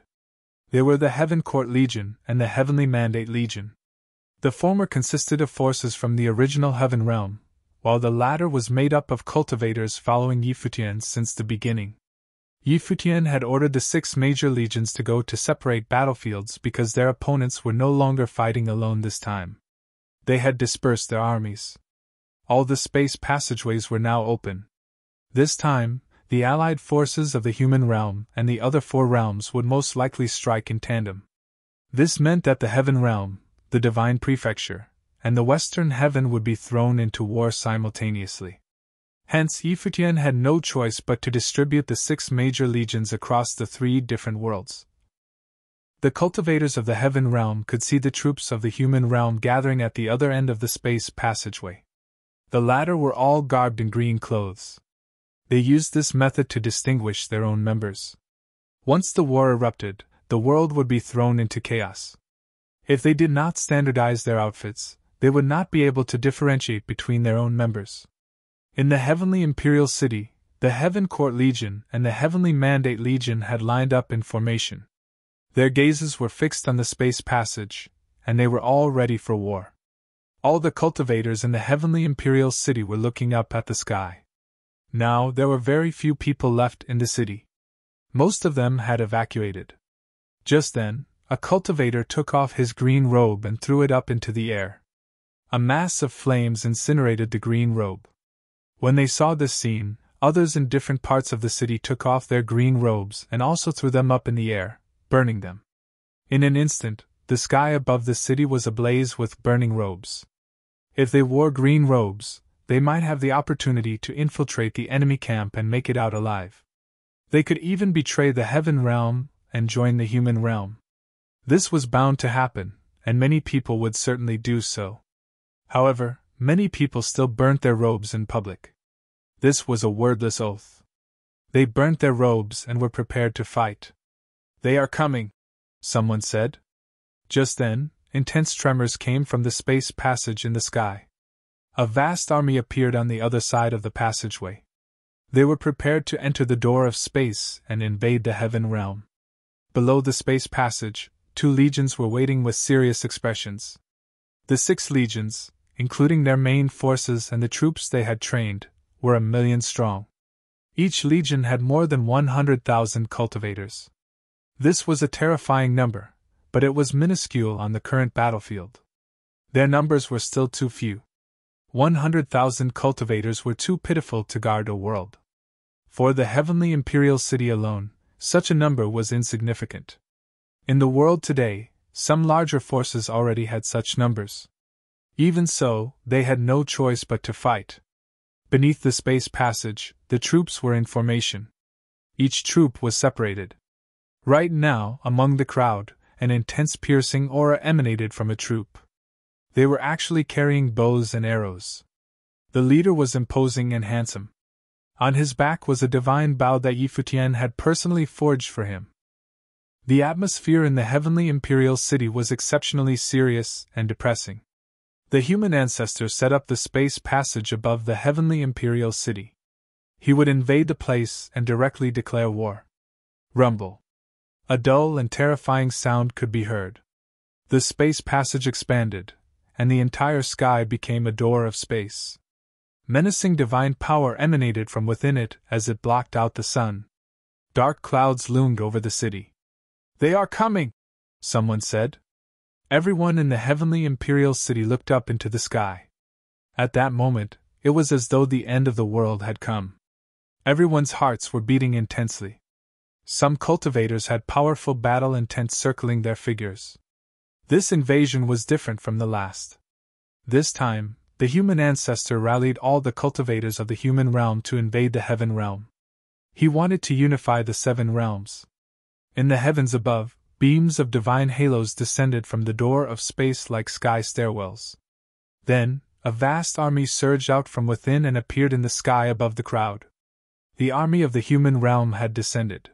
They were the Heaven Court Legion and the Heavenly Mandate Legion. The former consisted of forces from the original Heaven Realm, while the latter was made up of cultivators following Futian since the beginning. Futian had ordered the 6 major legions to go to separate battlefields because their opponents were no longer fighting alone this time. They had dispersed their armies. All the space passageways were now open. This time, the allied forces of the human realm and the other 4 realms would most likely strike in tandem. This meant that the Heaven Realm, the Divine Prefecture, and the Western Heaven would be thrown into war simultaneously. Hence, Futian had no choice but to distribute the 6 major legions across the 3 different worlds. The cultivators of the heaven realm could see the troops of the human realm gathering at the other end of the space passageway. The latter were all garbed in green clothes. They used this method to distinguish their own members. Once the war erupted, the world would be thrown into chaos. If they did not standardize their outfits, they would not be able to differentiate between their own members. In the Heavenly Imperial City, the Heaven Court Legion and the Heavenly Mandate Legion had lined up in formation. Their gazes were fixed on the space passage, and they were all ready for war. All the cultivators in the Heavenly Imperial City were looking up at the sky. Now there were very few people left in the city. Most of them had evacuated. Just then, a cultivator took off his green robe and threw it up into the air. A mass of flames incinerated the green robe. When they saw this scene, others in different parts of the city took off their green robes and also threw them up in the air, burning them. In an instant, the sky above the city was ablaze with burning robes. If they wore green robes, they might have the opportunity to infiltrate the enemy camp and make it out alive. They could even betray the heaven realm and join the human realm. This was bound to happen, and many people would certainly do so. However, many people still burnt their robes in public. This was a wordless oath. They burnt their robes and were prepared to fight. "They are coming," someone said. Just then, intense tremors came from the space passage in the sky. A vast army appeared on the other side of the passageway. They were prepared to enter the door of space and invade the heaven realm. Below the space passage, 2 legions were waiting with serious expressions. The 6 legions, including their main forces and the troops they had trained, were 1,000,000 strong. Each legion had more than 100,000 cultivators. This was a terrifying number, but it was minuscule on the current battlefield. Their numbers were still too few. 100,000 cultivators were too pitiful to guard a world. For the Heavenly Imperial City alone, such a number was insignificant. In the world today, some larger forces already had such numbers. Even so, they had no choice but to fight. Beneath the space passage, the troops were in formation. Each troop was separated. Right now, among the crowd, an intense piercing aura emanated from a troop. They were actually carrying bows and arrows. The leader was imposing and handsome. On his back was a divine bow that Futian had personally forged for him. The atmosphere in the Heavenly Imperial City was exceptionally serious and depressing. The human ancestor set up the space passage above the Heavenly Imperial City. He would invade the place and directly declare war. Rumble. A dull and terrifying sound could be heard. The space passage expanded, and the entire sky became a door of space. Menacing divine power emanated from within it as it blocked out the sun. Dark clouds loomed over the city. "They are coming," someone said. Everyone in the Heavenly Imperial City looked up into the sky. At that moment, it was as though the end of the world had come. Everyone's hearts were beating intensely. Some cultivators had powerful battle intent circling their figures. This invasion was different from the last. This time, the human ancestor rallied all the cultivators of the human realm to invade the heaven realm. He wanted to unify the 7 realms. In the heavens above, beams of divine halos descended from the door of space like sky stairwells. Then, a vast army surged out from within and appeared in the sky above the crowd. The army of the human realm had descended.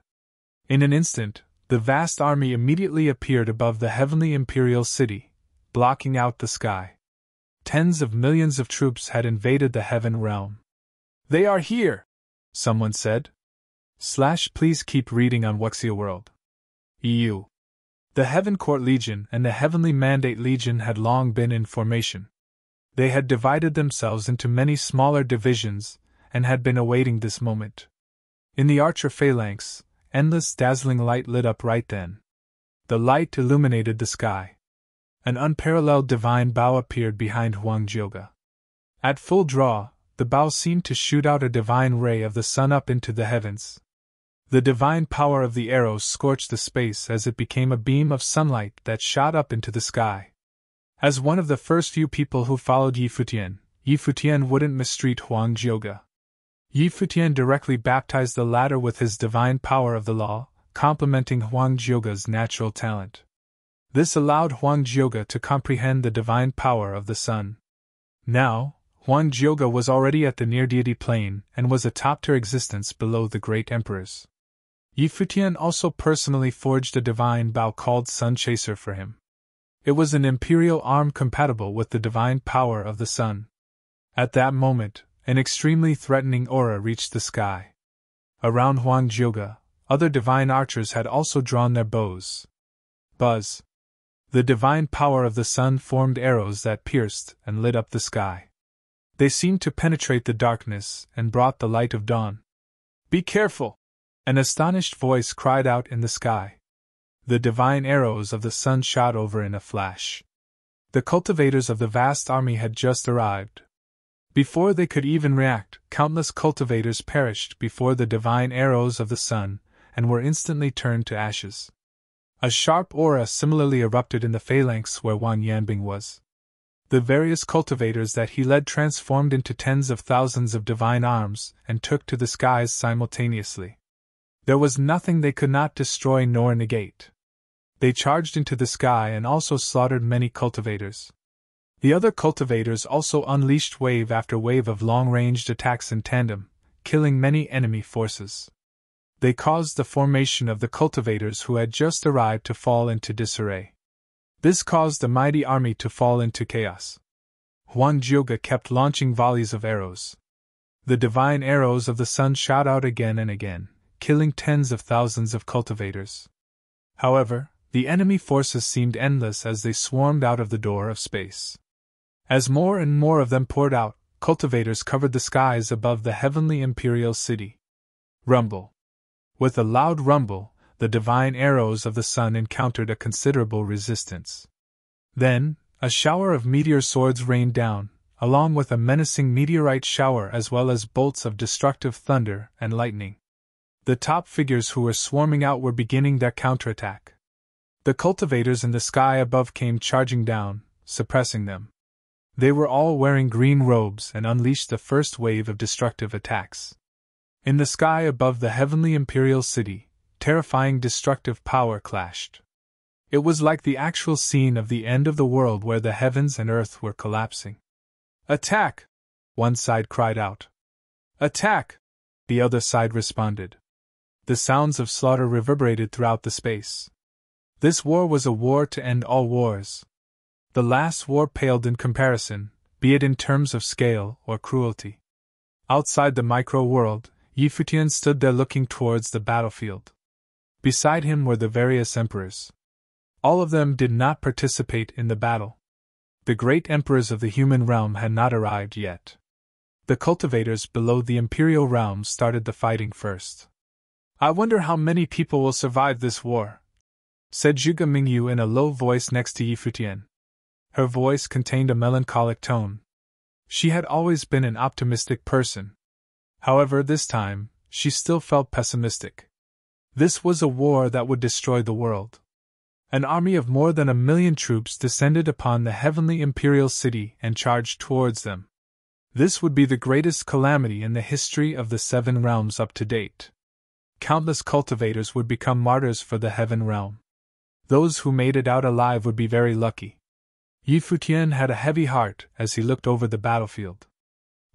In an instant, the vast army immediately appeared above the Heavenly Imperial City, blocking out the sky. Tens of millions of troops had invaded the heaven realm. "They are here," someone said. Please keep reading on Wuxia World. EU. The Heaven Court Legion and the Heavenly Mandate Legion had long been in formation. They had divided themselves into many smaller divisions and had been awaiting this moment. In the Archer phalanx, endless dazzling light lit up right then. The light illuminated the sky. An unparalleled divine bow appeared behind Huang Jioga. At full draw, the bow seemed to shoot out a divine ray of the sun up into the heavens. The divine power of the arrows scorched the space as it became a beam of sunlight that shot up into the sky. As one of the first few people who followed Futian wouldn't mistreat Huang Jioga. Yi Futian directly baptized the latter with his divine power of the law, complementing Huang Jioga's natural talent. This allowed Huang Jioga to comprehend the divine power of the sun. Now, Huang Jioga was already at the near-deity plane and was a top-tier existence below the great emperors. Yi Futian also personally forged a divine bow called Sun Chaser for him. It was an imperial arm compatible with the divine power of the sun. At that moment, an extremely threatening aura reached the sky. Around Huang Jioga, other divine archers had also drawn their bows. Buzz! The divine power of the sun formed arrows that pierced and lit up the sky. They seemed to penetrate the darkness and brought the light of dawn. "Be careful!" An astonished voice cried out in the sky. The divine arrows of the sun shot over in a flash. The cultivators of the vast army had just arrived. Before they could even react, countless cultivators perished before the divine arrows of the sun and were instantly turned to ashes. A sharp aura similarly erupted in the phalanx where Wang Yanbing was. The various cultivators that he led transformed into tens of thousands of divine arms and took to the skies simultaneously. There was nothing they could not destroy nor negate. They charged into the sky and also slaughtered many cultivators. The other cultivators also unleashed wave after wave of long-ranged attacks in tandem, killing many enemy forces. They caused the formation of the cultivators who had just arrived to fall into disarray. This caused the mighty army to fall into chaos. Huang Jioga kept launching volleys of arrows. The divine arrows of the sun shot out again and again, killing tens of thousands of cultivators. However, the enemy forces seemed endless as they swarmed out of the door of space. As more and more of them poured out, cultivators covered the skies above the heavenly imperial city. Rumble! With a loud rumble, the divine arrows of the sun encountered a considerable resistance. Then, a shower of meteor swords rained down, along with a menacing meteorite shower as well as bolts of destructive thunder and lightning. The top figures who were swarming out were beginning their counterattack. The cultivators in the sky above came charging down, suppressing them. They were all wearing green robes and unleashed the first wave of destructive attacks. In the sky above the heavenly imperial city, terrifying destructive power clashed. It was like the actual scene of the end of the world where the heavens and earth were collapsing. "Attack!" one side cried out. "Attack!" the other side responded. The sounds of slaughter reverberated throughout the space. This war was a war to end all wars. The last war paled in comparison, be it in terms of scale or cruelty. Outside the micro-world, Yi Futian stood there looking towards the battlefield. Beside him were the various emperors. All of them did not participate in the battle. The great emperors of the human realm had not arrived yet. The cultivators below the imperial realm started the fighting first. "I wonder how many people will survive this war," said Zhuge Mingyu in a low voice next to Yi Futian. Her voice contained a melancholic tone. She had always been an optimistic person. However, this time, she still felt pessimistic. This was a war that would destroy the world. An army of more than 1,000,000 troops descended upon the heavenly imperial city and charged towards them. This would be the greatest calamity in the history of the 7 realms up to date. Countless cultivators would become martyrs for the heaven realm. Those who made it out alive would be very lucky. Yi Futian had a heavy heart as he looked over the battlefield.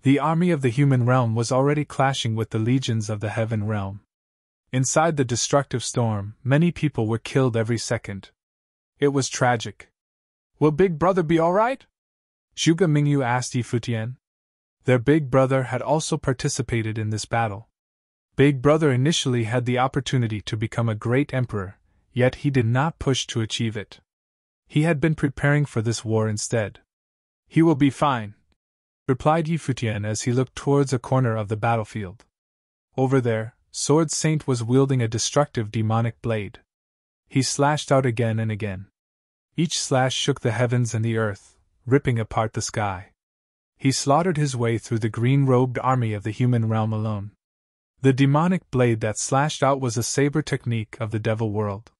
The army of the human realm was already clashing with the legions of the heaven realm. Inside the destructive storm, many people were killed every second. It was tragic. "Will Big Brother be alright?" Zhuge Mingyu asked Yi Futian. Their big brother had also participated in this battle. Big Brother initially had the opportunity to become a great emperor, yet he did not push to achieve it. He had been preparing for this war instead. "He will be fine," replied Yi Futian as he looked towards a corner of the battlefield. Over there, Sword Saint was wielding a destructive demonic blade. He slashed out again and again. Each slash shook the heavens and the earth, ripping apart the sky. He slaughtered his way through the green-robed army of the human realm alone. The demonic blade that slashed out was a saber technique of the devil world.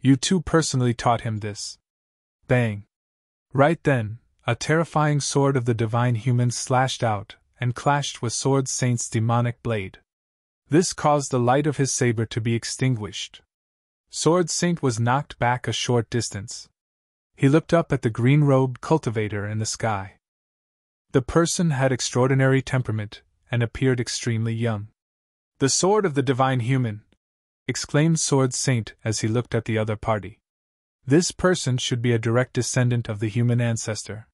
You too personally taught him this. Bang! Right then, a terrifying sword of the divine human slashed out, and clashed with Sword Saint's demonic blade. This caused the light of his saber to be extinguished. Sword Saint was knocked back a short distance. He looked up at the green-robed cultivator in the sky. The person had extraordinary temperament, and appeared extremely young. "The sword of the divine human!" exclaimed Sword Saint as he looked at the other party. This person should be a direct descendant of the human ancestor.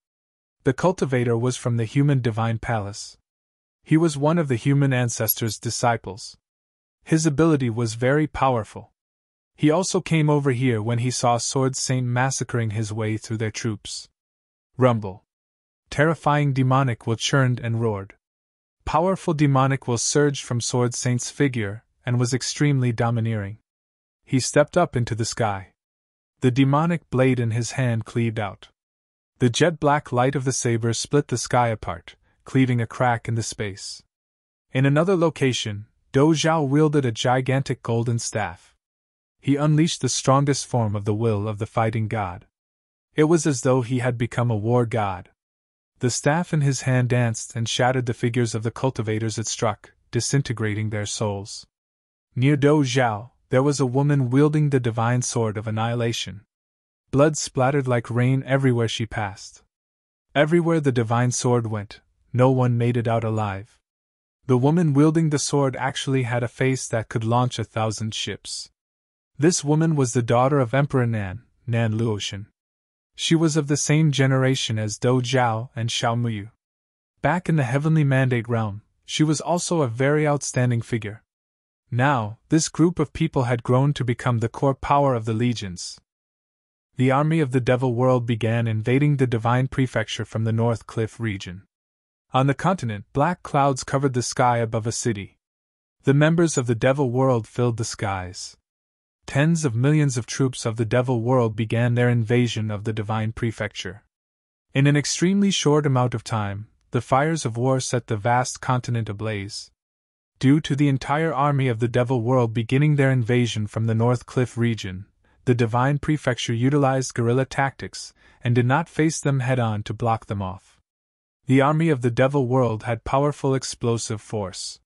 The cultivator was from the human divine palace. He was one of the human ancestor's disciples. His ability was very powerful. He also came over here when he saw Sword Saint massacring his way through their troops. Rumble. Terrifying demonic will churned and roared. Powerful demonic will surged from Sword Saint's figure, and was extremely domineering. He stepped up into the sky. The demonic blade in his hand cleaved out. The jet-black light of the saber split the sky apart, cleaving a crack in the space. In another location, Do Zhao wielded a gigantic golden staff. He unleashed the strongest form of the will of the fighting god. It was as though he had become a war god. The staff in his hand danced and shattered the figures of the cultivators it struck, disintegrating their souls. Near Do Zhao, there was a woman wielding the divine sword of annihilation. Blood splattered like rain everywhere she passed. Everywhere the divine sword went, no one made it out alive. The woman wielding the sword actually had a face that could launch 1,000 ships. This woman was the daughter of Emperor Nan Luotian. She was of the same generation as Do Zhao and Xiao Muyu. Back in the heavenly mandate realm, she was also a very outstanding figure. Now, this group of people had grown to become the core power of the legions. The army of the Devil World began invading the Divine Prefecture from the North Cliff region. On the continent, black clouds covered the sky above a city. The members of the Devil World filled the skies. Tens of millions of troops of the Devil World began their invasion of the Divine Prefecture. In an extremely short amount of time, the fires of war set the vast continent ablaze. Due to the entire army of the Devil World beginning their invasion from the North Cliff region, the Divine Prefecture utilized guerrilla tactics, and did not face them head-on to block them off. The army of the Devil World had powerful explosive force.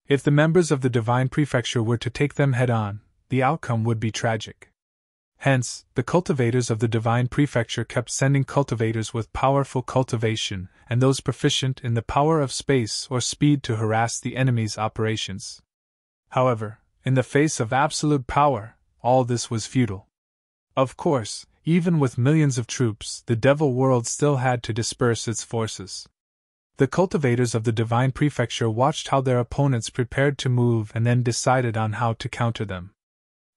If the members of the Divine Prefecture were to take them head-on, the outcome would be tragic. Hence, the cultivators of the Divine Prefecture kept sending cultivators with powerful cultivation and those proficient in the power of space or speed to harass the enemy's operations. However, in the face of absolute power, all this was futile. Of course, even with millions of troops, the Devil World still had to disperse its forces. The cultivators of the Divine Prefecture watched how their opponents prepared to move and then decided on how to counter them.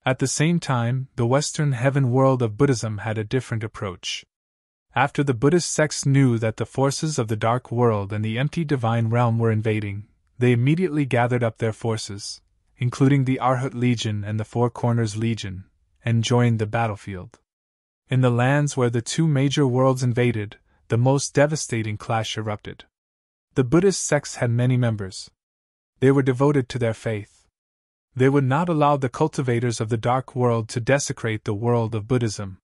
At the same time, the Western heaven world of Buddhism had a different approach. After the Buddhist sects knew that the forces of the Dark World and the empty Divine Realm were invading, they immediately gathered up their forces, including the Arhat Legion and the Four Corners Legion, and joined the battlefield. In the lands where the two major worlds invaded, the most devastating clash erupted. The Buddhist sects had many members. They were devoted to their faith. They would not allow the cultivators of the Dark World to desecrate the world of Buddhism.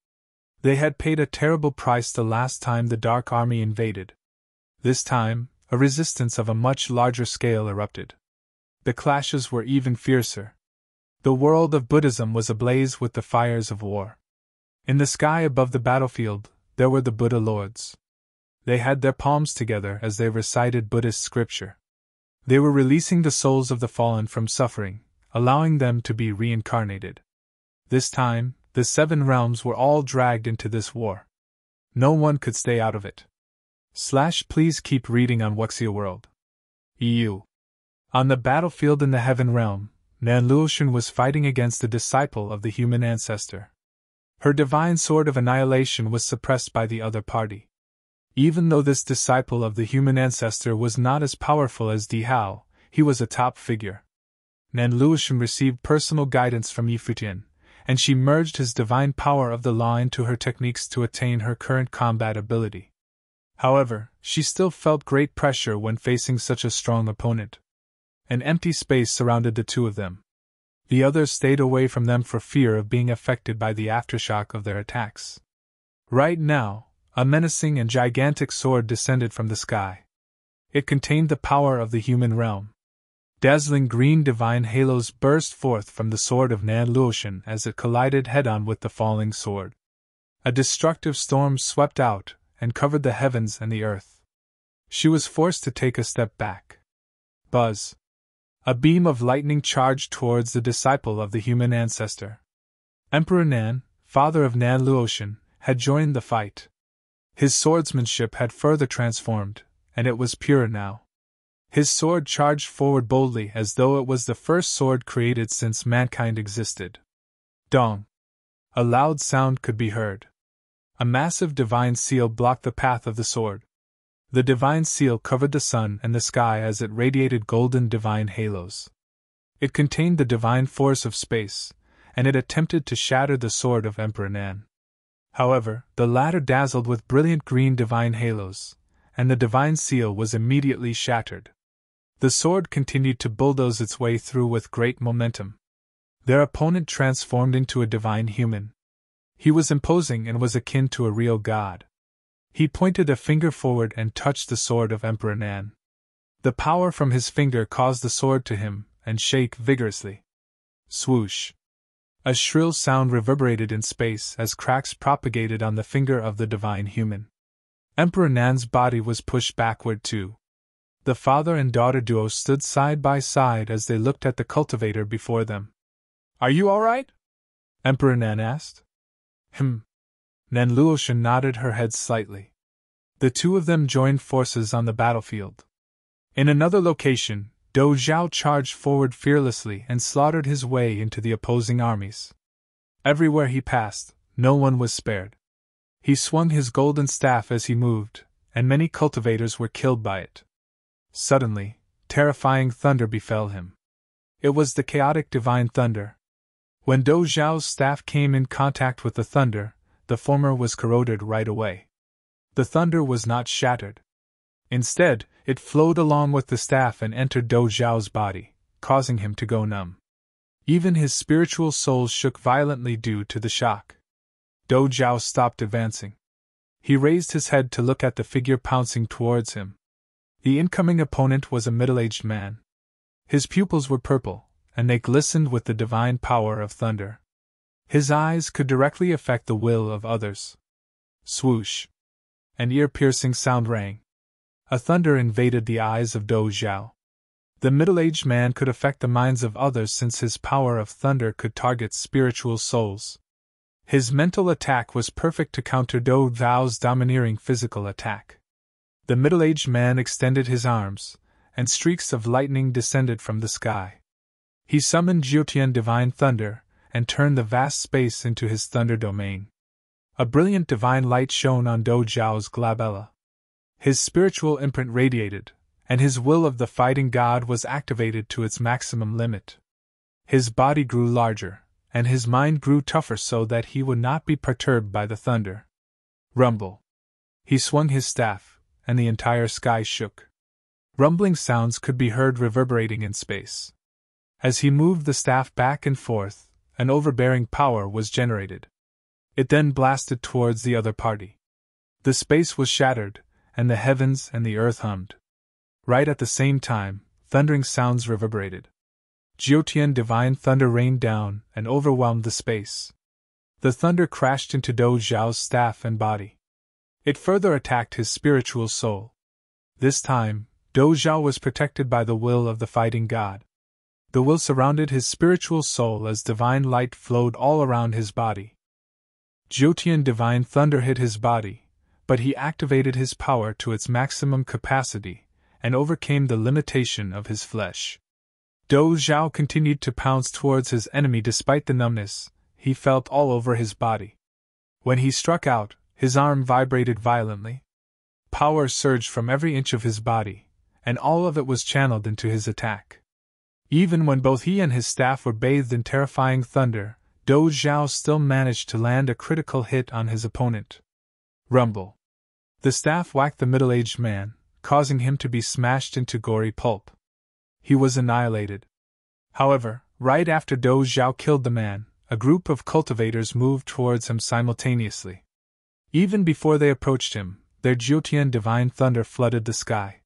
They had paid a terrible price the last time the Dark Army invaded. This time, a resistance of a much larger scale erupted. The clashes were even fiercer. The world of Buddhism was ablaze with the fires of war. In the sky above the battlefield, there were the Buddha Lords. They had their palms together as they recited Buddhist scripture. They were releasing the souls of the fallen from suffering, allowing them to be reincarnated. This time, the 7 realms were all dragged into this war. No one could stay out of it. Please keep reading on Wuxia World. EU. On the battlefield in the Heaven Realm, Nan Luotian was fighting against a disciple of the human ancestor. Her divine sword of annihilation was suppressed by the other party. Even though this disciple of the human ancestor was not as powerful as Di Hao, he was a top figure. Nan Luotian received personal guidance from Futian, and she merged his divine power of the law into her techniques to attain her current combat ability. However, she still felt great pressure when facing such a strong opponent. An empty space surrounded the two of them. The others stayed away from them for fear of being affected by the aftershock of their attacks. Right now, a menacing and gigantic sword descended from the sky. It contained the power of the human realm. Dazzling green divine halos burst forth from the sword of Nan Luotian as it collided head-on with the falling sword. A destructive storm swept out and covered the heavens and the earth. She was forced to take a step back. Buzz! A beam of lightning charged towards the disciple of the human ancestor. Emperor Nan, father of Nan Luotian, had joined the fight. His swordsmanship had further transformed, and it was pure now. His sword charged forward boldly as though it was the first sword created since mankind existed. Dong! A loud sound could be heard. A massive divine seal blocked the path of the sword. The divine seal covered the sun and the sky as it radiated golden divine halos. It contained the divine force of space, and it attempted to shatter the sword of Emperor Nan. However, the latter dazzled with brilliant green divine halos, and the divine seal was immediately shattered. The sword continued to bulldoze its way through with great momentum. Their opponent transformed into a divine human. He was imposing and was akin to a real god. He pointed a finger forward and touched the sword of Emperor Nan. The power from his finger caused the sword to him and shake vigorously. Swoosh! A shrill sound reverberated in space as cracks propagated on the finger of the divine human. Emperor Nan's body was pushed backward too. The father and daughter duo stood side by side as they looked at the cultivator before them. "Are you all right?" Emperor Nan asked. Nan Luotian nodded her head slightly. The two of them joined forces on the battlefield. In another location, Dou Zhao charged forward fearlessly and slaughtered his way into the opposing armies. Everywhere he passed, no one was spared. He swung his golden staff as he moved, and many cultivators were killed by it. Suddenly, terrifying thunder befell him. It was the chaotic divine thunder. When Dou Zhao's staff came in contact with the thunder, the former was corroded right away. The thunder was not shattered. Instead, it flowed along with the staff and entered Dou Zhao's body, causing him to go numb. Even his spiritual soul shook violently due to the shock. Dou Zhao stopped advancing. He raised his head to look at the figure pouncing towards him. The incoming opponent was a middle-aged man. His pupils were purple, and they glistened with the divine power of thunder. His eyes could directly affect the will of others. Swoosh! An ear-piercing sound rang. A thunder invaded the eyes of Dou Zhao. The middle-aged man could affect the minds of others since his power of thunder could target spiritual souls. His mental attack was perfect to counter Dou Zhao's domineering physical attack. The middle-aged man extended his arms, and streaks of lightning descended from the sky. He summoned Futian divine thunder, and turned the vast space into his thunder domain. A brilliant divine light shone on Dou Zhao's glabella. His spiritual imprint radiated, and his will of the fighting god was activated to its maximum limit. His body grew larger, and his mind grew tougher so that he would not be perturbed by the thunder. Rumble! He swung his staff, and the entire sky shook. Rumbling sounds could be heard reverberating in space. As he moved the staff back and forth, an overbearing power was generated. It then blasted towards the other party. The space was shattered, and the heavens and the earth hummed. Right at the same time, thundering sounds reverberated. Futian divine thunder rained down and overwhelmed the space. The thunder crashed into Dou Zhao's staff and body. It further attacked his spiritual soul. This time, Dou Zhao was protected by the will of the fighting god. The will surrounded his spiritual soul as divine light flowed all around his body. Futian divine thunder hit his body, but he activated his power to its maximum capacity, and overcame the limitation of his flesh. Dou Zhao continued to pounce towards his enemy despite the numbness he felt all over his body. When he struck out, his arm vibrated violently. Power surged from every inch of his body, and all of it was channeled into his attack. Even when both he and his staff were bathed in terrifying thunder, Dou Zhao still managed to land a critical hit on his opponent. Rumble! The staff whacked the middle-aged man, causing him to be smashed into gory pulp. He was annihilated. However, right after Dou Zhao killed the man, a group of cultivators moved towards him simultaneously. Even before they approached him, their Futian divine thunder flooded the sky.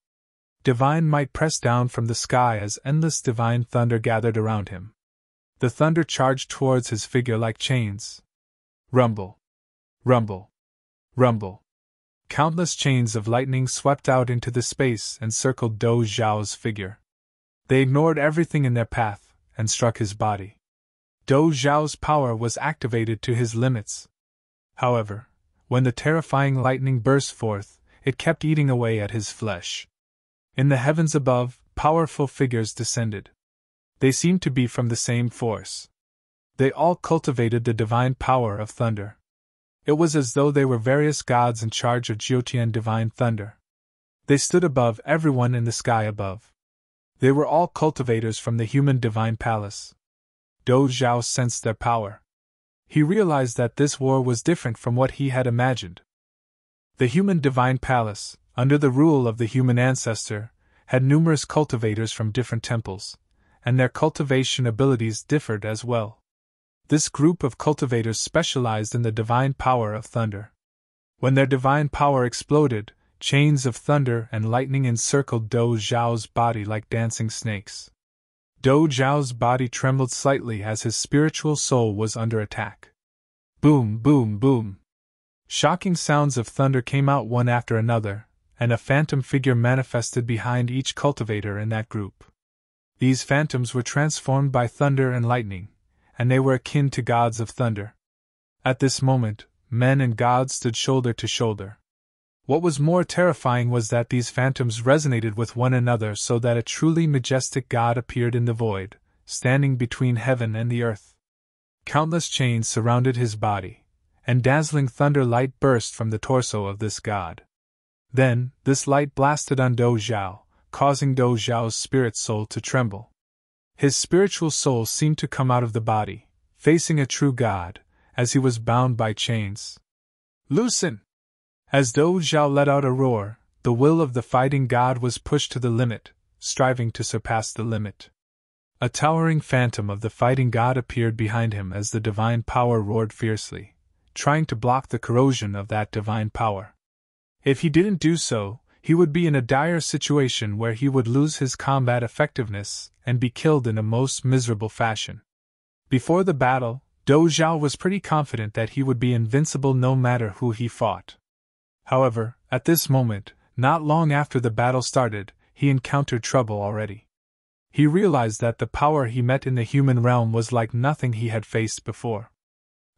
divine might pressed down from the sky as endless divine thunder gathered around him. The thunder charged towards his figure like chains. Rumble. Rumble. Rumble. Countless chains of lightning swept out into the space and circled Dou Zhao's figure. They ignored everything in their path and struck his body. Dou Zhao's power was activated to his limits. However, when the terrifying lightning burst forth, it kept eating away at his flesh. In the heavens above, powerful figures descended. They seemed to be from the same force. They all cultivated the divine power of thunder. It was as though they were various gods in charge of Jiutian divine thunder. They stood above everyone in the sky above. They were all cultivators from the human divine palace. Dou Zhao sensed their power. He realized that this war was different from what he had imagined. The human divine palace, under the rule of the human ancestor, had numerous cultivators from different temples, and their cultivation abilities differed as well. This group of cultivators specialized in the divine power of thunder. When their divine power exploded, chains of thunder and lightning encircled Dou Zhao's body like dancing snakes. Dou Zhao's body trembled slightly as his spiritual soul was under attack. Boom, boom, boom. Shocking sounds of thunder came out one after another, and a phantom figure manifested behind each cultivator in that group. These phantoms were transformed by thunder and lightning, and they were akin to gods of thunder. At this moment, men and gods stood shoulder to shoulder. What was more terrifying was that these phantoms resonated with one another so that a truly majestic god appeared in the void, standing between heaven and the earth. Countless chains surrounded his body, and dazzling thunder light burst from the torso of this god. Then, this light blasted on Dou Zhao, causing Dou Zhao's spirit soul to tremble. His spiritual soul seemed to come out of the body, facing a true god, as he was bound by chains. Loosen! As Dou Zhao let out a roar, the will of the fighting god was pushed to the limit, striving to surpass the limit. A towering phantom of the fighting god appeared behind him as the divine power roared fiercely, trying to block the corrosion of that divine power. If he didn't do so, he would be in a dire situation where he would lose his combat effectiveness and be killed in a most miserable fashion. Before the battle, Dou Zhao was pretty confident that he would be invincible no matter who he fought. However, at this moment, not long after the battle started, he encountered trouble already. He realized that the power he met in the human realm was like nothing he had faced before.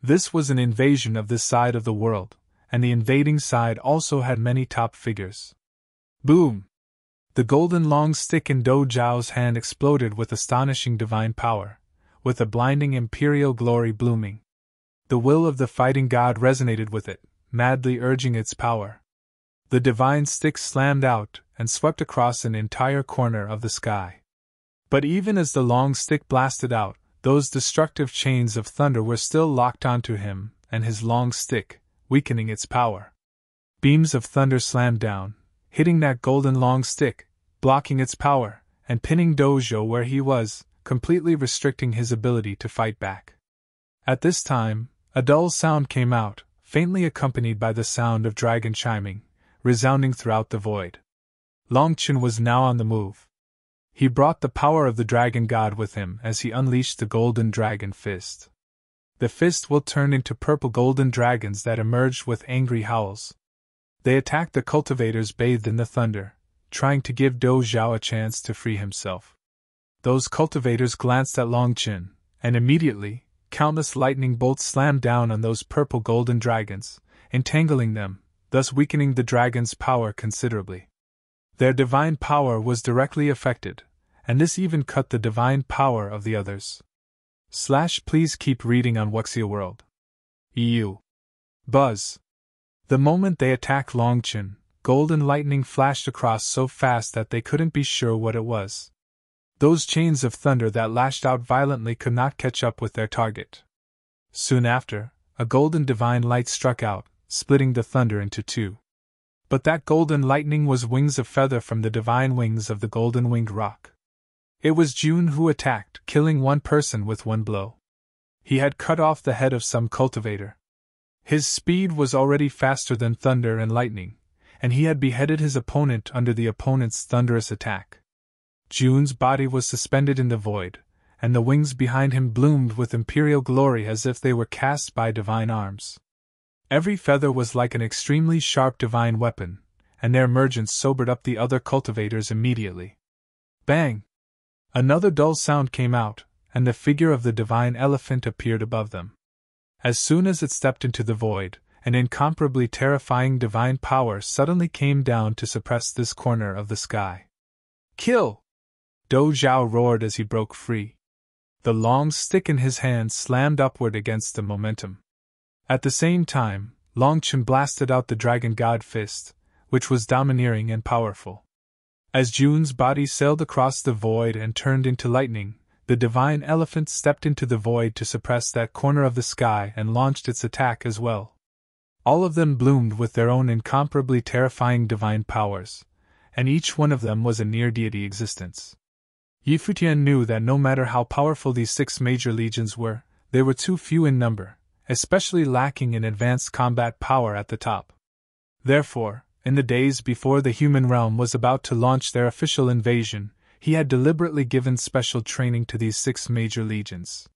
This was an invasion of this side of the world, and the invading side also had many top figures. Boom! The golden long stick in Dou Zhao's hand exploded with astonishing divine power, with a blinding imperial glory blooming. The will of the fighting god resonated with it, madly urging its power. The divine stick slammed out and swept across an entire corner of the sky. But even as the long stick blasted out, those destructive chains of thunder were still locked onto him and his long stick, weakening its power. Beams of thunder slammed down, hitting that golden long stick, blocking its power, and pinning Dou Zhao where he was, completely restricting his ability to fight back. At this time, a dull sound came out, faintly accompanied by the sound of dragon chiming, resounding throughout the void. Longchen was now on the move. He brought the power of the dragon god with him as he unleashed the golden dragon fist. The fist will turn into purple golden dragons that emerged with angry howls. They attacked the cultivators bathed in the thunder, trying to give Dou Zhao a chance to free himself. Those cultivators glanced at Longchen, and immediately, countless lightning bolts slammed down on those purple golden dragons, entangling them, thus weakening the dragons' power considerably. Their divine power was directly affected, and this even cut the divine power of the others. Please keep reading on Wuxia World. EU. Buzz. The moment they attacked Longchen, golden lightning flashed across so fast that they couldn't be sure what it was. Those chains of thunder that lashed out violently could not catch up with their target. Soon after, a golden divine light struck out, splitting the thunder into two. But that golden lightning was wings of feather from the divine wings of the golden winged rock. It was June who attacked, killing one person with one blow. He had cut off the head of some cultivator. His speed was already faster than thunder and lightning, and he had beheaded his opponent under the opponent's thunderous attack. Jun's body was suspended in the void, and the wings behind him bloomed with imperial glory as if they were cast by divine arms. Every feather was like an extremely sharp divine weapon, and their emergence sobered up the other cultivators immediately. Bang! Another dull sound came out, and the figure of the divine elephant appeared above them. As soon as it stepped into the void, an incomparably terrifying divine power suddenly came down to suppress this corner of the sky. Kill! Do Zhao roared as he broke free. The long stick in his hand slammed upward against the momentum. At the same time, Long Chen blasted out the Dragon God Fist, which was domineering and powerful. As Jun's body sailed across the void and turned into lightning, the divine elephant stepped into the void to suppress that corner of the sky and launched its attack as well. All of them bloomed with their own incomparably terrifying divine powers, and each one of them was a near-deity existence. Futian knew that no matter how powerful these 6 major legions were, they were too few in number, especially lacking in advanced combat power at the top. Therefore, in the days before the human realm was about to launch their official invasion, he had deliberately given special training to these 6 major legions.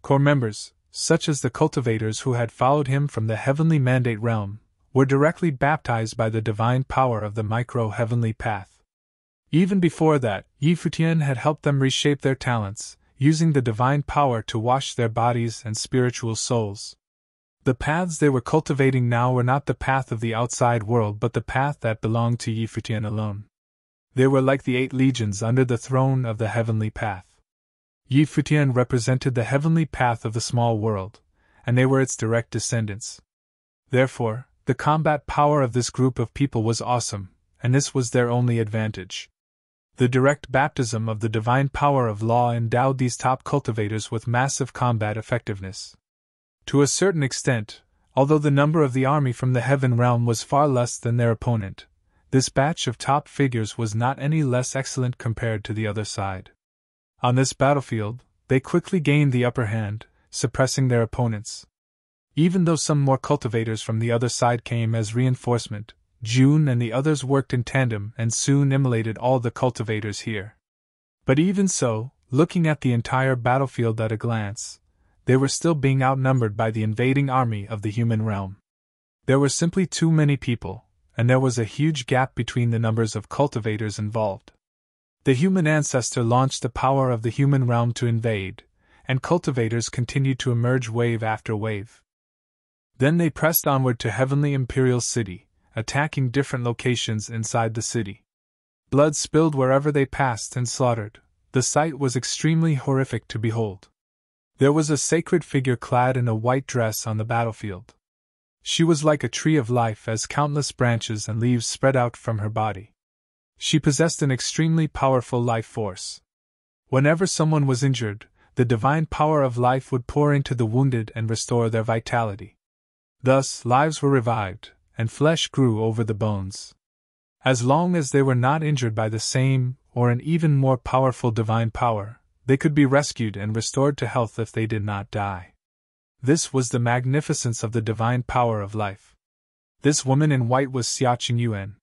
Core members, such as the cultivators who had followed him from the heavenly mandate realm, were directly baptized by the divine power of the micro-heavenly path. Even before that, Futian had helped them reshape their talents, using the divine power to wash their bodies and spiritual souls. The paths they were cultivating now were not the path of the outside world but the path that belonged to Futian alone. They were like the 8 legions under the throne of the heavenly path. Futian represented the heavenly path of the small world, and they were its direct descendants. Therefore, the combat power of this group of people was awesome, and this was their only advantage. The direct baptism of the divine power of law endowed these top cultivators with massive combat effectiveness. To a certain extent, although the number of the army from the heaven realm was far less than their opponent, this batch of top figures was not any less excellent compared to the other side. On this battlefield, they quickly gained the upper hand, suppressing their opponents. Even though some more cultivators from the other side came as reinforcement, Jun and the others worked in tandem and soon immolated all the cultivators here. But even so, looking at the entire battlefield at a glance, they were still being outnumbered by the invading army of the human realm. There were simply too many people, and there was a huge gap between the numbers of cultivators involved. The human ancestor launched the power of the human realm to invade, and cultivators continued to emerge wave after wave. Then they pressed onward to Heavenly Imperial City, attacking different locations inside the city. Blood spilled wherever they passed and slaughtered. The sight was extremely horrific to behold. There was a sacred figure clad in a white dress on the battlefield. She was like a tree of life as countless branches and leaves spread out from her body. She possessed an extremely powerful life force. Whenever someone was injured, the divine power of life would pour into the wounded and restore their vitality. Thus, lives were revived, and flesh grew over the bones. As long as they were not injured by the same, or an even more powerful divine power, they could be rescued and restored to health if they did not die. This was the magnificence of the divine power of life. This woman in white was Xiaqing Yuan.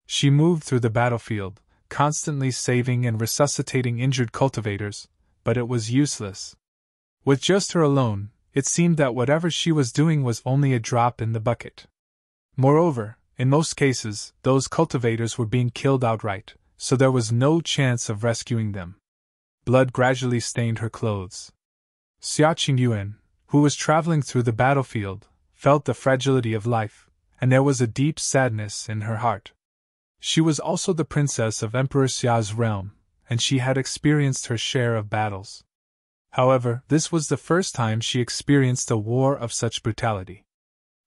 She moved through the battlefield, constantly saving and resuscitating injured cultivators, but it was useless. With just her alone, it seemed that whatever she was doing was only a drop in the bucket. Moreover, in most cases, those cultivators were being killed outright, so there was no chance of rescuing them. Blood gradually stained her clothes. Xiaqing Yuan, who was traveling through the battlefield, felt the fragility of life, and there was a deep sadness in her heart. She was also the princess of Emperor Xia's realm, and she had experienced her share of battles. However, this was the first time she experienced a war of such brutality.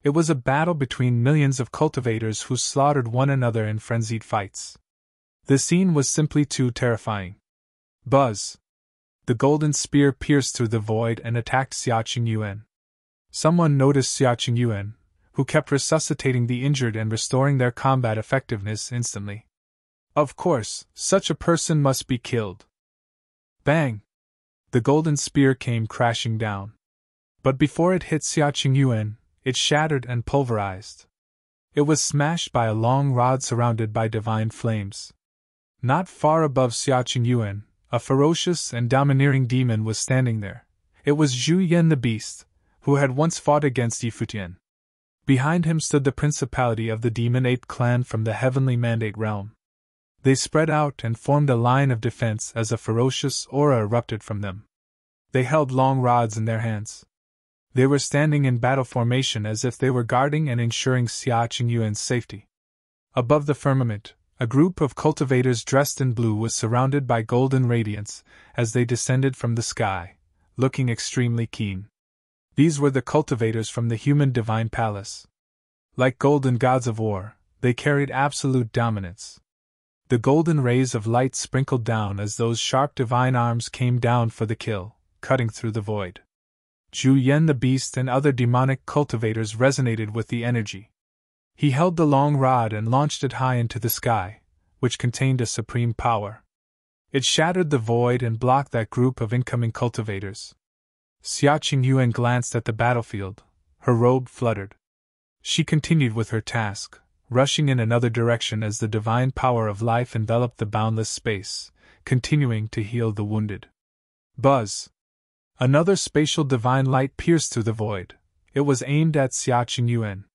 It was a battle between millions of cultivators who slaughtered one another in frenzied fights. The scene was simply too terrifying. Buzz! The golden spear pierced through the void and attacked Xiaqing Yuan. Someone noticed Xiaqing Yuan, who kept resuscitating the injured and restoring their combat effectiveness instantly. Of course, such a person must be killed. Bang! The golden spear came crashing down. But before it hit Xiaqing Yuan, it shattered and pulverized. It was smashed by a long rod surrounded by divine flames. Not far above Xiaqing Yuan, a ferocious and domineering demon was standing there. It was Zhu Yan the Beast, who had once fought against Yi Futian. Behind him stood the principality of the Demon Ape clan from the Heavenly Mandate realm. They spread out and formed a line of defense as a ferocious aura erupted from them. They held long rods in their hands. They were standing in battle formation as if they were guarding and ensuring Xiaqing Yuan's safety. Above the firmament, a group of cultivators dressed in blue was surrounded by golden radiance as they descended from the sky, looking extremely keen. These were the cultivators from the human divine palace. Like golden gods of war, they carried absolute dominance. The golden rays of light sprinkled down as those sharp divine arms came down for the kill, cutting through the void. Zhu Yan the Beast and other demonic cultivators resonated with the energy. He held the long rod and launched it high into the sky, which contained a supreme power. It shattered the void and blocked that group of incoming cultivators. Xiaqing Yuan glanced at the battlefield. Her robe fluttered. She continued with her task, rushing in another direction as the divine power of life enveloped the boundless space, continuing to heal the wounded. Buzz! Another spatial divine light pierced through the void. It was aimed at Xiaqing Yuan.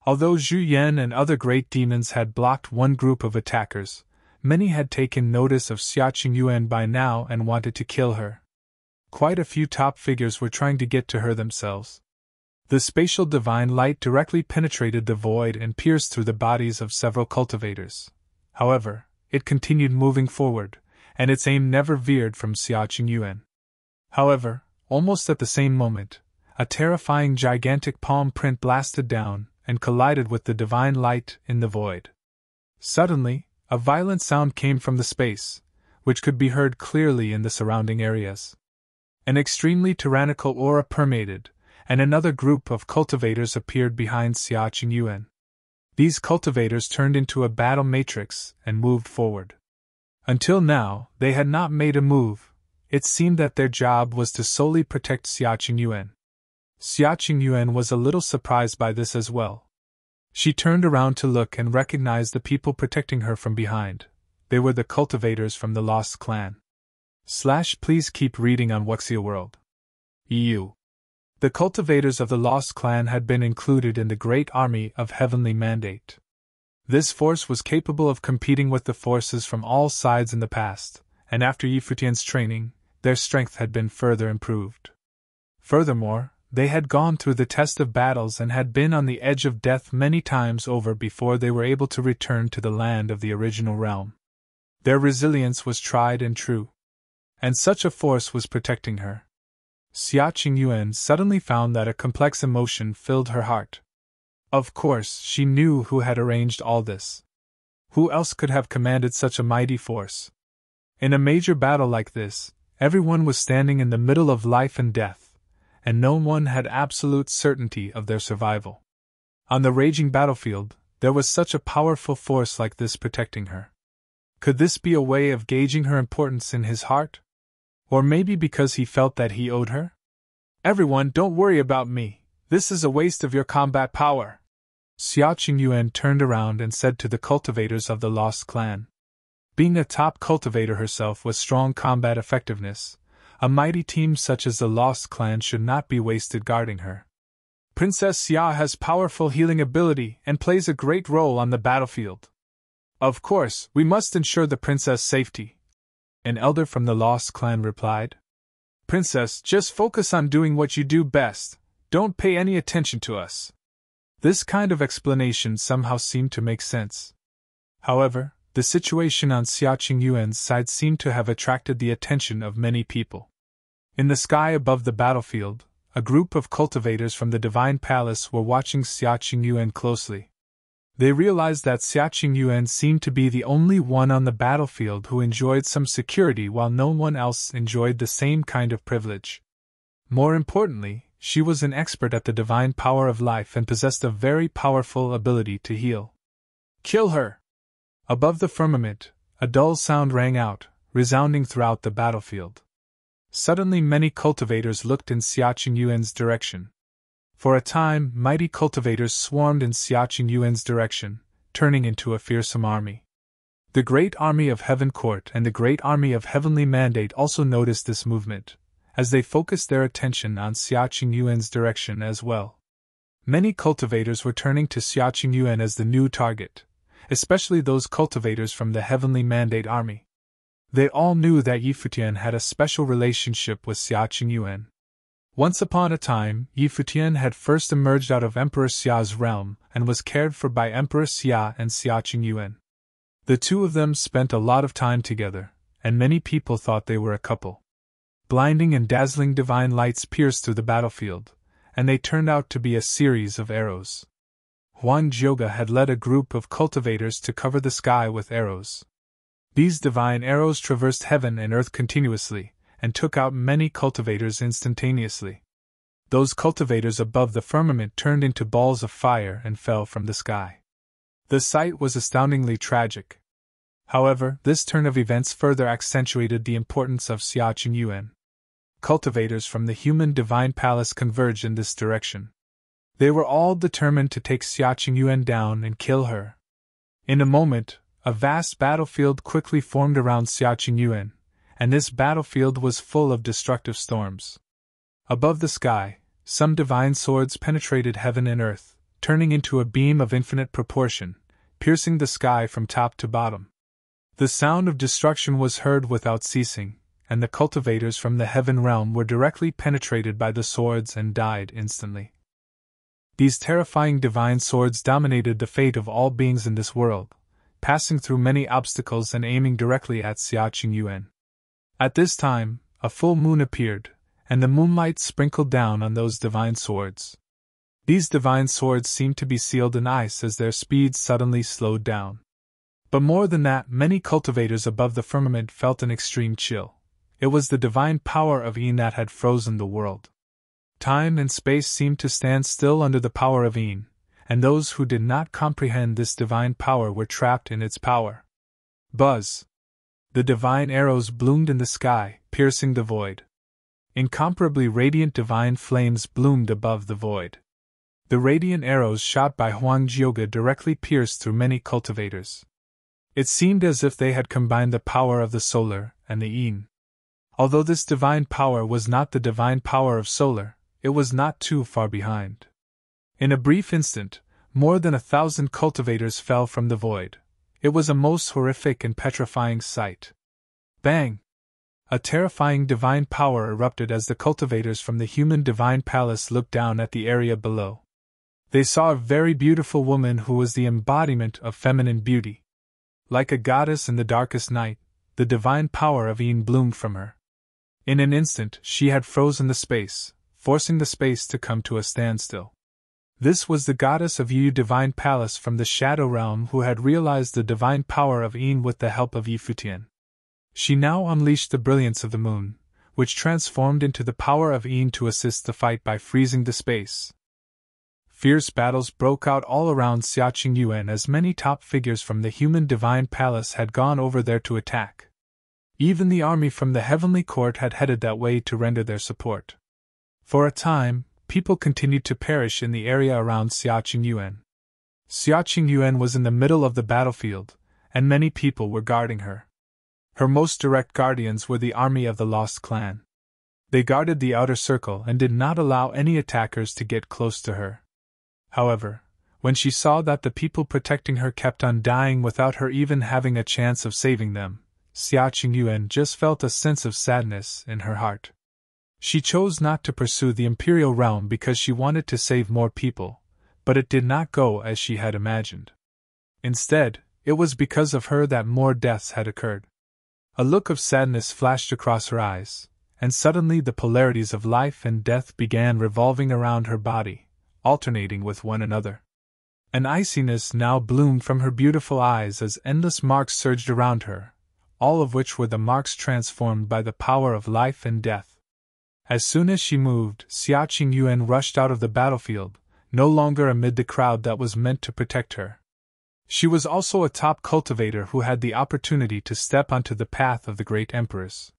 Although Zhu Yan and other great demons had blocked one group of attackers, many had taken notice of Xiaqing Yuan by now and wanted to kill her. Quite a few top figures were trying to get to her themselves. The spatial divine light directly penetrated the void and pierced through the bodies of several cultivators. However, it continued moving forward, and its aim never veered from Xiaqing Yuan. However, almost at the same moment, a terrifying gigantic palm print blasted down and collided with the divine light in the void. Suddenly, a violent sound came from the space, which could be heard clearly in the surrounding areas. An extremely tyrannical aura permeated, and another group of cultivators appeared behind Xiaqing Yuan. These cultivators turned into a battle matrix and moved forward. Until now, they had not made a move. It seemed that their job was to solely protect Xiaqing Yuan. Xiaqing Yuan was a little surprised by this as well. She turned around to look and recognized the people protecting her from behind. They were the cultivators from the Lost Clan. Please keep reading on Wuxia World. EU. The cultivators of the Lost Clan had been included in the Great Army of Heavenly Mandate. This force was capable of competing with the forces from all sides in the past, and after Yi Futian's training, their strength had been further improved. Furthermore, they had gone through the test of battles and had been on the edge of death many times over before they were able to return to the land of the original realm. Their resilience was tried and true. And such a force was protecting her. Xiaqing Yuan suddenly found that a complex emotion filled her heart. Of course, she knew who had arranged all this. Who else could have commanded such a mighty force? In a major battle like this, everyone was standing in the middle of life and death, and no one had absolute certainty of their survival. On the raging battlefield, there was such a powerful force like this protecting her. Could this be a way of gauging her importance in his heart? Or maybe because he felt that he owed her? Everyone, don't worry about me. This is a waste of your combat power. Xiaqing Yuan turned around and said to the cultivators of the Lost Clan. Being a top cultivator herself with strong combat effectiveness, a mighty team such as the Lost Clan should not be wasted guarding her. Princess Xia has powerful healing ability and plays a great role on the battlefield. Of course, we must ensure the princess' safety. An elder from the Lost Clan replied. Princess, just focus on doing what you do best. Don't pay any attention to us. This kind of explanation somehow seemed to make sense. However, the situation on Xiaqing Yuan's side seemed to have attracted the attention of many people. In the sky above the battlefield, a group of cultivators from the Divine Palace were watching Xiaqing Yuan closely. They realized that Xiaqing Yuan seemed to be the only one on the battlefield who enjoyed some security while no one else enjoyed the same kind of privilege. More importantly, she was an expert at the divine power of life and possessed a very powerful ability to heal. Kill her! Above the firmament, a dull sound rang out, resounding throughout the battlefield. Suddenly many cultivators looked in Xiaqing Yuan's direction. For a time, mighty cultivators swarmed in Xiaqing Yuan's direction, turning into a fearsome army. The Great Army of Heaven Court and the Great Army of Heavenly Mandate also noticed this movement, as they focused their attention on Xiaqing Yuan's direction as well. Many cultivators were turning to Xiaqing Yuan as the new target, especially those cultivators from the Heavenly Mandate Army. They all knew that Futian had a special relationship with Xiaqing Yuan. Once upon a time, Futian had first emerged out of Emperor Xia's realm and was cared for by Emperor Xia and Xiaqing Yuan. The two of them spent a lot of time together, and many people thought they were a couple. Blinding and dazzling divine lights pierced through the battlefield, and they turned out to be a series of arrows. Huang Jioge had led a group of cultivators to cover the sky with arrows. These divine arrows traversed heaven and earth continuously, and took out many cultivators instantaneously. Those cultivators above the firmament turned into balls of fire and fell from the sky. The sight was astoundingly tragic. However, this turn of events further accentuated the importance of Xiaqing Yuan. Cultivators from the human divine palace converged in this direction. They were all determined to take Xiaqing Yuan down and kill her. In a moment, a vast battlefield quickly formed around Xiaqing Yuan, and this battlefield was full of destructive storms. Above the sky, some divine swords penetrated heaven and earth, turning into a beam of infinite proportion, piercing the sky from top to bottom. The sound of destruction was heard without ceasing, and the cultivators from the heaven realm were directly penetrated by the swords and died instantly. These terrifying divine swords dominated the fate of all beings in this world, passing through many obstacles and aiming directly at Xiaqing Yuan. At this time, a full moon appeared, and the moonlight sprinkled down on those divine swords. These divine swords seemed to be sealed in ice as their speed suddenly slowed down. But more than that, many cultivators above the firmament felt an extreme chill. It was the divine power of Yin that had frozen the world. Time and space seemed to stand still under the power of Yin, and those who did not comprehend this divine power were trapped in its power. Buzz! The divine arrows bloomed in the sky, piercing the void. Incomparably radiant divine flames bloomed above the void. The radiant arrows shot by Huang Jioge directly pierced through many cultivators. It seemed as if they had combined the power of the solar and the yin. Although this divine power was not the divine power of solar, it was not too far behind. In a brief instant, more than 1,000 cultivators fell from the void. It was a most horrific and petrifying sight. Bang! A terrifying divine power erupted as the cultivators from the human divine palace looked down at the area below. They saw a very beautiful woman who was the embodiment of feminine beauty. Like a goddess in the darkest night, the divine power of Yin bloomed from her. In an instant, she had frozen the space, forcing the space to come to a standstill. This was the goddess of Yu divine palace from the shadow realm who had realized the divine power of Yin with the help of Futian. She now unleashed the brilliance of the moon, which transformed into the power of Yin to assist the fight by freezing the space. Fierce battles broke out all around Xiaqing Yuan as many top figures from the human divine palace had gone over there to attack. Even the army from the heavenly court had headed that way to render their support. For a time, people continued to perish in the area around Xiaqing Yuan. Xiaqing Yuan was in the middle of the battlefield, and many people were guarding her. Her most direct guardians were the army of the Lost Clan. They guarded the outer circle and did not allow any attackers to get close to her. However, when she saw that the people protecting her kept on dying without her even having a chance of saving them, Xiaqing Yuan just felt a sense of sadness in her heart. She chose not to pursue the imperial realm because she wanted to save more people, but it did not go as she had imagined. Instead, it was because of her that more deaths had occurred. A look of sadness flashed across her eyes, and suddenly the polarities of life and death began revolving around her body, alternating with one another. An iciness now bloomed from her beautiful eyes as endless marks surged around her, all of which were the marks transformed by the power of life and death. As soon as she moved, Xiaqing Yuan rushed out of the battlefield, no longer amid the crowd that was meant to protect her. She was also a top cultivator who had the opportunity to step onto the path of the great empress.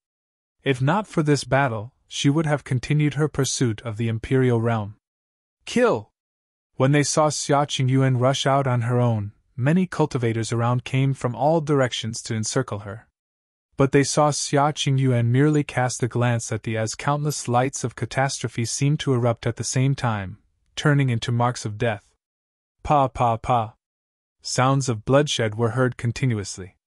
If not for this battle, she would have continued her pursuit of the imperial realm. Kill! When they saw Xia Qingyuan rush out on her own, many cultivators around came from all directions to encircle her. But they saw Xia Qingyuan merely cast a glance at the as countless lights of catastrophe seemed to erupt at the same time, turning into marks of death. Pa pa pa! Sounds of bloodshed were heard continuously.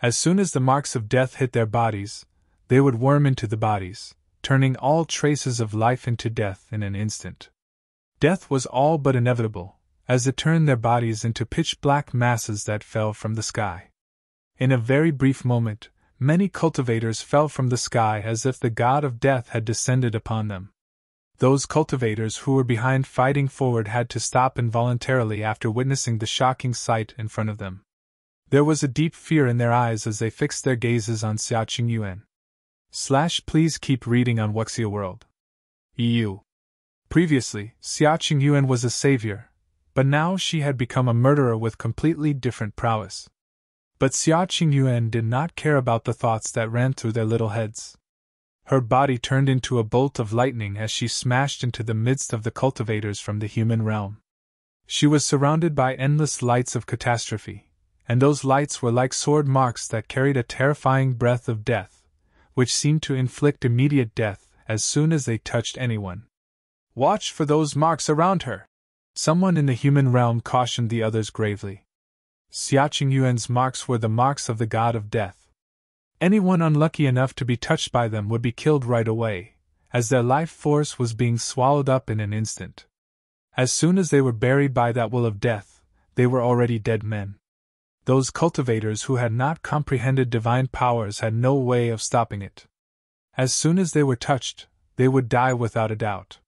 As soon as the marks of death hit their bodies, they would worm into the bodies, turning all traces of life into death in an instant. Death was all but inevitable, as it turned their bodies into pitch-black masses that fell from the sky. In a very brief moment, many cultivators fell from the sky as if the god of death had descended upon them. Those cultivators who were behind fighting forward had to stop involuntarily after witnessing the shocking sight in front of them. There was a deep fear in their eyes as they fixed their gazes on Xia Qingyuan. Please keep reading on Wuxia World. EU. Previously, Xia Qingyuan was a savior, but now she had become a murderer with completely different prowess. But Xia Qingyuan did not care about the thoughts that ran through their little heads. Her body turned into a bolt of lightning as she smashed into the midst of the cultivators from the human realm. She was surrounded by endless lights of catastrophe, and those lights were like sword marks that carried a terrifying breath of death, which seemed to inflict immediate death as soon as they touched anyone. Watch for those marks around her! Someone in the human realm cautioned the others gravely. Xia Qingyuan's marks were the marks of the god of death. Anyone unlucky enough to be touched by them would be killed right away, as their life force was being swallowed up in an instant. As soon as they were buried by that will of death, they were already dead men. Those cultivators who had not comprehended divine powers had no way of stopping it. As soon as they were touched, they would die without a doubt.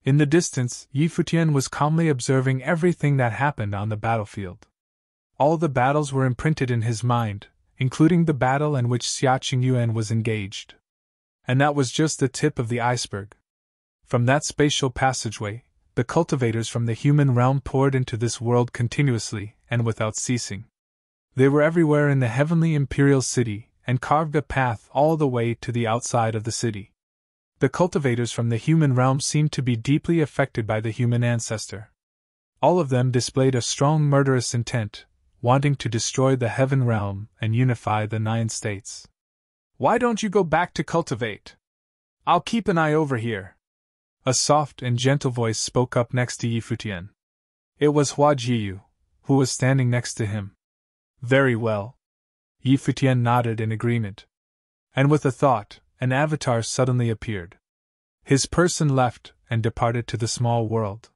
In the distance, Futian was calmly observing everything that happened on the battlefield. All the battles were imprinted in his mind, including the battle in which Xia Qingyuan was engaged. And that was just the tip of the iceberg. From that spatial passageway, the cultivators from the human realm poured into this world continuously and without ceasing. They were everywhere in the heavenly imperial city and carved a path all the way to the outside of the city. The cultivators from the human realm seemed to be deeply affected by the human ancestor. All of them displayed a strong murderous intent, wanting to destroy the heaven realm and unify the 9 states. Why don't you go back to cultivate? I'll keep an eye over here. A soft and gentle voice spoke up next to Futian. It was Hua Jiyu, who was standing next to him. Very well. Futian nodded in agreement. And with a thought, an avatar suddenly appeared. His person left and departed to the small world.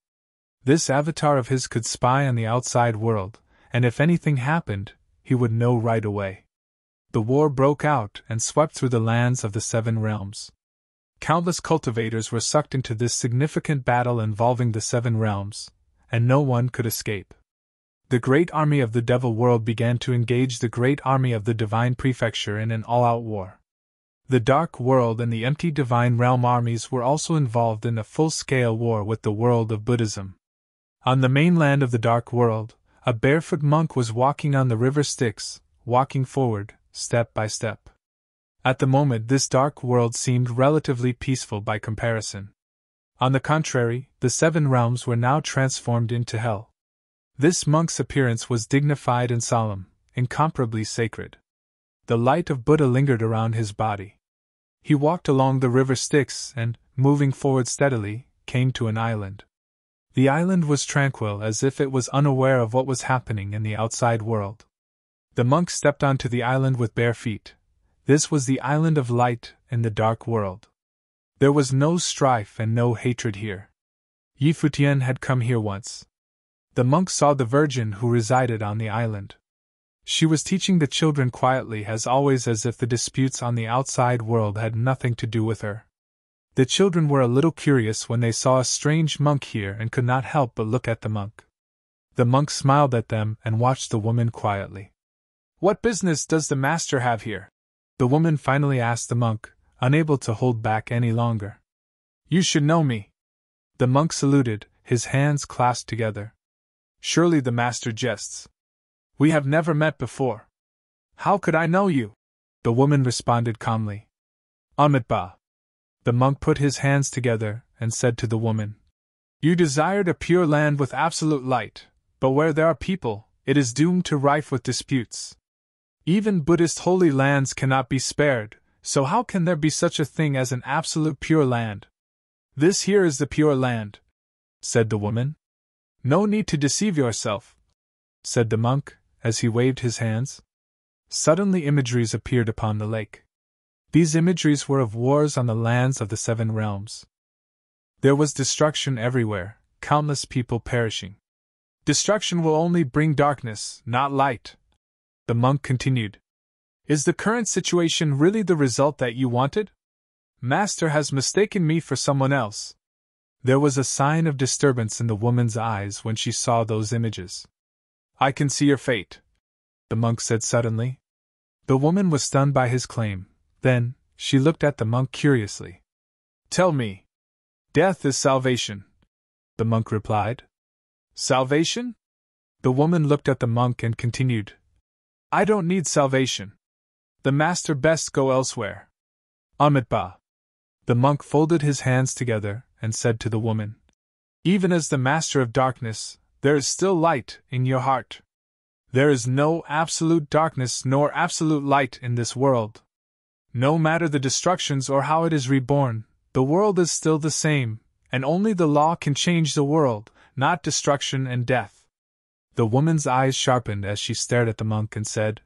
This avatar of his could spy on the outside world, and if anything happened, he would know right away. The war broke out and swept through the lands of the 7 realms. Countless cultivators were sucked into this significant battle involving the 7 realms, and no one could escape. The great army of the Devil World began to engage the great army of the Divine Prefecture in an all-out war. The Dark World and the empty Divine Realm armies were also involved in a full-scale war with the world of Buddhism. On the mainland of the Dark World, a barefoot monk was walking on the river Styx, walking forward, step by step. At the moment this dark world seemed relatively peaceful by comparison. On the contrary, the 7 realms were now transformed into hell. This monk's appearance was dignified and solemn, incomparably sacred. The light of Buddha lingered around his body. He walked along the river Styx and, moving forward steadily, came to an island. The island was tranquil as if it was unaware of what was happening in the outside world. The monk stepped onto the island with bare feet. This was the island of light in the dark world. There was no strife and no hatred here. Futian had come here once. The monk saw the virgin who resided on the island. She was teaching the children quietly as always, as if the disputes on the outside world had nothing to do with her. The children were a little curious when they saw a strange monk here and could not help but look at the monk. The monk smiled at them and watched the woman quietly. What business does the master have here? The woman finally asked the monk, unable to hold back any longer. You should know me. The monk saluted, his hands clasped together. Surely the master jests. We have never met before. How could I know you? The woman responded calmly. Amitba. The monk put his hands together and said to the woman, You desired a pure land with absolute light, but where there are people, it is doomed to rife with disputes. Even Buddhist holy lands cannot be spared, so how can there be such a thing as an absolute pure land? This here is the pure land, said the woman. No need to deceive yourself, said the monk, as he waved his hands. Suddenly imageries appeared upon the lake. These imageries were of wars on the lands of the 7 realms. There was destruction everywhere, countless people perishing. Destruction will only bring darkness, not light, the monk continued. Is the current situation really the result that you wanted? Master has mistaken me for someone else. There was a sign of disturbance in the woman's eyes when she saw those images. I can see your fate, the monk said suddenly. The woman was stunned by his claim. Then, she looked at the monk curiously. Tell me. Death is salvation, the monk replied. Salvation? The woman looked at the monk and continued. I don't need salvation. The master best go elsewhere. Amitabha. The monk folded his hands together and said to the woman, even as the master of darkness, there is still light in your heart. There is no absolute darkness nor absolute light in this world. No matter the destructions or how it is reborn, the world is still the same, and only the law can change the world, not destruction and death. The woman's eyes sharpened as she stared at the monk and said,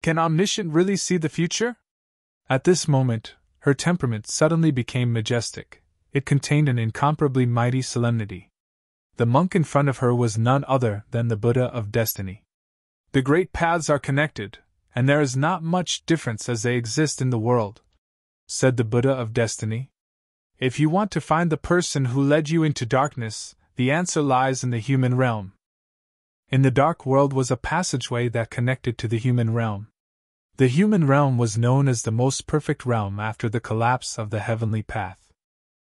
Can Omniscient really see the future? At this moment, her temperament suddenly became majestic. It contained an incomparably mighty solemnity. The monk in front of her was none other than the Buddha of Destiny. The great paths are connected, and there is not much difference as they exist in the world, said the Buddha of Destiny. If you want to find the person who led you into darkness, the answer lies in the human realm. In the dark world was a passageway that connected to the human realm. The human realm was known as the most perfect realm after the collapse of the heavenly path.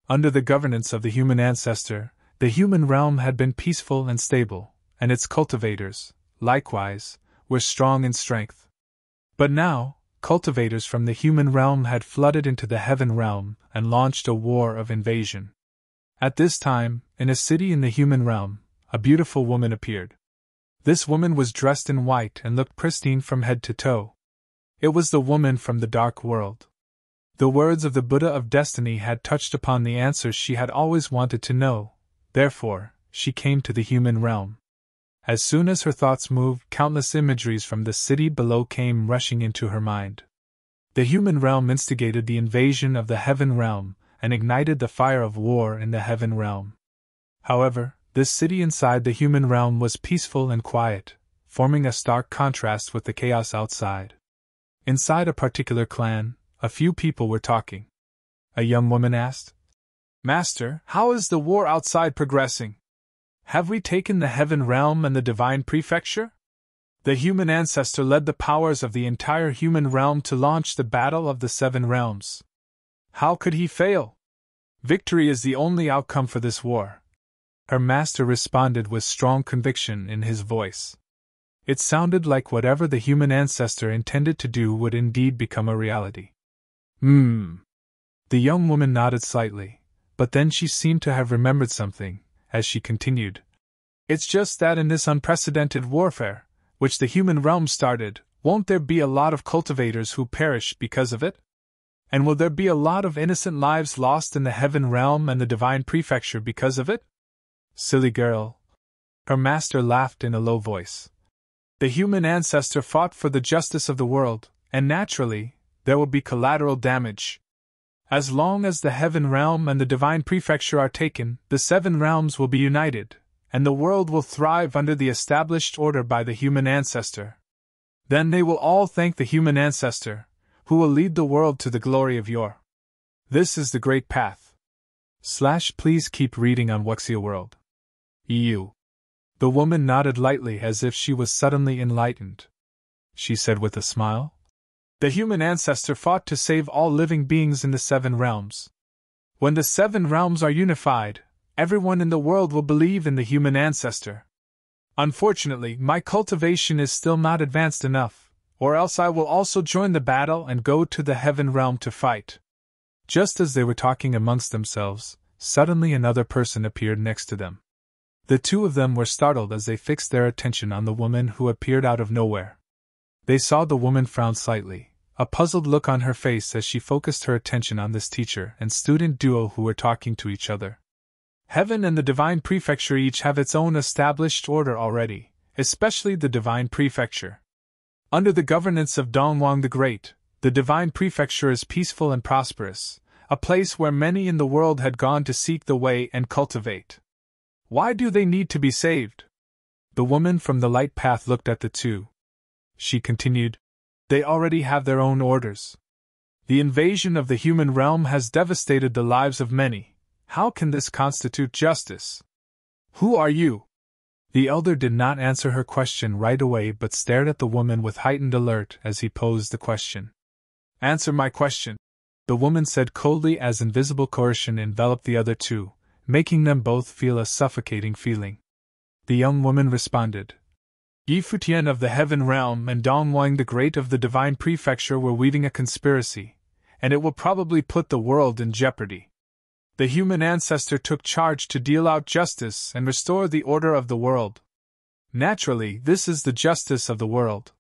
Under the governance of the human ancestor, the human realm had been peaceful and stable, and its cultivators, likewise, were strong in strength. But now, cultivators from the human realm had flooded into the heaven realm and launched a war of invasion. At this time, in a city in the human realm, a beautiful woman appeared. This woman was dressed in white and looked pristine from head to toe. It was the woman from the dark world. The words of the Buddha of Destiny had touched upon the answers she had always wanted to know, therefore, she came to the human realm. As soon as her thoughts moved, countless imageries from the city below came rushing into her mind. The human realm instigated the invasion of the heaven realm and ignited the fire of war in the heaven realm. However, this city inside the human realm was peaceful and quiet, forming a stark contrast with the chaos outside. Inside a particular clan, a few people were talking. A young woman asked, Master, how is the war outside progressing? Have we taken the heaven realm and the divine prefecture? The human ancestor led the powers of the entire human realm to launch the battle of the 7 realms. How could he fail? Victory is the only outcome for this war. Her master responded with strong conviction in his voice. It sounded like whatever the human ancestor intended to do would indeed become a reality. The young woman nodded slightly, but then she seemed to have remembered something, as she continued. It's just that in this unprecedented warfare, which the human realm started, won't there be a lot of cultivators who perish because of it? And will there be a lot of innocent lives lost in the heaven realm and the divine prefecture because of it? Silly girl. Her master laughed in a low voice. The human ancestor fought for the justice of the world, and naturally, there will be collateral damage. As long as the heaven realm and the divine prefecture are taken, the 7 realms will be united, and the world will thrive under the established order by the human ancestor. Then they will all thank the human ancestor, who will lead the world to the glory of your. This is the great path. Please keep reading on Wuxia World. EU. The woman nodded lightly as if she was suddenly enlightened. She said with a smile, The human ancestor fought to save all living beings in the 7 realms. When the 7 realms are unified, everyone in the world will believe in the human ancestor. Unfortunately, my cultivation is still not advanced enough, or else I will also join the battle and go to the heaven realm to fight. Just as they were talking amongst themselves, suddenly another person appeared next to them. The two of them were startled as they fixed their attention on the woman who appeared out of nowhere. They saw the woman frown slightly, a puzzled look on her face as she focused her attention on this teacher and student duo who were talking to each other. Heaven and the Divine Prefecture each have its own established order already, especially the Divine Prefecture. Under the governance of Dongwang the Great, the Divine Prefecture is peaceful and prosperous, a place where many in the world had gone to seek the way and cultivate. Why do they need to be saved? The woman from the light path looked at the two. She continued, They already have their own orders. The invasion of the human realm has devastated the lives of many. How can this constitute justice? Who are you? The elder did not answer her question right away but stared at the woman with heightened alert as he posed the question. Answer my question, the woman said coldly as invisible coercion enveloped the other two, making them both feel a suffocating feeling. The young woman responded. Yi Futian of the Heaven Realm and Dongwang the Great of the Divine Prefecture were weaving a conspiracy, and it will probably put the world in jeopardy. The human ancestor took charge to deal out justice and restore the order of the world. Naturally, this is the justice of the world.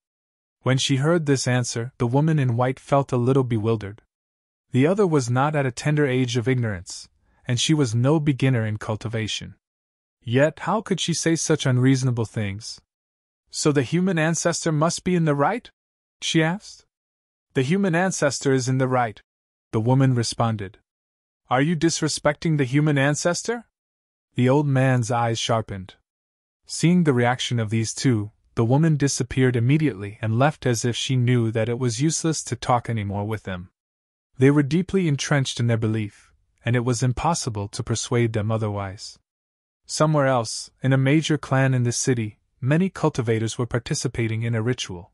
When she heard this answer, the woman in white felt a little bewildered. The other was not at a tender age of ignorance, and she was no beginner in cultivation. Yet how could she say such unreasonable things? So the human ancestor must be in the right? She asked. The human ancestor is in the right, the woman responded. Are you disrespecting the human ancestor? The old man's eyes sharpened. Seeing the reaction of these two, the woman disappeared immediately and left as if she knew that it was useless to talk anymore with them. They were deeply entrenched in their belief, and it was impossible to persuade them otherwise. Somewhere else, in a major clan in the city, many cultivators were participating in a ritual.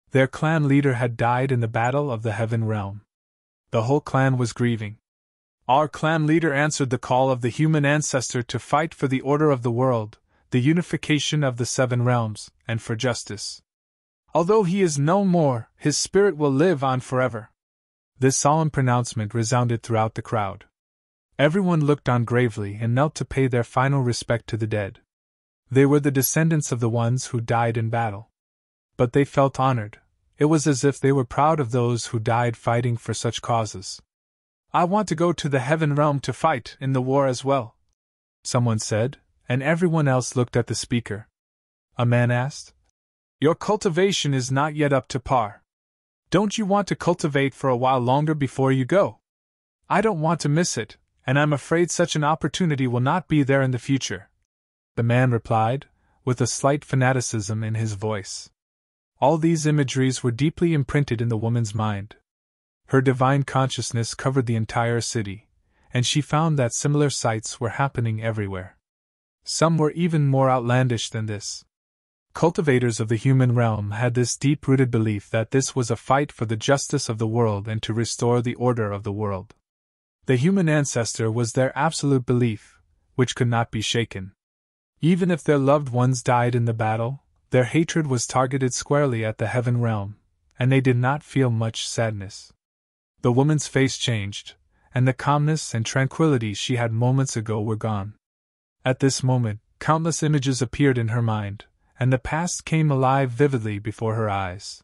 Their clan leader had died in the battle of the Heaven Realm. The whole clan was grieving. Our clan leader answered the call of the human ancestor to fight for the order of the world, the unification of the seven realms, and for justice. Although he is no more, his spirit will live on forever. This solemn pronouncement resounded throughout the crowd. Everyone looked on gravely and knelt to pay their final respect to the dead. They were the descendants of the ones who died in battle. But they felt honored. It was as if they were proud of those who died fighting for such causes. I want to go to the Heaven Realm to fight in the war as well, someone said, and everyone else looked at the speaker. A man asked, Your cultivation is not yet up to par. Don't you want to cultivate for a while longer before you go? I don't want to miss it, and I'm afraid such an opportunity will not be there in the future, the man replied, with a slight fanaticism in his voice. All these imageries were deeply imprinted in the woman's mind. Her divine consciousness covered the entire city, and she found that similar sights were happening everywhere. Some were even more outlandish than this. Cultivators of the human realm had this deep-rooted belief that this was a fight for the justice of the world and to restore the order of the world. The human ancestor was their absolute belief, which could not be shaken. Even if their loved ones died in the battle, their hatred was targeted squarely at the Heaven Realm, and they did not feel much sadness. The woman's face changed, and the calmness and tranquility she had moments ago were gone. At this moment, countless images appeared in her mind, and the past came alive vividly before her eyes.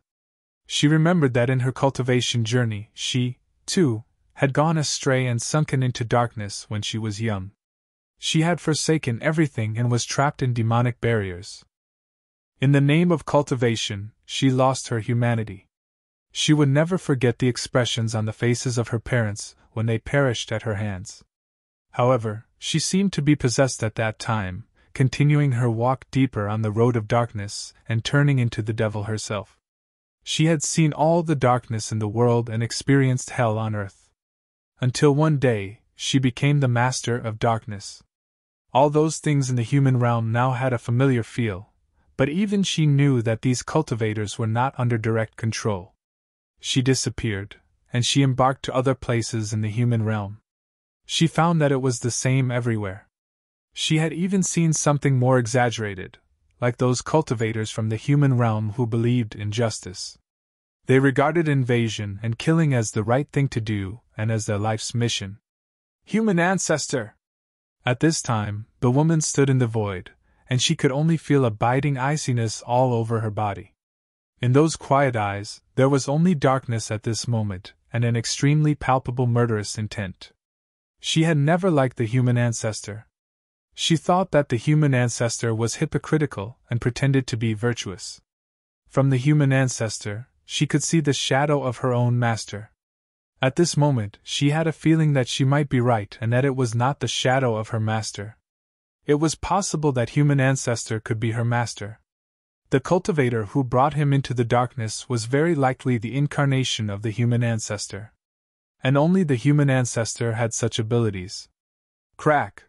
She remembered that in her cultivation journey, she, too, had gone astray and sunken into darkness when she was young. She had forsaken everything and was trapped in demonic barriers. In the name of cultivation, she lost her humanity. She would never forget the expressions on the faces of her parents when they perished at her hands. However, she seemed to be possessed at that time, continuing her walk deeper on the road of darkness and turning into the devil herself. She had seen all the darkness in the world and experienced hell on earth. Until one day, she became the master of darkness. All those things in the human realm now had a familiar feel, but even she knew that these cultivators were not under direct control. She disappeared, and she embarked to other places in the human realm. She found that it was the same everywhere. She had even seen something more exaggerated, like those cultivators from the human realm who believed in justice. They regarded invasion and killing as the right thing to do and as their life's mission. Human ancestor! At this time, the woman stood in the void, and she could only feel a biting iciness all over her body. In those quiet eyes, there was only darkness at this moment, and an extremely palpable murderous intent. She had never liked the human ancestor. She thought that the human ancestor was hypocritical and pretended to be virtuous. From the human ancestor, she could see the shadow of her own master. At this moment, she had a feeling that she might be right and that it was not the shadow of her master. It was possible that human ancestor could be her master. The cultivator who brought him into the darkness was very likely the incarnation of the human ancestor. And only the human ancestor had such abilities. Crack!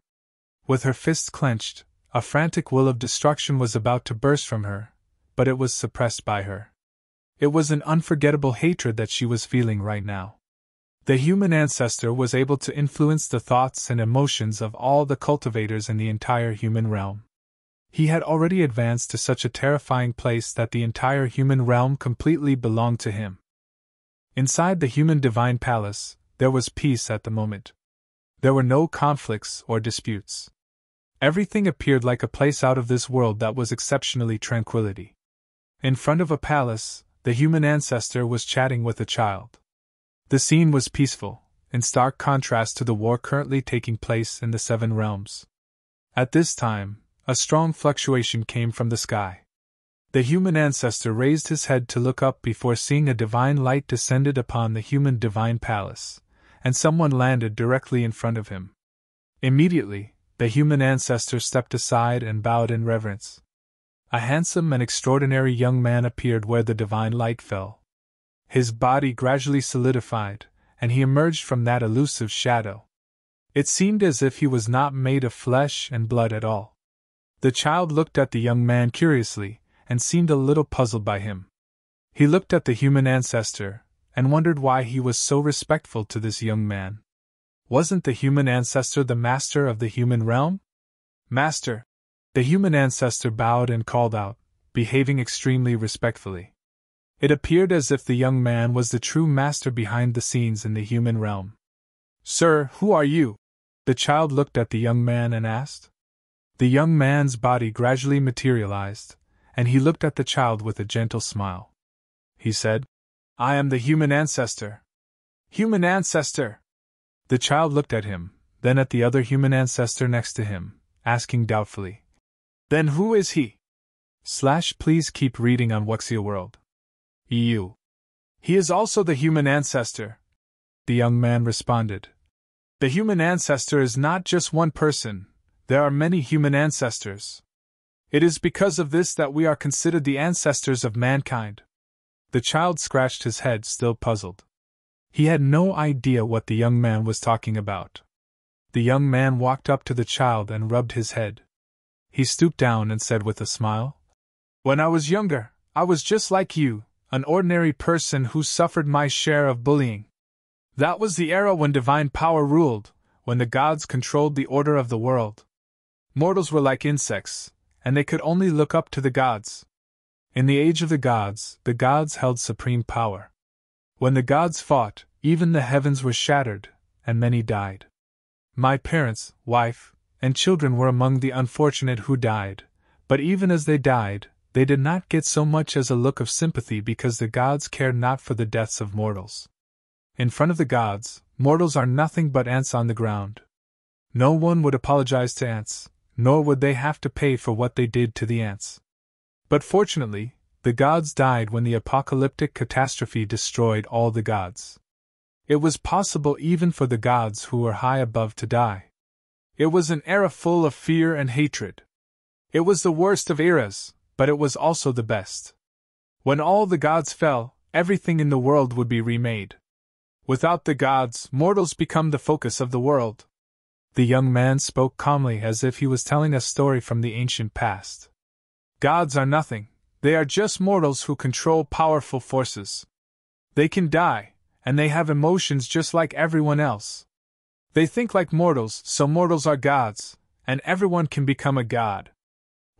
With her fists clenched, a frantic will of destruction was about to burst from her, but it was suppressed by her. It was an unforgettable hatred that she was feeling right now. The human ancestor was able to influence the thoughts and emotions of all the cultivators in the entire human realm. He had already advanced to such a terrifying place that the entire human realm completely belonged to him. Inside the human divine palace, there was peace at the moment. There were no conflicts or disputes. Everything appeared like a place out of this world that was exceptionally tranquility. In front of a palace, the human ancestor was chatting with a child. The scene was peaceful, in stark contrast to the war currently taking place in the Seven Realms. At this time, a strong fluctuation came from the sky. The human ancestor raised his head to look up before seeing a divine light descended upon the human divine palace, and someone landed directly in front of him. Immediately, the human ancestor stepped aside and bowed in reverence. A handsome and extraordinary young man appeared where the divine light fell. His body gradually solidified, and he emerged from that elusive shadow. It seemed as if he was not made of flesh and blood at all. The child looked at the young man curiously, and seemed a little puzzled by him. He looked at the human ancestor, and wondered why he was so respectful to this young man. Wasn't the human ancestor the master of the human realm? Master! The human ancestor bowed and called out, behaving extremely respectfully. It appeared as if the young man was the true master behind the scenes in the human realm. Sir, who are you? The child looked at the young man and asked. The young man's body gradually materialized, and he looked at the child with a gentle smile. He said, I am the human ancestor. Human ancestor! The child looked at him, then at the other human ancestor next to him, asking doubtfully, Then who is he? Please keep reading on Wuxia World. EU. He is also the human ancestor, the young man responded. The human ancestor is not just one person, there are many human ancestors. It is because of this that we are considered the ancestors of mankind. The child scratched his head, still puzzled. He had no idea what the young man was talking about. The young man walked up to the child and rubbed his head. He stooped down and said with a smile, When I was younger, I was just like you, an ordinary person who suffered my share of bullying. That was the era when divine power ruled, when the gods controlled the order of the world. Mortals were like insects, and they could only look up to the gods. In the age of the gods held supreme power. When the gods fought, even the heavens were shattered, and many died. My parents, wife, and children were among the unfortunate who died, but even as they died, they did not get so much as a look of sympathy because the gods cared not for the deaths of mortals. In front of the gods, mortals are nothing but ants on the ground. No one would apologize to ants, nor would they have to pay for what they did to the ants. But fortunately, the gods died when the apocalyptic catastrophe destroyed all the gods. It was possible even for the gods who were high above to die. It was an era full of fear and hatred. It was the worst of eras, but it was also the best. When all the gods fell, everything in the world would be remade. Without the gods, mortals become the focus of the world. The young man spoke calmly as if he was telling a story from the ancient past. Gods are nothing, they are just mortals who control powerful forces. They can die, and they have emotions just like everyone else. They think like mortals, so mortals are gods, and everyone can become a god.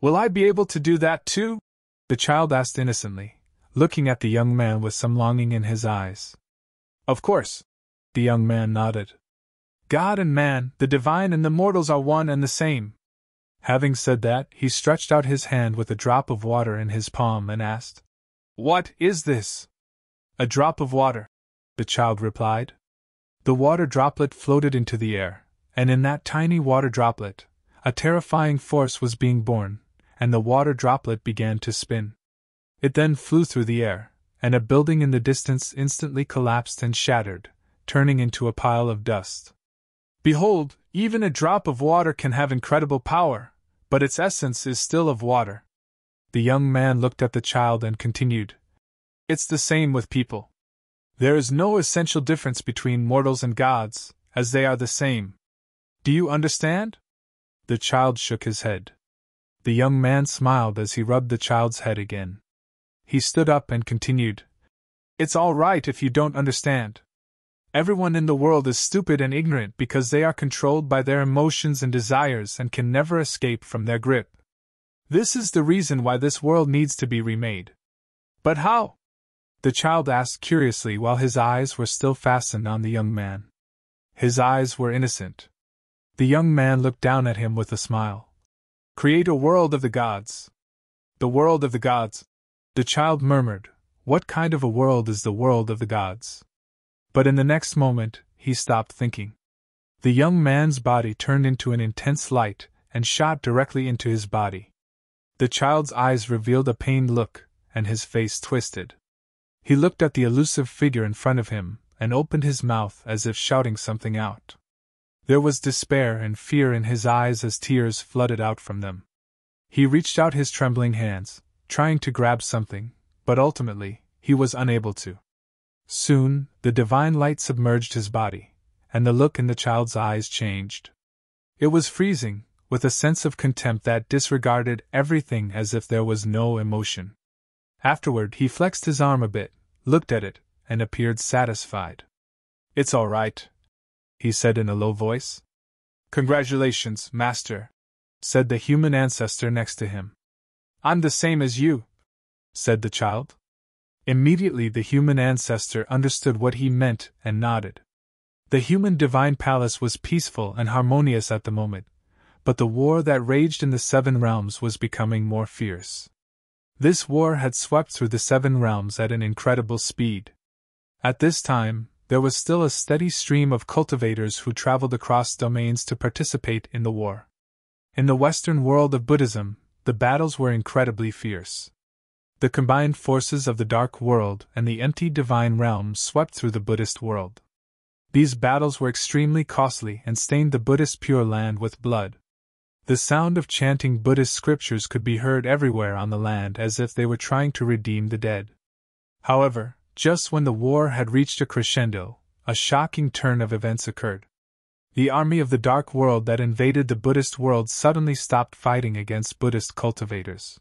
Will I be able to do that too? The child asked innocently, looking at the young man with some longing in his eyes. Of course. The young man nodded. God and man, the divine and the mortals are one and the same. Having said that, he stretched out his hand with a drop of water in his palm and asked, "What is this?" "A drop of water," the child replied. The water droplet floated into the air, and in that tiny water droplet, a terrifying force was being born, and the water droplet began to spin. It then flew through the air, and a building in the distance instantly collapsed and shattered, turning into a pile of dust. "Behold, even a drop of water can have incredible power, but its essence is still of water." The young man looked at the child and continued, "It's the same with people. There is no essential difference between mortals and gods, as they are the same. Do you understand?" The child shook his head. The young man smiled as he rubbed the child's head again. He stood up and continued, "It's all right if you don't understand. Everyone in the world is stupid and ignorant because they are controlled by their emotions and desires and can never escape from their grip. This is the reason why this world needs to be remade." "But how?" the child asked curiously while his eyes were still fastened on the young man. His eyes were innocent. The young man looked down at him with a smile. "Create a world of the gods." "The world of the gods," the child murmured. "What kind of a world is the world of the gods?" But in the next moment, he stopped thinking. The young man's body turned into an intense light and shot directly into his body. The child's eyes revealed a pained look, and his face twisted. He looked at the elusive figure in front of him and opened his mouth as if shouting something out. There was despair and fear in his eyes as tears flooded out from them. He reached out his trembling hands, trying to grab something, but ultimately, he was unable to. Soon, the divine light submerged his body, and the look in the child's eyes changed. It was freezing, with a sense of contempt that disregarded everything as if there was no emotion. Afterward, he flexed his arm a bit, looked at it, and appeared satisfied. "It's all right," he said in a low voice. "Congratulations, master," said the human ancestor next to him. "I'm the same as you," said the child. Immediately the human ancestor understood what he meant and nodded. The human divine palace was peaceful and harmonious at the moment, but the war that raged in the seven realms was becoming more fierce. This war had swept through the seven realms at an incredible speed. At this time, there was still a steady stream of cultivators who traveled across domains to participate in the war. In the Western world of Buddhism, the battles were incredibly fierce. The combined forces of the dark world and the empty divine realm swept through the Buddhist world. These battles were extremely costly and stained the Buddhist Pure Land with blood. The sound of chanting Buddhist scriptures could be heard everywhere on the land as if they were trying to redeem the dead. However, just when the war had reached a crescendo, a shocking turn of events occurred. The army of the dark world that invaded the Buddhist world suddenly stopped fighting against Buddhist cultivators.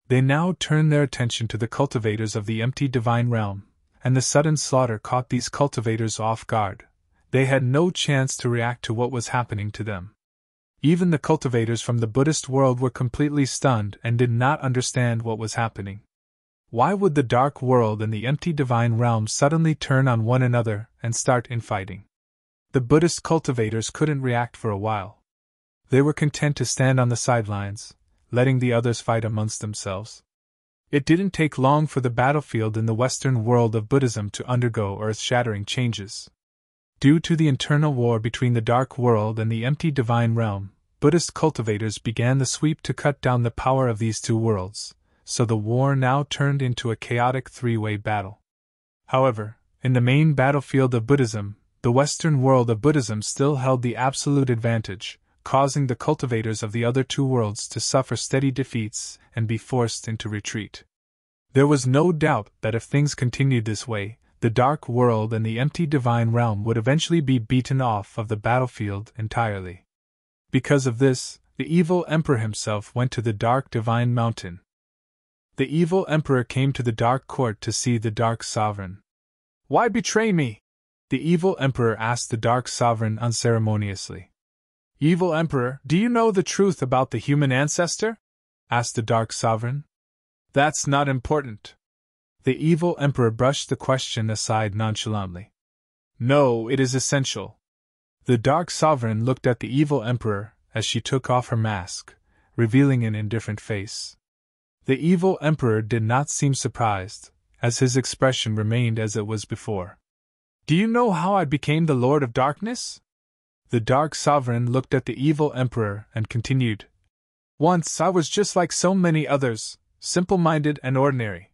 They now turned their attention to the cultivators of the empty divine realm, and the sudden slaughter caught these cultivators off guard. They had no chance to react to what was happening to them. Even the cultivators from the Buddhist world were completely stunned and did not understand what was happening. Why would the dark world and the empty divine realm suddenly turn on one another and start infighting? The Buddhist cultivators couldn't react for a while. They were content to stand on the sidelines, letting the others fight amongst themselves. It didn't take long for the battlefield in the Western world of Buddhism to undergo earth-shattering changes. Due to the internal war between the dark world and the empty divine realm, Buddhist cultivators began the sweep to cut down the power of these two worlds, so the war now turned into a chaotic three-way battle. However, in the main battlefield of Buddhism, the Western world of Buddhism still held the absolute advantage, causing the cultivators of the other two worlds to suffer steady defeats and be forced into retreat. There was no doubt that if things continued this way, the dark world and the empty divine realm would eventually be beaten off of the battlefield entirely. Because of this, the evil emperor himself went to the dark divine mountain. The evil emperor came to the dark court to see the dark sovereign. "Why betray me?" the evil emperor asked the dark sovereign unceremoniously. "Evil emperor, do you know the truth about the human ancestor?" asked the dark sovereign. "That's not important." The evil emperor brushed the question aside nonchalantly. "No, it is essential." The Dark Sovereign looked at the evil Emperor as she took off her mask, revealing an indifferent face. The evil Emperor did not seem surprised, as his expression remained as it was before. Do you know how I became the Lord of Darkness? The Dark Sovereign looked at the evil Emperor and continued. Once I was just like so many others, simple-minded and ordinary.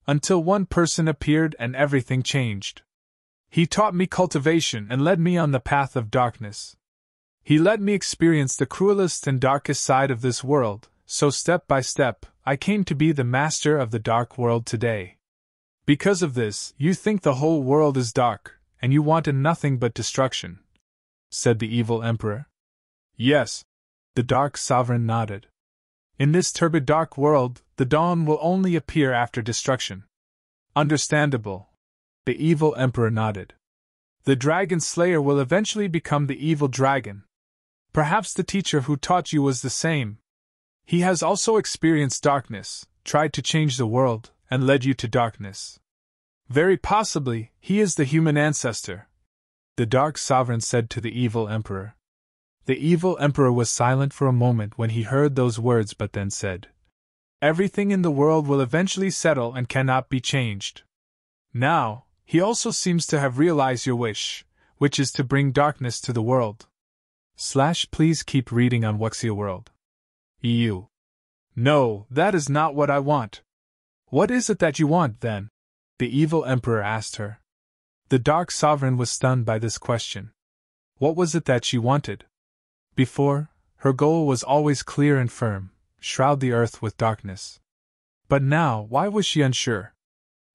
Until one person appeared and everything changed. He taught me cultivation and led me on the path of darkness. He let me experience the cruelest and darkest side of this world, so step by step, I came to be the master of the dark world today. Because of this, you think the whole world is dark, and you wanted nothing but destruction, said the evil Emperor. Yes, the Dark Sovereign nodded. In this turbid dark world, the dawn will only appear after destruction. Understandable. The evil Emperor nodded. The Dragon Slayer will eventually become the evil dragon. Perhaps the teacher who taught you was the same. He has also experienced darkness, tried to change the world, and led you to darkness. Very possibly, he is the human ancestor, the Dark Sovereign said to the evil Emperor. The evil Emperor was silent for a moment when he heard those words but then said, Everything in the world will eventually settle and cannot be changed. Now, he also seems to have realized your wish, which is to bring darkness to the world. Please keep reading on Wuxia World. EU. No, that is not what I want. What is it that you want, then? The evil Emperor asked her. The Dark Sovereign was stunned by this question. What was it that she wanted? Before, her goal was always clear and firm, shroud the earth with darkness. But now, why was she unsure?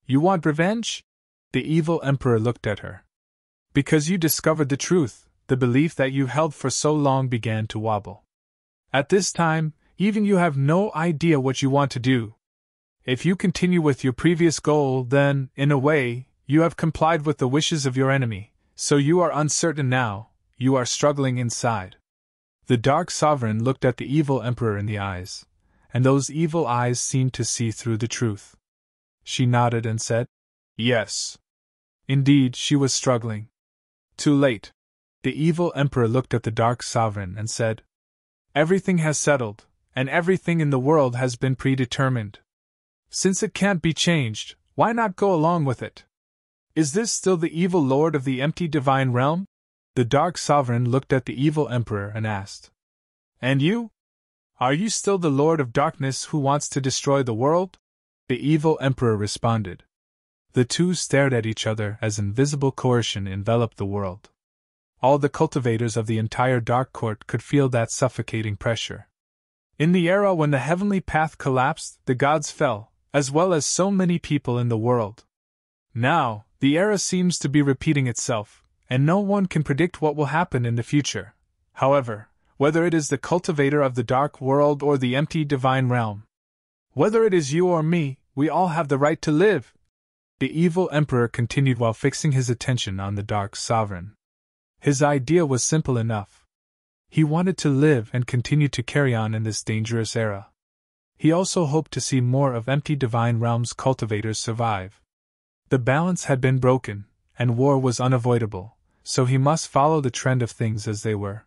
You want revenge? The evil Emperor looked at her. Because you discovered the truth, the belief that you held for so long began to wobble. At this time, even you have no idea what you want to do. If you continue with your previous goal, then, in a way, you have complied with the wishes of your enemy, so you are uncertain now, you are struggling inside. The Dark Sovereign looked at the evil Emperor in the eyes, and those evil eyes seemed to see through the truth. She nodded and said, Yes. Indeed, she was struggling. Too late. The evil Emperor looked at the Dark Sovereign and said, Everything has settled, and everything in the world has been predetermined. Since it can't be changed, why not go along with it? Is this still the evil lord of the empty divine realm? The Dark Sovereign looked at the evil Emperor and asked, And you? Are you still the Lord of Darkness who wants to destroy the world? The evil Emperor responded. The two stared at each other as invisible coercion enveloped the world. All the cultivators of the entire Dark Court could feel that suffocating pressure. In the era when the heavenly path collapsed, the gods fell, as well as so many people in the world. Now, the era seems to be repeating itself, and no one can predict what will happen in the future. However, whether it is the cultivator of the dark world or the empty divine realm, whether it is you or me, we all have the right to live. The evil Emperor continued while fixing his attention on the Dark Sovereign. His idea was simple enough. He wanted to live and continue to carry on in this dangerous era. He also hoped to see more of empty divine realms cultivators survive. The balance had been broken, and war was unavoidable, so he must follow the trend of things as they were.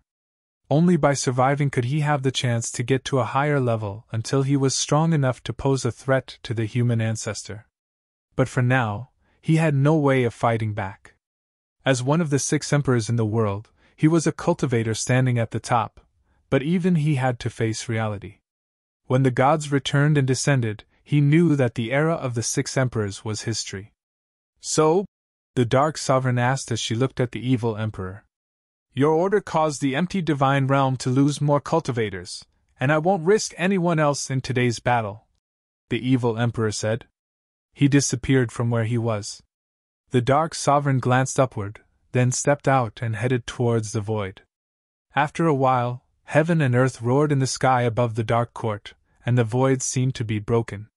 Only by surviving could he have the chance to get to a higher level until he was strong enough to pose a threat to the human ancestor. But for now, he had no way of fighting back. As one of the 6 emperors in the world, he was a cultivator standing at the top, but even he had to face reality. When the gods returned and descended, he knew that the era of the 6 emperors was history. So? The Dark Sovereign asked as she looked at the evil Emperor. Your order caused the empty divine realm to lose more cultivators, and I won't risk anyone else in today's battle, the evil Emperor said. He disappeared from where he was. The Dark Sovereign glanced upward, then stepped out and headed towards the void. After a while, heaven and earth roared in the sky above the Dark Court, and the void seemed to be broken.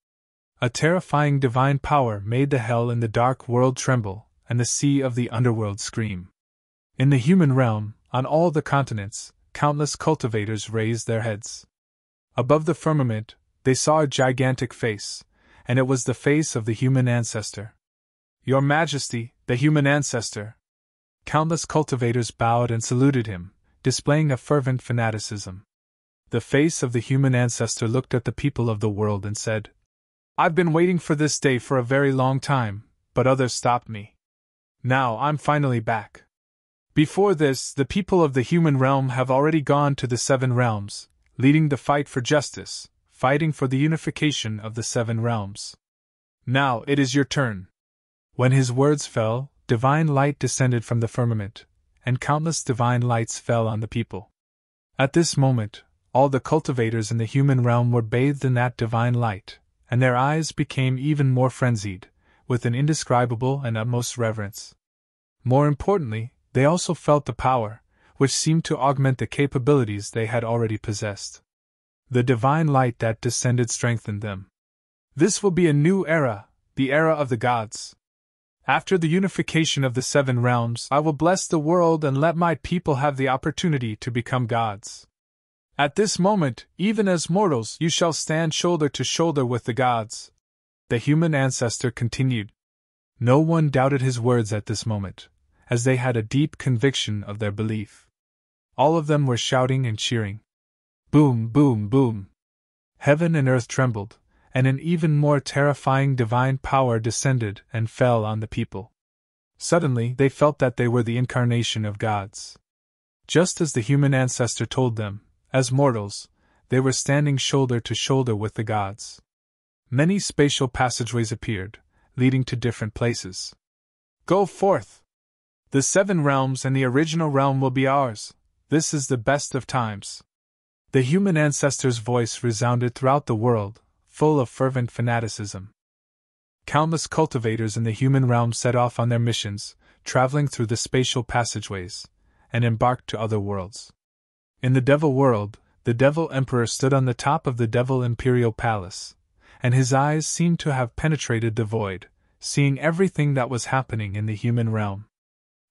A terrifying divine power made the hell in the dark world tremble, and the sea of the underworld scream. In the human realm, on all the continents, countless cultivators raised their heads. Above the firmament, they saw a gigantic face, and it was the face of the human ancestor. Your Majesty, the human ancestor. Countless cultivators bowed and saluted him, displaying a fervent fanaticism. The face of the human ancestor looked at the people of the world and said, "I've been waiting for this day for a very long time, but others stopped me. Now I'm finally back. Before this, the people of the human realm have already gone to the 7 realms, leading the fight for justice, fighting for the unification of the 7 realms. Now it is your turn." When his words fell, divine light descended from the firmament, and countless divine lights fell on the people. At this moment, all the cultivators in the human realm were bathed in that divine light, and their eyes became even more frenzied, with an indescribable and utmost reverence. More importantly, they also felt the power, which seemed to augment the capabilities they had already possessed. The divine light that descended strengthened them. This will be a new era, the era of the gods. After the unification of the 7 realms, I will bless the world and let my people have the opportunity to become gods. At this moment, even as mortals, you shall stand shoulder to shoulder with the gods. The human ancestor continued. No one doubted his words at this moment, as they had a deep conviction of their belief. All of them were shouting and cheering. Boom, boom, boom. Heaven and earth trembled, and an even more terrifying divine power descended and fell on the people. Suddenly, they felt that they were the incarnation of gods. Just as the human ancestor told them, as mortals, they were standing shoulder to shoulder with the gods. Many spatial passageways appeared, leading to different places. Go forth! The 7 realms and the original realm will be ours. This is the best of times. The human ancestor's voice resounded throughout the world, full of fervent fanaticism. Countless cultivators in the human realm set off on their missions, traveling through the spatial passageways, and embarked to other worlds. In the Devil world, the Devil Emperor stood on the top of the Devil Imperial Palace, and his eyes seemed to have penetrated the void, seeing everything that was happening in the human realm.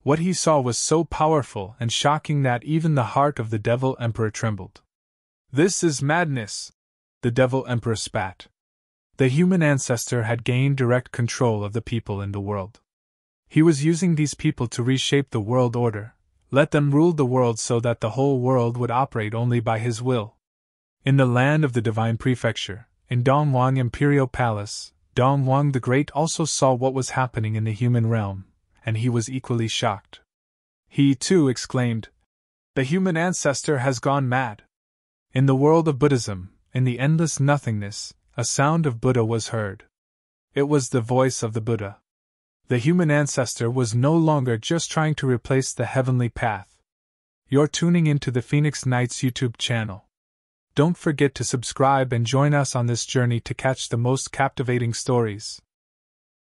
What he saw was so powerful and shocking that even the heart of the Devil Emperor trembled. "This is madness!" the Devil Emperor spat. The human ancestor had gained direct control of the people in the world. He was using these people to reshape the world order, let them rule the world so that the whole world would operate only by his will. In the land of the Divine Prefecture, in Dongwang Imperial Palace, Dongwang the Great also saw what was happening in the human realm, and he was equally shocked. He, too, exclaimed, "The human ancestor has gone mad." In the world of Buddhism, in the endless nothingness, a sound of Buddha was heard. It was the voice of the Buddha. The human ancestor was no longer just trying to replace the heavenly path. You're tuning into the Phoenix Nights YouTube channel. Don't forget to subscribe and join us on this journey to catch the most captivating stories.